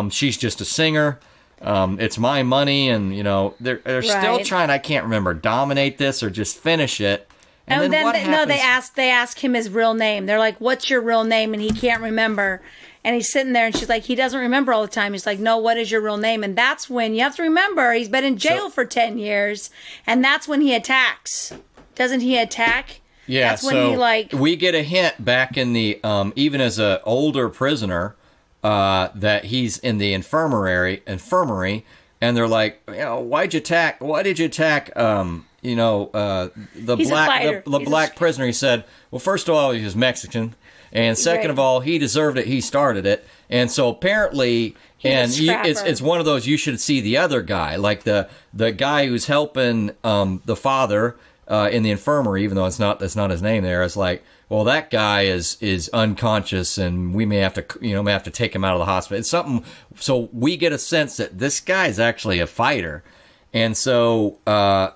She's just a singer. It's my money, and they're still trying. I can't remember, dominate this or just finish it. And then what happens? They ask him his real name. They're like, "What's your real name?" And he can't remember. And he's sitting there, and she's like, "He doesn't remember all the time." He's like, "No, what is your real name?" And that's when you have to remember he's been in jail for 10 years, and that's when he attacks. Doesn't he attack? Yeah. That's when we get a hint back in the even as an older prisoner. That he's in the infirmary, and they're like, why did you attack? The black prisoner? He said, well, first of all, he was Mexican, And second of all, he deserved it. He started it. And so apparently, it's one of those you should see the other guy, like the guy who's helping the father in the infirmary, even though that's not his name there. It's like, well, that guy is unconscious, and we may have to take him out of the hospital. It's something. So we get a sense that this guy is actually a fighter. And so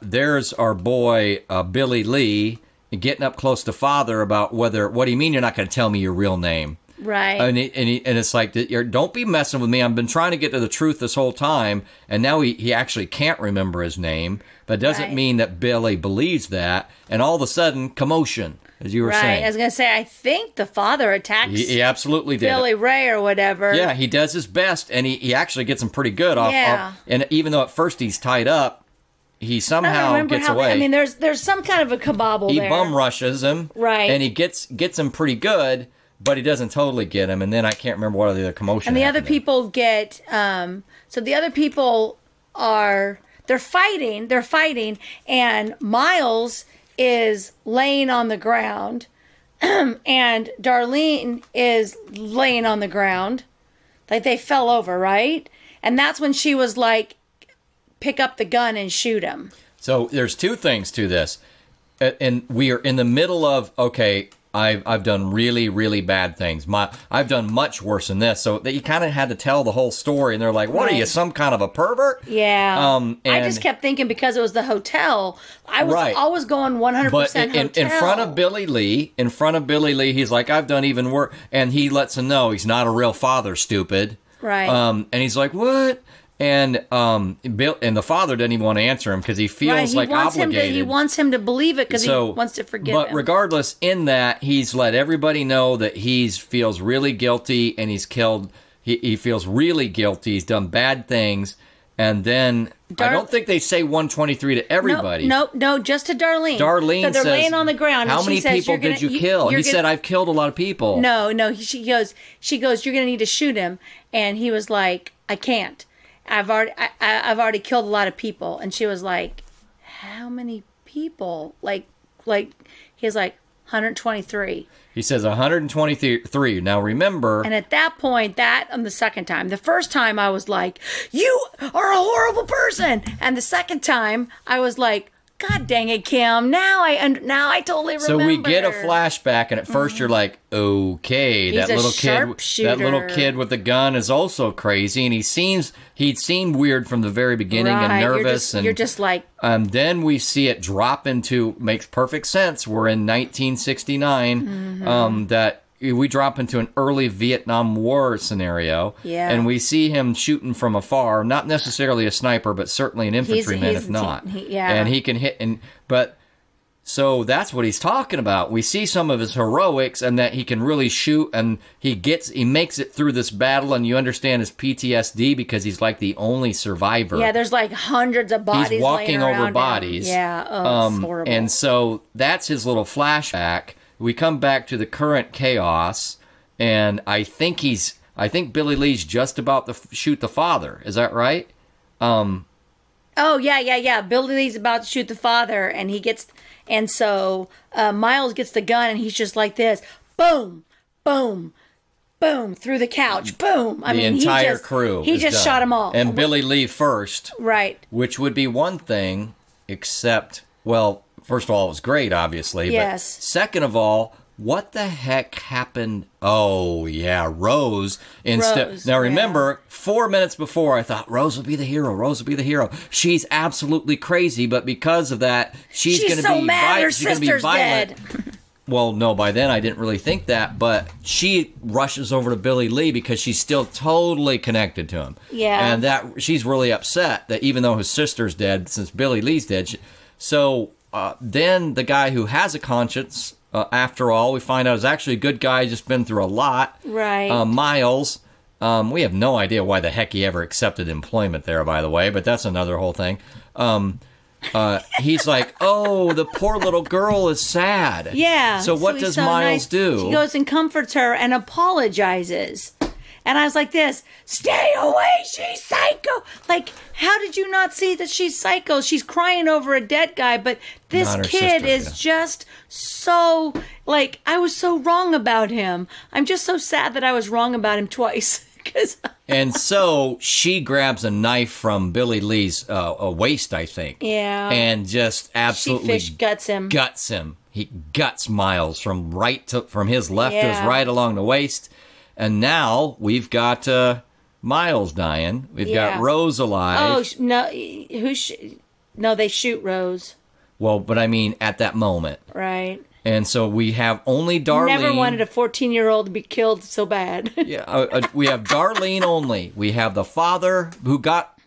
there's our boy Billy Lee getting up close to father about what do you mean you're not going to tell me your real name? Right. And it's like, don't be messing with me. I've been trying to get to the truth this whole time, and now he actually can't remember his name. But it doesn't mean that Billy believes that. And all of a sudden, commotion, as you were saying. I was going to say, I think the father attacks he absolutely did Billy Ray or whatever. Yeah, he does his best, and he actually gets him pretty good off. Yeah. And even though at first he's tied up, he somehow gets away. I mean, there's some kind of a cabobble there. He bum rushes him. Right. And he gets him pretty good. But he doesn't totally get him, and then I can't remember what other commotion. And the other people get, so the other people they're fighting, and Miles is laying on the ground, and Darlene is laying on the ground, like they fell over, right? And that's when she was like, pick up the gun and shoot him. So there's two things to this, and we are in the middle of, okay, I've done really, really bad things. I've done much worse than this. So you kind of had to tell the whole story, and they're like, "What are you, some kind of a pervert?" Yeah. And I just kept thinking because it was the hotel. I was always going 100% hotel. In front of Billy Lee, he's like, "I've done even worse," and he lets him know he's not a real father, stupid. Right. And he's like, "What?" And Bill and the father doesn't even want to answer him because he feels obligated. He wants him to believe it because he wants to forgive him. But regardless, in that, he's let everybody know that he feels really guilty, and he's killed. He feels really guilty. He's done bad things, and then I don't think they say 123 to everybody. No, just to Darlene. Darlene says, they're laying on the ground. How many people did you kill? He said, "I've killed a lot of people." No. She goes, "You're going to need to shoot him," and he was like, "I can't. I've already killed a lot of people." And she was like, "How many people?" Like he was like 123. He says 123. Now remember, and at that point, on the second time, the first time I was like, "You are a horrible person," and the second time I was like, "God dang it, Kim! Now I totally remember." So we get a flashback, and at first you're like, "Okay, that little kid with the gun is also crazy," and he'd seemed weird from the very beginning and nervous, you're just like. Then we see it drop into makes perfect sense. We're in 1969. That we drop into an early Vietnam War scenario, and we see him shooting from afar, not necessarily a sniper, but certainly an infantryman, if not. And he can hit, so that's what he's talking about. We see some of his heroics, and that he can really shoot, and he makes it through this battle, and you understand his PTSD because he's like the only survivor. Yeah, there's like hundreds of bodies. He's walking over him. bodies. Yeah, it's horrible. And so that's his little flashback. We come back to the current chaos, and I think Billy Lee's just about to shoot the father. Is that right? Oh yeah. Billy Lee's about to shoot the father, and so Miles gets the gun, and he's just like this, boom, boom, boom, through the couch, boom. The entire crew. He just shot them all, and Billy Lee first, right? Which would be one thing, except first of all, it was great, obviously. Yes. But second of all, what the heck happened? Oh, yeah, Rose. Now, remember, 4 minutes before, I thought Rose would be the hero. She's absolutely crazy, but because of that, she's going to be mad. Her she's going to be violent. Dead. Well, no, by then I didn't really think that, but she rushes over to Billy Lee because she's still totally connected to him. Yeah. And that she's really upset that even though his sister's dead, since Billy Lee's dead, then the guy who has a conscience, after all, we find out is actually a good guy, just been through a lot. Right. Miles, we have no idea why the heck he ever accepted employment there, by the way, but that's another whole thing. He's like, "Oh, the poor little girl is sad." Yeah. So what does Miles do? He goes and comforts her and apologizes. And I was like this, stay away, she's psycho. Like, how did you not see that she's psycho? She's crying over a dead guy, but this Not her kid sister, is yeah. just so, like, I was so wrong about him. I'm just so sad that I was wrong about him twice. And so she grabs a knife from Billy Lee's waist, I think. Yeah. And just absolutely She fish guts him. He guts Miles from his left to his Yeah. right along the waist. And now we've got Miles dying. We've got Rose alive. Oh, no. No, they shoot Rose. Well, but I mean, at that moment. Right. And so we have only Darlene. Never wanted a 14-year-old to be killed so bad. Yeah, we have Darlene only. We have the father who got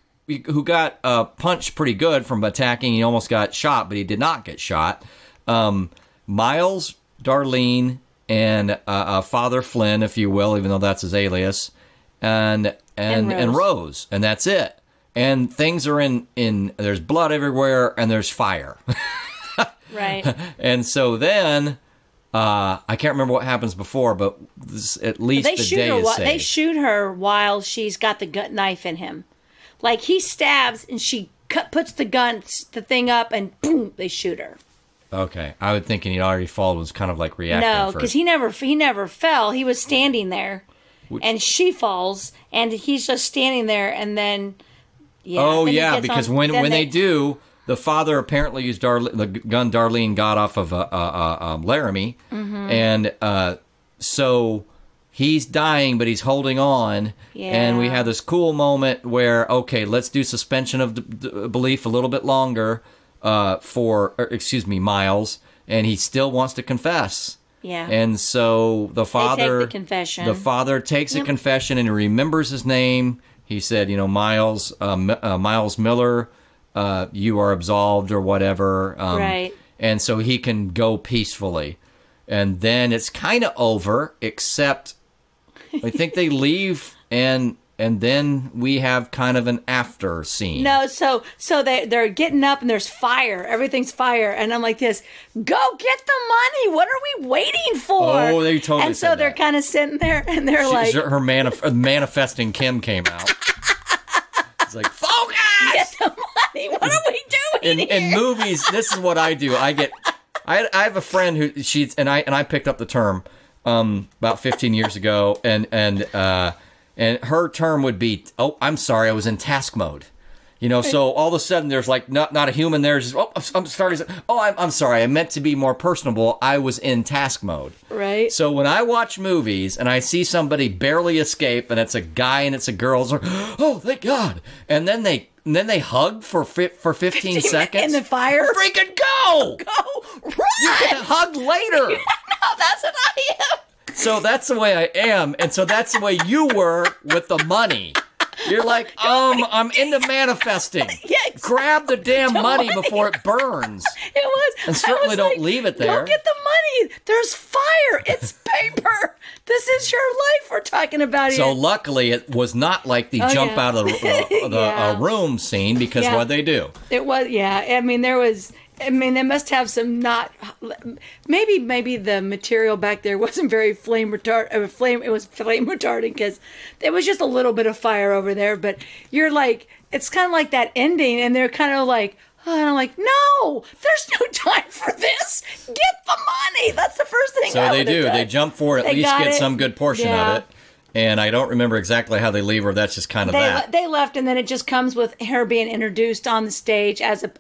punched pretty good from attacking. He almost got shot, but he did not get shot. Miles, Darlene, and Father Flynn, if you will, even though that's his alias, and Rose, and that's it. And things are in there's blood everywhere, and there's fire. Right. And so then, I can't remember what happens before, but at least the day is saved. They shoot her while she's got the gut knife in him. Like, he stabs, and she puts the thing up, and boom, they shoot her. Okay. I was thinking he'd already fallen, was kind of like reacting No, first. because he never fell. He was standing there, and she falls, and he's just standing there, and then, because when they do... The father apparently used the gun Darlene got off of Laramie, and so he's dying, but he's holding on. Yeah. And we have this cool moment where, okay, let's do suspension of belief a little bit longer Miles, and he still wants to confess. Yeah. And so the father, they take the confession. The father takes a confession and he remembers his name. He said, Miles Miller. You are absolved or whatever. Right. And so he can go peacefully. And then it's kind of over, except I think they leave and then we have kind of an after scene. No, so they're getting up and there's fire. Everything's fire. And I'm like this, go get the money. What are we waiting for? Oh, they totally And so they're kind of sitting there and they're like... Her manifesting Kim came out. It's like, focus! Get the money. What are we doing here? In movies, this is what I do. I have a friend who I picked up the term about 15 years ago, and her term would be, oh, I'm sorry, I was in task mode. So all of a sudden there's like not a human there. Just, oh, I'm sorry. Oh, I'm sorry. I meant to be more personable. I was in task mode. Right. So when I watch movies and I see somebody barely escape, and it's a guy and it's a girl, it's like, oh, thank God. And then they hug for 15 seconds. In the fire. Freaking go! Go! Run! You can hug later. No, that's what I am. So that's the way I am, and so that's the way you were with the money. You're like, I'm into manifesting. Yes. Grab the damn money before it burns. It was. And certainly don't leave it there. Go get the money. There's fire. It's paper. This is your life we're talking about here. So luckily, it was not like the jump out of the room scene, because what'd they do? It was, I mean, they must have some maybe the material back there wasn't very flame retardant. It was flame retardant because there was just a little bit of fire over there. But you're like, it's kind of like that ending, and they're kind of like, oh, and I'm like, no, there's no time for this. Get the money. That's the first thing. So they do. They jump for it, at least get some good portion of it. And I don't remember exactly how they leave her. That's just kind of that. They left, and then it just comes with her being introduced on the stage as a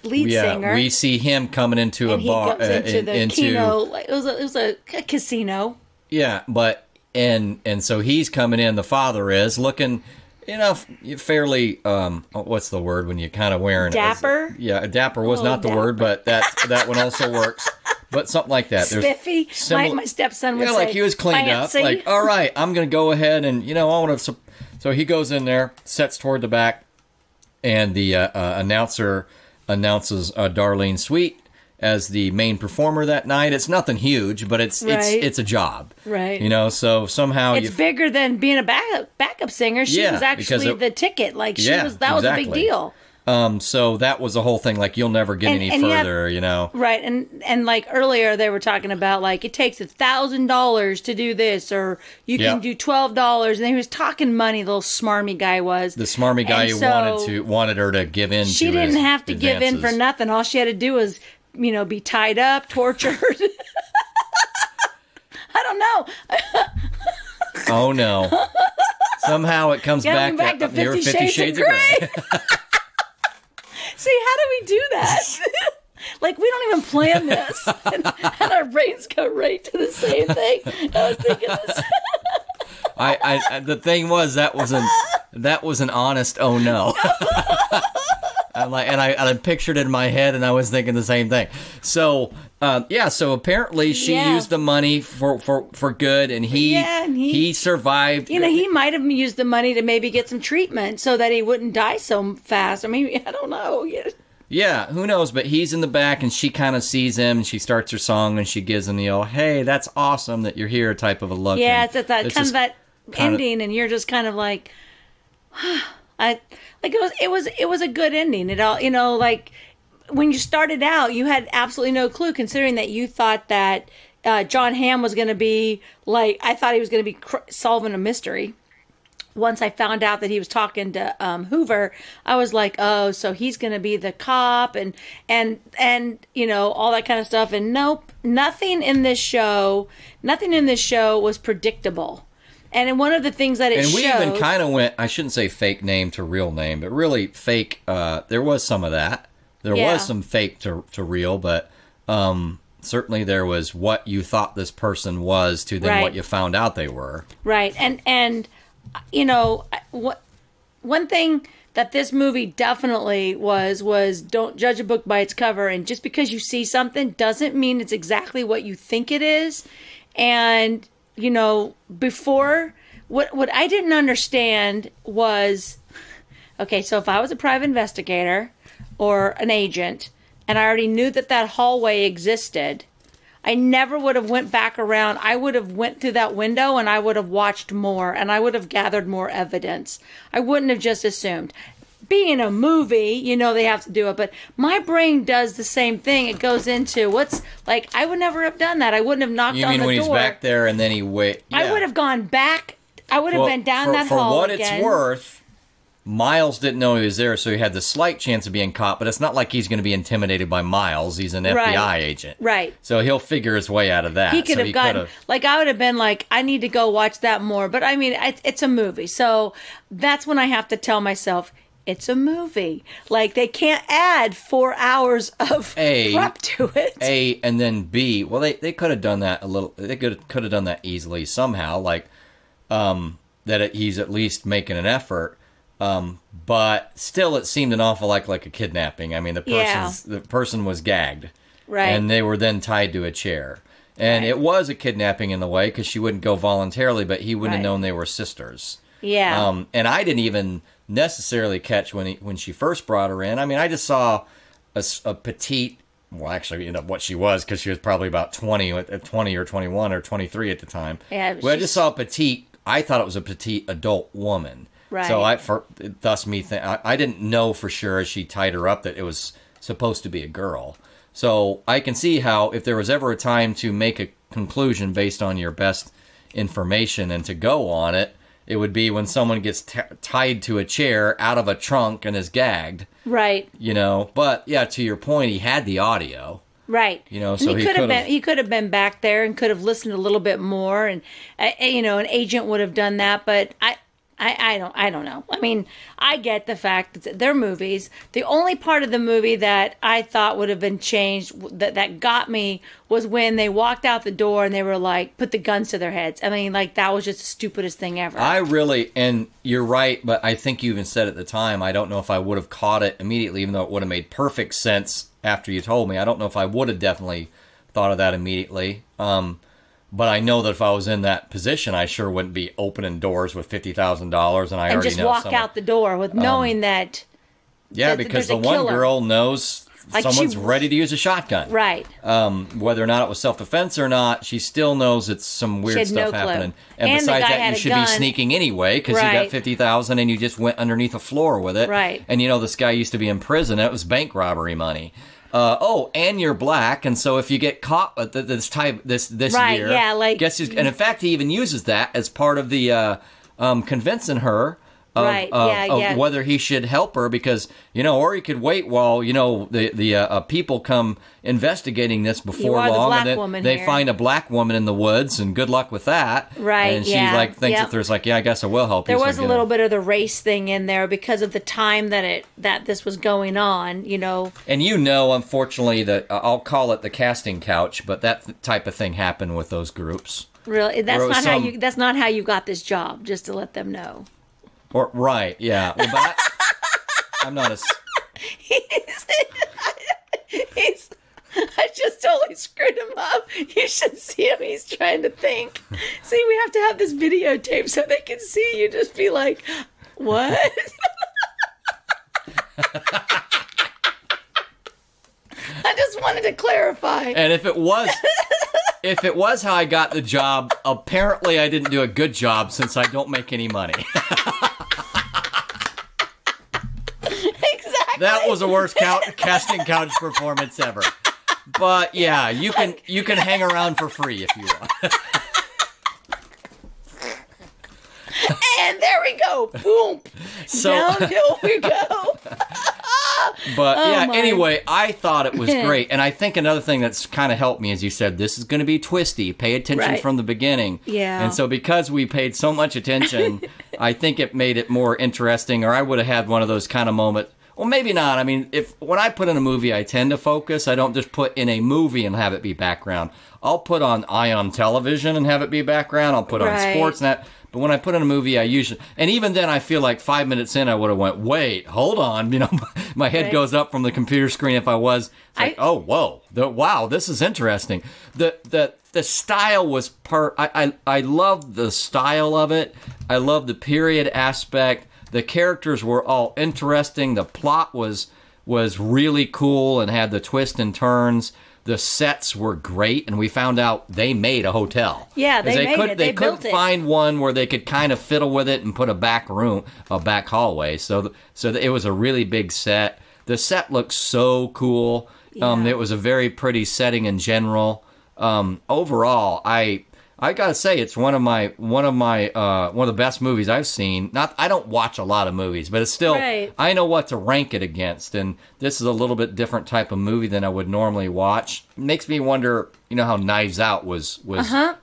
lead singer. We see him coming into a bar. He goes into the keno. It was a casino. Yeah, but and so he's coming in. The father is looking, fairly. What's the word when you kind of wearing dapper? Dapper was not the word, but that one also works. But something like that. Spiffy. My stepson would say. Like he was cleaned fancy. up. Like, all right, I'm going to go ahead and, I want to. So he goes in there, sets toward the back, and the announcer announces Darlene Sweet as the main performer that night. It's nothing huge, but it's a job. Right. So somehow it's bigger than being a backup singer. She was actually the ticket. Like that was a big deal. So that was the whole thing. Like, you'll never get any further, you know. Right, and like earlier they were talking about like it takes $1,000 to do this, or you can do $12, and he was talking money. The little smarmy guy was the smarmy guy who wanted her to give in. She didn't have to give in for nothing. All she had to do was, you know, be tied up, tortured. I don't know. Oh no! Somehow it comes back to 50 Shades of Grey. See, how do we do that? Like, we don't even plan this. And our brains go right to the same thing. I was thinking this. The thing was, that was an honest oh no. I pictured it in my head, and I was thinking the same thing. So, so apparently she used the money for good, and he survived. You know, he might have used the money to maybe get some treatment so that he wouldn't die so fast. I mean, I don't know. Yeah, who knows? But he's in the back, and she kind of sees him, and she starts her song, and she gives him the hey, that's awesome that you're here type of a look. Yeah, it's that kind of that ending, and you're just kind of like, it was a good ending. It all, you know, like when you started out, you had absolutely no clue, considering that you thought that John Hamm was going to be like, I thought he was going to be solving a mystery. Once I found out that he was talking to Hoover, I was like, oh, so he's going to be the cop and you know, all that kind of stuff. And nope, nothing in this show was predictable. And one of the things that we even kind of went, I shouldn't say fake name to real name, but really fake, there was some of that. There was some fake to real, but certainly there was what you thought this person was to then what you found out they were. Right. And you know, one thing that this movie definitely was don't judge a book by its cover. And just because you see something doesn't mean it's exactly what you think it is. And, you know, before, what I didn't understand was, okay, so if I was a private investigator or an agent and I already knew that hallway existed, I never would have went back around. I would have went through that window and I would have watched more and I would have gathered more evidence. I wouldn't have just assumed. Being a movie, you know, they have to do it, but my brain does the same thing. It goes into I would never have done that. I wouldn't have knocked on the door. You mean when he's back there and then he wait? Yeah. I would have gone back. I would have been down that hall again. For what it's worth, Miles didn't know he was there, so he had the slight chance of being caught, but it's not like he's going to be intimidated by Miles. He's an FBI agent. Right. So he'll figure his way out of that. He could have gotten, like, I would have been like, I need to go watch that more. But, I mean, it's a movie. So that's when I have to tell myself, it's a movie. Like, they can't add 4 hours of prep to it. And then B, well, they could have done that a little, they could have done that easily somehow, like, he's at least making an effort. But still, it seemed an awful like a kidnapping. I mean, the person was gagged, right, and they were then tied to a chair, and it was a kidnapping in the way because she wouldn't go voluntarily, but he wouldn't have known they were sisters. Yeah. And I didn't even necessarily catch when she first brought her in. I mean, I just saw a petite. Well, actually, you know what she was because she was probably about 20 or 21 or 23 at the time. Yeah. Well, I just saw a petite. I thought it was a petite adult woman. Right. So I didn't know for sure as she tied her up that it was supposed to be a girl. So I can see how if there was ever a time to make a conclusion based on your best information and to go on it, it would be when someone gets tied to a chair out of a trunk and is gagged. Right. You know, but yeah, to your point, he had the audio. Right. You know, so he could have been back there and could have listened a little bit more, and you know, an agent would have done that, but I don't know. I mean, I get the fact that they're movies. The only part of the movie that I thought would have been changed that got me was when they walked out the door and they were like, put the guns to their heads. I mean, like, that was just the stupidest thing ever. And you're right, but I think you even said at the time, I don't know if I would have caught it immediately, even though it would have made perfect sense after you told me. I don't know if I would have definitely thought of that immediately. But I know that if I was in that position, I sure wouldn't be opening doors with $50,000, and I already know just walk out the door with knowing that. Yeah, because the one girl knows Like someone's ready to use a shotgun. Right. Whether or not it was self-defense or not, she still knows it's some weird stuff happening. And besides that, you should be sneaking anyway because you got $50,000 and you just went underneath a floor with it. Right. And this guy used to be in prison. And it was bank robbery money. And you're black, and so if you get caught with this right, year, yeah, like, and in fact, he even uses that as part of the convincing her of whether he should help her because or you could wait while the people come investigating this before long, and then they find a black woman in the woods, and good luck with that. Right, and she thinks that there's I guess I will help you. There was a little bit of the race thing in there because of the time that this was going on. And unfortunately, that I'll call it the casting couch, but that type of thing happened with those groups. Really, that's not how you got this job. Just to let them know. Right, yeah. Well, but I'm not a... I just totally screwed him up. You should see him. He's trying to think. See, we have to have this videotape so they can see you just be like, what? I just wanted to clarify. And if it was how I got the job, apparently I didn't do a good job since I don't make any money. Exactly. That was the worst casting couch performance ever. But yeah, you can hang around for free if you want. And there we go. Boom. So, downhill we go. But anyway, I thought it was great. And I think another thing that's kind of helped me, as you said, this is going to be twisty. Pay attention from the beginning. Yeah. And so because we paid so much attention, I think it made it more interesting, or I would have had one of those kind of moments. Well, maybe not. I mean, when I put in a movie, I tend to focus. I don't just put in a movie and have it be background. I'll put on Ion television and have it be background. I'll put on sports and that. But when I put in a movie, I usually... And even then, I feel like 5 minutes in, I would have went, wait, hold on. My head goes up from the computer screen if I was. Oh, whoa. Wow, this is interesting. The style was I love the style of it. I love the period aspect. The characters were all interesting. The plot was really cool and had the twists and turns. The sets were great, and we found out they made a hotel. Yeah, they made it. They built couldn't it. find one where they could kind of fiddle with it and put a back hallway. So it was a really big set. The set looked so cool. Yeah. It was a very pretty setting in general. Overall, I gotta say it's one of the best movies I've seen. I don't watch a lot of movies, but it's still I know what to rank it against, and this is a little bit different type of movie than I would normally watch. It makes me wonder, how Knives Out was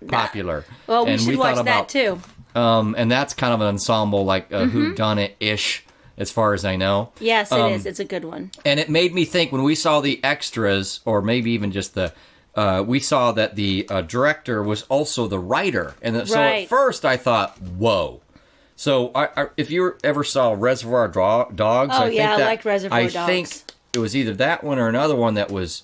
popular. Well, we should watch that too. And that's kind of an ensemble like whodunit-ish, as far as I know. Yes, it is. It's a good one. And it made me think when we saw the extras, or maybe even just we saw that the director was also the writer. And so at first I thought, whoa. So if you ever saw Reservoir Dogs, I like Reservoir Dogs. I think it was either that one or another one that was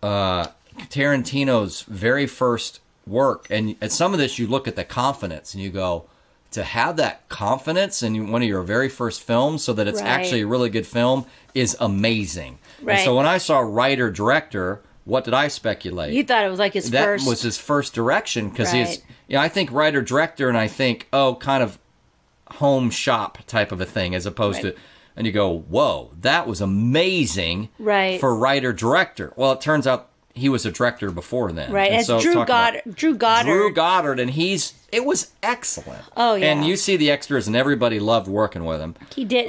Tarantino's very first work. And at some of this, you look at the confidence and you go, to have that confidence in one of your very first films so that it's actually a really good film is amazing. Right. And so when I saw writer-director... What did I speculate? You thought it was like his first. That was his first direction because I think writer director and I think kind of home shop type of a thing as opposed to, and you go, whoa, that was amazing for writer director. Well, it turns out he was a director before then. Right, and it's so Drew Goddard. Drew Goddard, and it was excellent. Oh, yeah. And you see the extras, and everybody loved working with him. He did.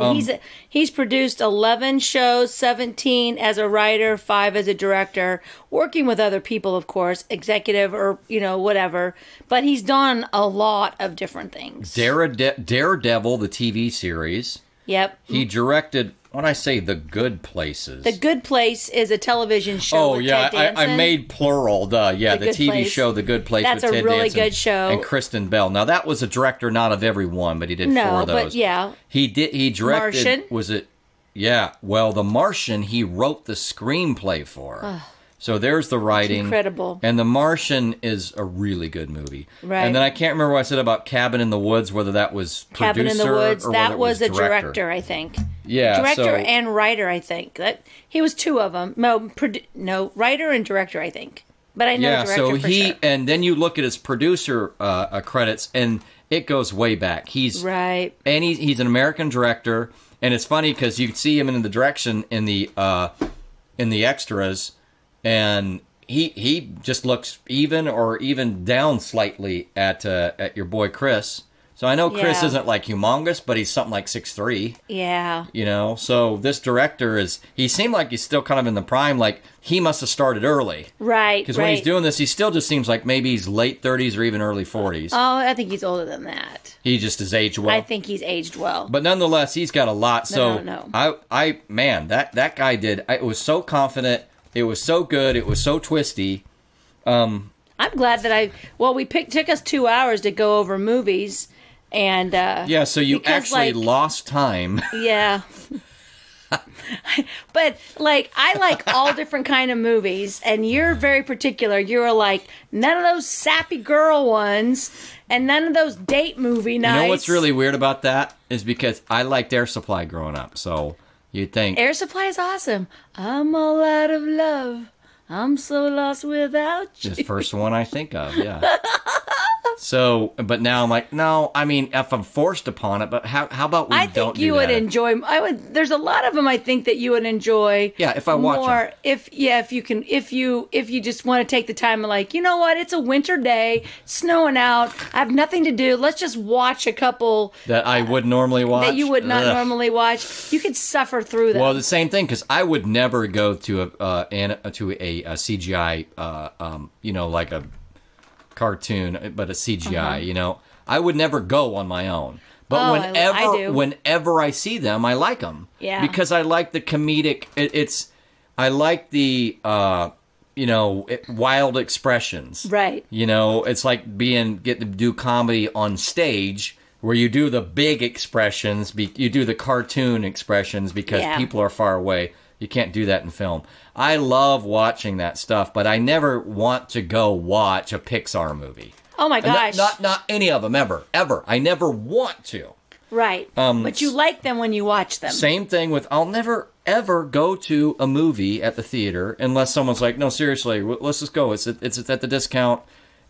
He's produced 11 shows, 17 as a writer, 5 as a director, working with other people, of course, executive or, whatever. But he's done a lot of different things. Daredevil, the TV series. Yep. He directed... When I say The Good Places... The Good Place is a television show with Ted Danson. I made plural, the TV show The Good Place with Ted Danson. That's a really good show. And Kristen Bell. Now, that was a director not of every one, but he did 4 of those. But yeah. He directed... Martian. Was it... Yeah, well, The Martian, he wrote the screenplay for. So there's the writing. It's incredible. And The Martian is a really good movie. Right. And then I can't remember what I said about Cabin in the Woods, whether that was Cabin in the Woods, or that was a director. director, I think. Yeah, director and writer, I think. He was two of them. No, writer and director, I think. But I know director so for sure. And then you look at his producer credits, and it goes way back. He's an American director, and it's funny because you see him in the direction in the extras, and he just looks even or even down slightly at your boy Chris. So I know Chris isn't like humongous, but he's something like 6'3". Yeah. You know, so this director he seemed like he's still kind of in the prime, like he must have started early. Right, because when he's doing this, he still just seems like maybe he's late 30s or even early 40s. Oh, I think he's older than that. He just has aged well. I think he's aged well. But nonetheless, he's got a lot. So, man, that guy did. It was so confident. It was so good. It was so twisty. I'm glad that took us 2 hours to go over movies. And so you actually lost time. Yeah. But I like all different kind of movies, and you're very particular. You're like, none of those sappy girl ones and none of those date movie nights. You know what's really weird about that is because I liked Air Supply growing up, so you'd think Air Supply is awesome. I'm all out of love. I'm so lost without you. The first one I think of, yeah. So, but now I'm like, no, I mean, if I'm forced upon it, but how about we don't do that? I think you would enjoy. There's a lot of them I think that you would enjoy. Yeah, if I watch them. If you just want to take the time and like, you know what, it's a winter day, snowing out, I have nothing to do. Let's just watch a couple that I would normally watch. That you would not normally watch. You could suffer through them. Well, the same thing, because I would never go to a CGI, like a cartoon, but a CGI, you know. I would never go on my own. But whenever I see them, I like them. Yeah. Because I like the comedic, I like the, wild expressions. Right. You know, it's like getting to do comedy on stage where you do the big expressions, you do the cartoon expressions because people are far away. You can't do that in film. I love watching that stuff, but I never want to go watch a Pixar movie. Oh my gosh. Not any of them ever. I never want to. Right. But you like them when you watch them. Same thing with, I'll never ever go to a movie at the theater unless someone's like, no, seriously, let's just go. It's at the discount,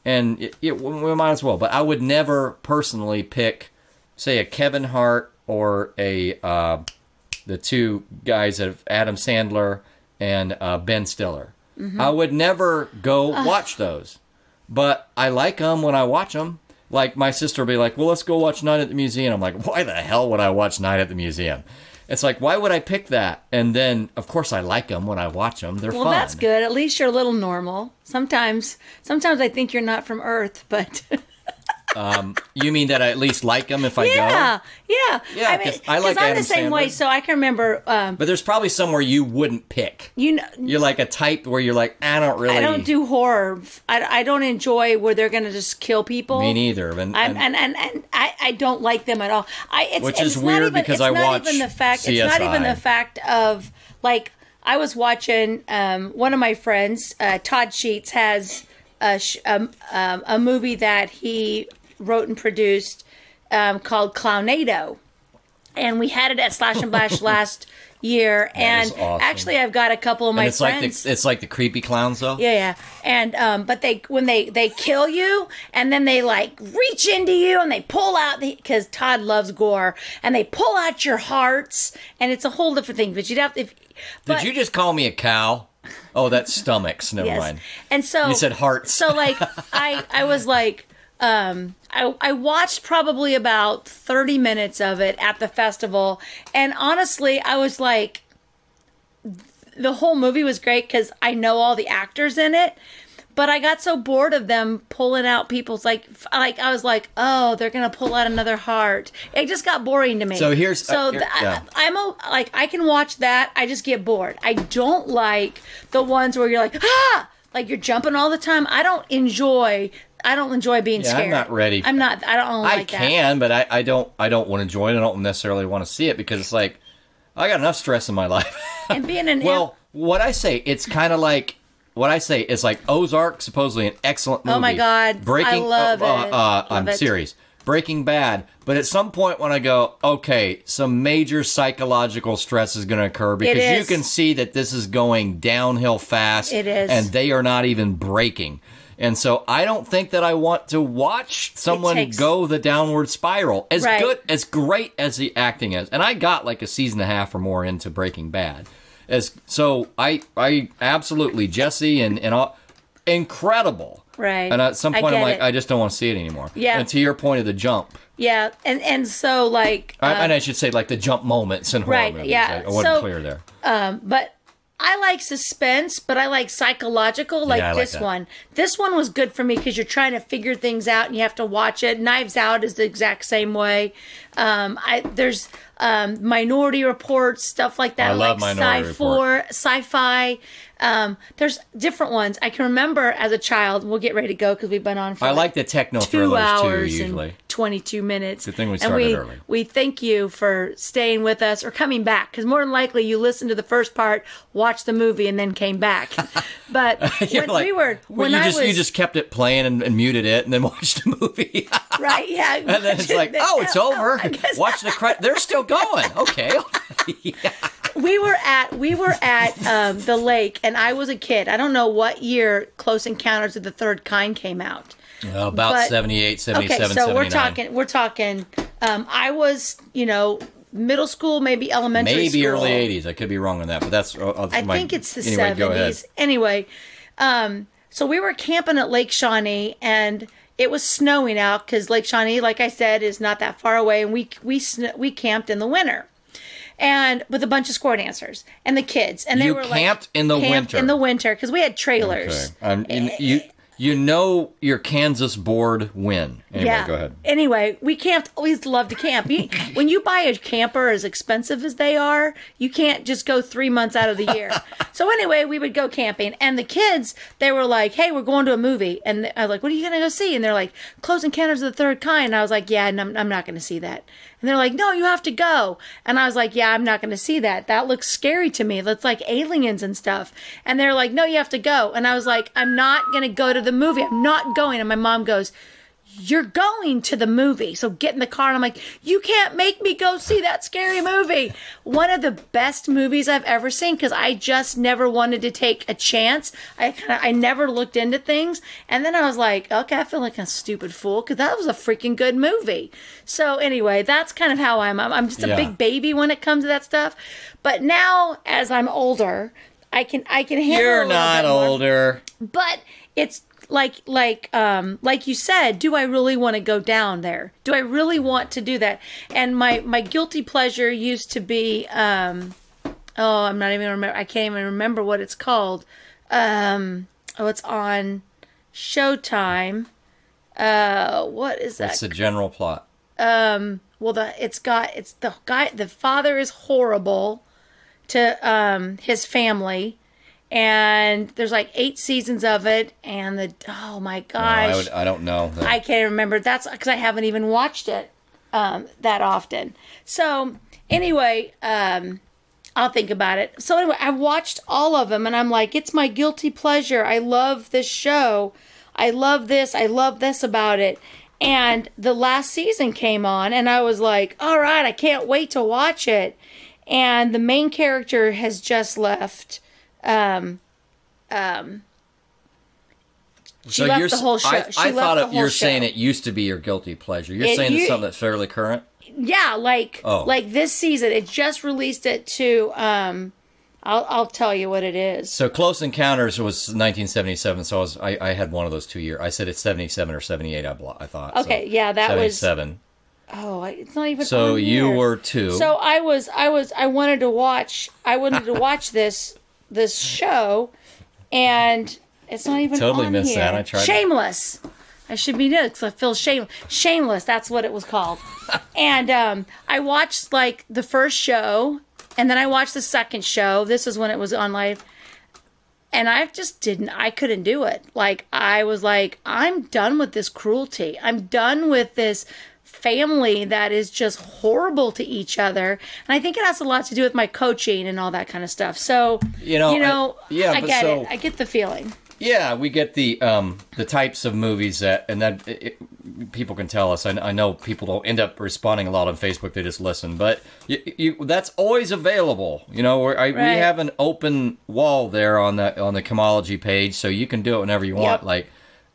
and we might as well. But I would never personally pick, say, a Kevin Hart or the two guys of Adam Sandler and Ben Stiller. Mm-hmm. I would never go watch those. But I like them when I watch them. Like, my sister will be like, well, let's go watch Night at the Museum. I'm like, why the hell would I watch Night at the Museum? It's like, why would I pick that? And then, of course, I like them when I watch them. They're fun. Well, that's good. At least you're a little normal. Sometimes I think you're not from Earth, but... You mean that I at least like them if I go? Yeah. I mean, I like I'm Adam the same Sandler. way, so I can remember... but there's probably somewhere you wouldn't pick. You're like a type where you're like, I don't do horror. I don't enjoy where they're going to just kill people. Me neither. And I don't like them at all. Which is weird because I watch CSI. It's not even the fact of, like, I was watching, one of my friends, Todd Sheets, has a movie that he wrote and produced called Clownado, and we had it at Slash and Bash last year. And awesome. Actually, I've got a couple of my friends. It's like the creepy clowns, though. Yeah. And but when they kill you, and then they like reach into you and they pull out because Todd loves gore, and they pull out your hearts, and it's a whole different thing. But did you just call me a cow? Oh, that's stomachs. Never mind. And so you said hearts. So like I was like. I watched probably about 30 minutes of it at the festival, and honestly, I was like, the whole movie was great because I know all the actors in it, but I got so bored of them pulling out people's like I was like, oh, they're gonna pull out another heart. It just got boring to me. So I can watch that. I just get bored. I don't like the ones where you're like you're jumping all the time. I don't enjoy being scared. I'm not ready. I don't like that. I can, but I don't want to join. I don't necessarily want to see it because it's like, I got enough stress in my life. And being what I say, it's kind of like, what I say is like Ozark, supposedly an excellent movie. Oh my God. I love it. Series. Breaking Bad. But at some point when I go, okay, some major psychological stress is going to occur because you can see that this is going downhill fast. It is. And they are not even breaking. And so I don't think that I want to watch someone go the downward spiral. As great as the acting is. And I got like a season and a half or more into Breaking Bad. So I absolutely, Jesse and all, incredible. Right. And at some point I'm like, I just don't want to see it anymore. Yeah. And to your point of the jump. Yeah. And so like... and I should say like the jump moments in horror movies. Yeah. I wasn't clear there. But I like suspense, but I like psychological, like this one. This one was good for me because you're trying to figure things out and you have to watch it. Knives Out is the exact same way. There's Minority Report, stuff like that. I love Minority Report. Sci-fi. There's different ones. I can remember as a child, we'll get ready to go because we've been on for I like the techno 2 thrillers hours too, usually. and 22 minutes. Good thing we started early. We thank you for staying with us or coming back because more than likely you listened to the first part, watched the movie, and then came back. But when you just kept it playing and muted it and then watched the movie. Right, yeah. And then it's like, it's over. Watch the credit. They're still going. Okay. Yeah. We were at the lake, and I was a kid. I don't know what year Close Encounters of the Third Kind came out. About 78, 77, okay, so 79. we're talking. I was, middle school, maybe elementary school. Maybe early 80s. I could be wrong on that, but that's... I think it's the 70s. Go ahead. Anyway, so we were camping at Lake Shawnee, and it was snowing out because Lake Shawnee, like I said, is not that far away, and we camped in the winter. And with a bunch of square dancers and the kids, and they were camped in the winter because we had trailers. Okay. Your Kansas board win. Anyway, go ahead. Anyway, we camped. Always love to camp. When you buy a camper as expensive as they are, you can't just go 3 months out of the year. So anyway, we would go camping, and the kids, they were like, "Hey, we're going to a movie," and I was like, "What are you gonna go see?" And they're like, "Close Encounters of the Third Kind." And I was like, "Yeah, and I'm not gonna see that." And they're like, "No, you have to go." And I was like, "Yeah, I'm not going to see that. That looks scary to me. That's like aliens and stuff." And they're like, "No, you have to go." And I was like, "I'm not going to go to the movie. I'm not going." And my mom goes, "You're going to the movie, so get in the car." And I'm like, "You can't make me go see that scary movie." One of the best movies I've ever seen because I just never wanted to take a chance. I never looked into things. And then I was like, okay, I feel like a stupid fool because that was a freaking good movie. So anyway, that's kind of how I'm just a big baby when it comes to that stuff. But now, as I'm older, I can handle You're not older. But it's like you said, do I really want to go down there? Do I really want to do that? And my guilty pleasure used to be, I'm not even remember. I can't even remember what it's called. It's on Showtime. What is that? What's the general plot? The father is horrible to his family. And there's like 8 seasons of it, and oh my gosh, I don't know. I can't remember. That's because I haven't even watched it that often. So anyway, I'll think about it. So anyway, I watched all of them, and I'm like, it's my guilty pleasure. I love this show. I love this. I love this about it. And the last season came on, and I was like, all right, I can't wait to watch it. And the main character has just left. She left the whole show. I thought you're saying it used to be your guilty pleasure. You're saying it's something that's fairly current? Yeah, like this season. It just released it to, I'll tell you what it is. So Close Encounters was 1977, so I had one of those 2 years. I said it's 77 or 78, I thought. Okay, so yeah, that 77. Was... Oh, it's not even So on you here. were 2. So I wanted to watch this show, and it's not even totally on missed here. that. I tried. Shameless. I should be new because I feel shameless. That's what it was called. And I watched like the first show, and then I watched the second show. This is when it was on live, and I couldn't do it. Like I was like, I'm done with this cruelty. I'm done with this family that is just horrible to each other. And I think it has a lot to do with my coaching and all that kind of stuff. So, I get it. I get the feeling. Yeah, we get the types of movies people can tell us. I know people don't end up responding a lot on Facebook; they just listen. But that's always available. You know, we have an open wall there on the Chemology page, so you can do it whenever you want. Like,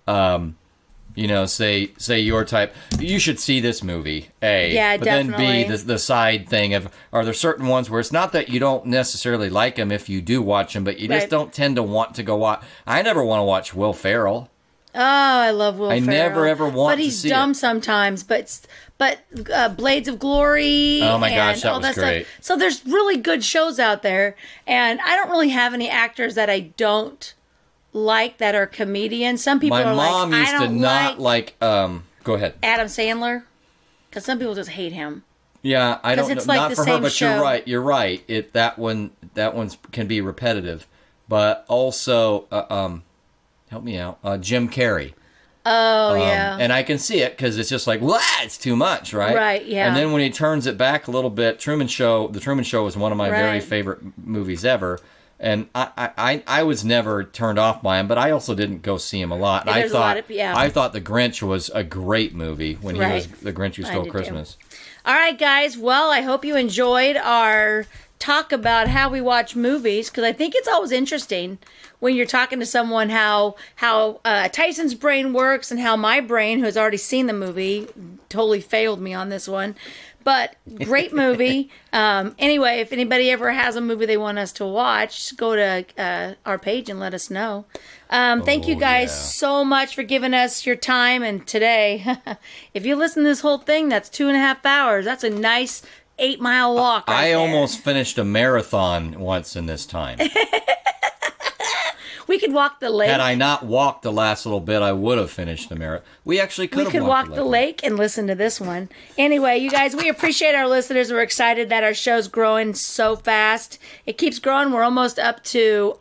you know, say your type. You should see this movie. A, but definitely. then B, the side thing of, are there certain ones where it's not that you don't necessarily like them if you do watch them, but you just don't tend to want to go watch. I never want to watch Will Ferrell. Oh, I love Will Ferrell. I never ever want to see it. But he's dumb sometimes. But Blades of Glory. Oh my gosh, that was great. Stuff. So there's really good shows out there, and I don't really have any actors that I don't like that are comedians. Some people are like, my mom used to not like. Go ahead. Adam Sandler, because some people just hate him. Yeah, I don't know. Like not for her, but show. You're right. That one can be repetitive, but also. Help me out. Jim Carrey. Oh, yeah. And I can see it because it's just like, well, it's too much, right? Right, yeah. And then when he turns it back a little bit, The Truman Show was one of my very favorite movies ever. And I was never turned off by him, but I also didn't go see him a lot. And I thought The Grinch was a great movie when he was The Grinch Who Stole Christmas. All right, guys. Well, I hope you enjoyed our talk about how we watch movies, because I think it's always interesting when you're talking to someone how Tyson's brain works and how my brain, who has already seen the movie, totally failed me on this one. But great movie. Anyway, if anybody ever has a movie they want us to watch, go to our page and let us know. Thank you guys so much for giving us your time. And today, if you listen to this whole thing, that's 2.5 hours. That's a nice 8-mile walk. I almost finished a marathon once in this time. We could walk the lake. Had I not walked the last little bit, I would have finished the marathon. We actually could have walked the lake and listen to this one. Anyway, you guys, we appreciate our listeners. We're excited that our show's growing so fast. It keeps growing. We're almost up to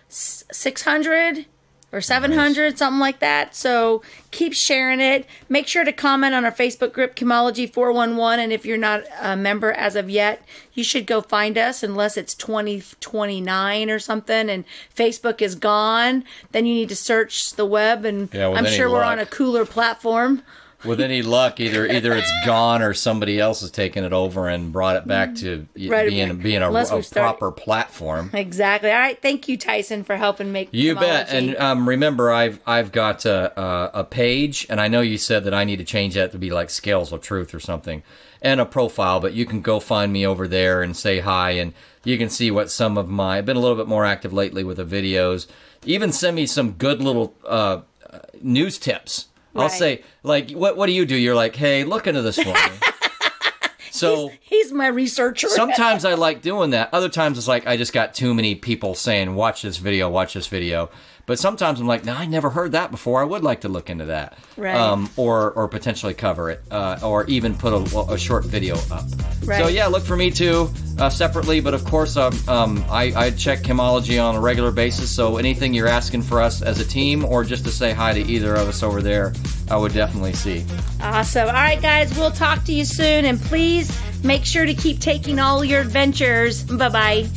600 or 700, something like that. So keep sharing it. Make sure to comment on our Facebook group, Chemology 411. And if you're not a member as of yet, you should go find us, unless it's 2029 or something and Facebook is gone. Then you need to search the web, and I'm sure we're on a cooler platform. With any luck, either it's gone or somebody else has taken it over and brought it back to being a proper platform. Exactly. All right. Thank you, Tyson, for helping make You Chemology. bet. And remember, I've got a page, and I know you said that I need to change that to be like Scales of Truth or something, and a profile, but you can go find me over there and say hi, and you can see what some of I've been a little bit more active lately with the videos. Even send me some good little news tips. I'll say, like, what do you do? You're like, hey, look into this one. So he's my researcher. Sometimes I like doing that. Other times it's like I just got too many people saying, watch this video, watch this video. But sometimes I'm like, no, I never heard that before. I would like to look into that. Right. Or potentially cover it. Or even put a short video up. Right. So, yeah, look for me, too, separately. But, of course, I check Chemology on a regular basis. So anything you're asking for us as a team or just to say hi to either of us over there, I would definitely see. Awesome. All right, guys, we'll talk to you soon. And please make sure to keep taking all your adventures. Bye-bye.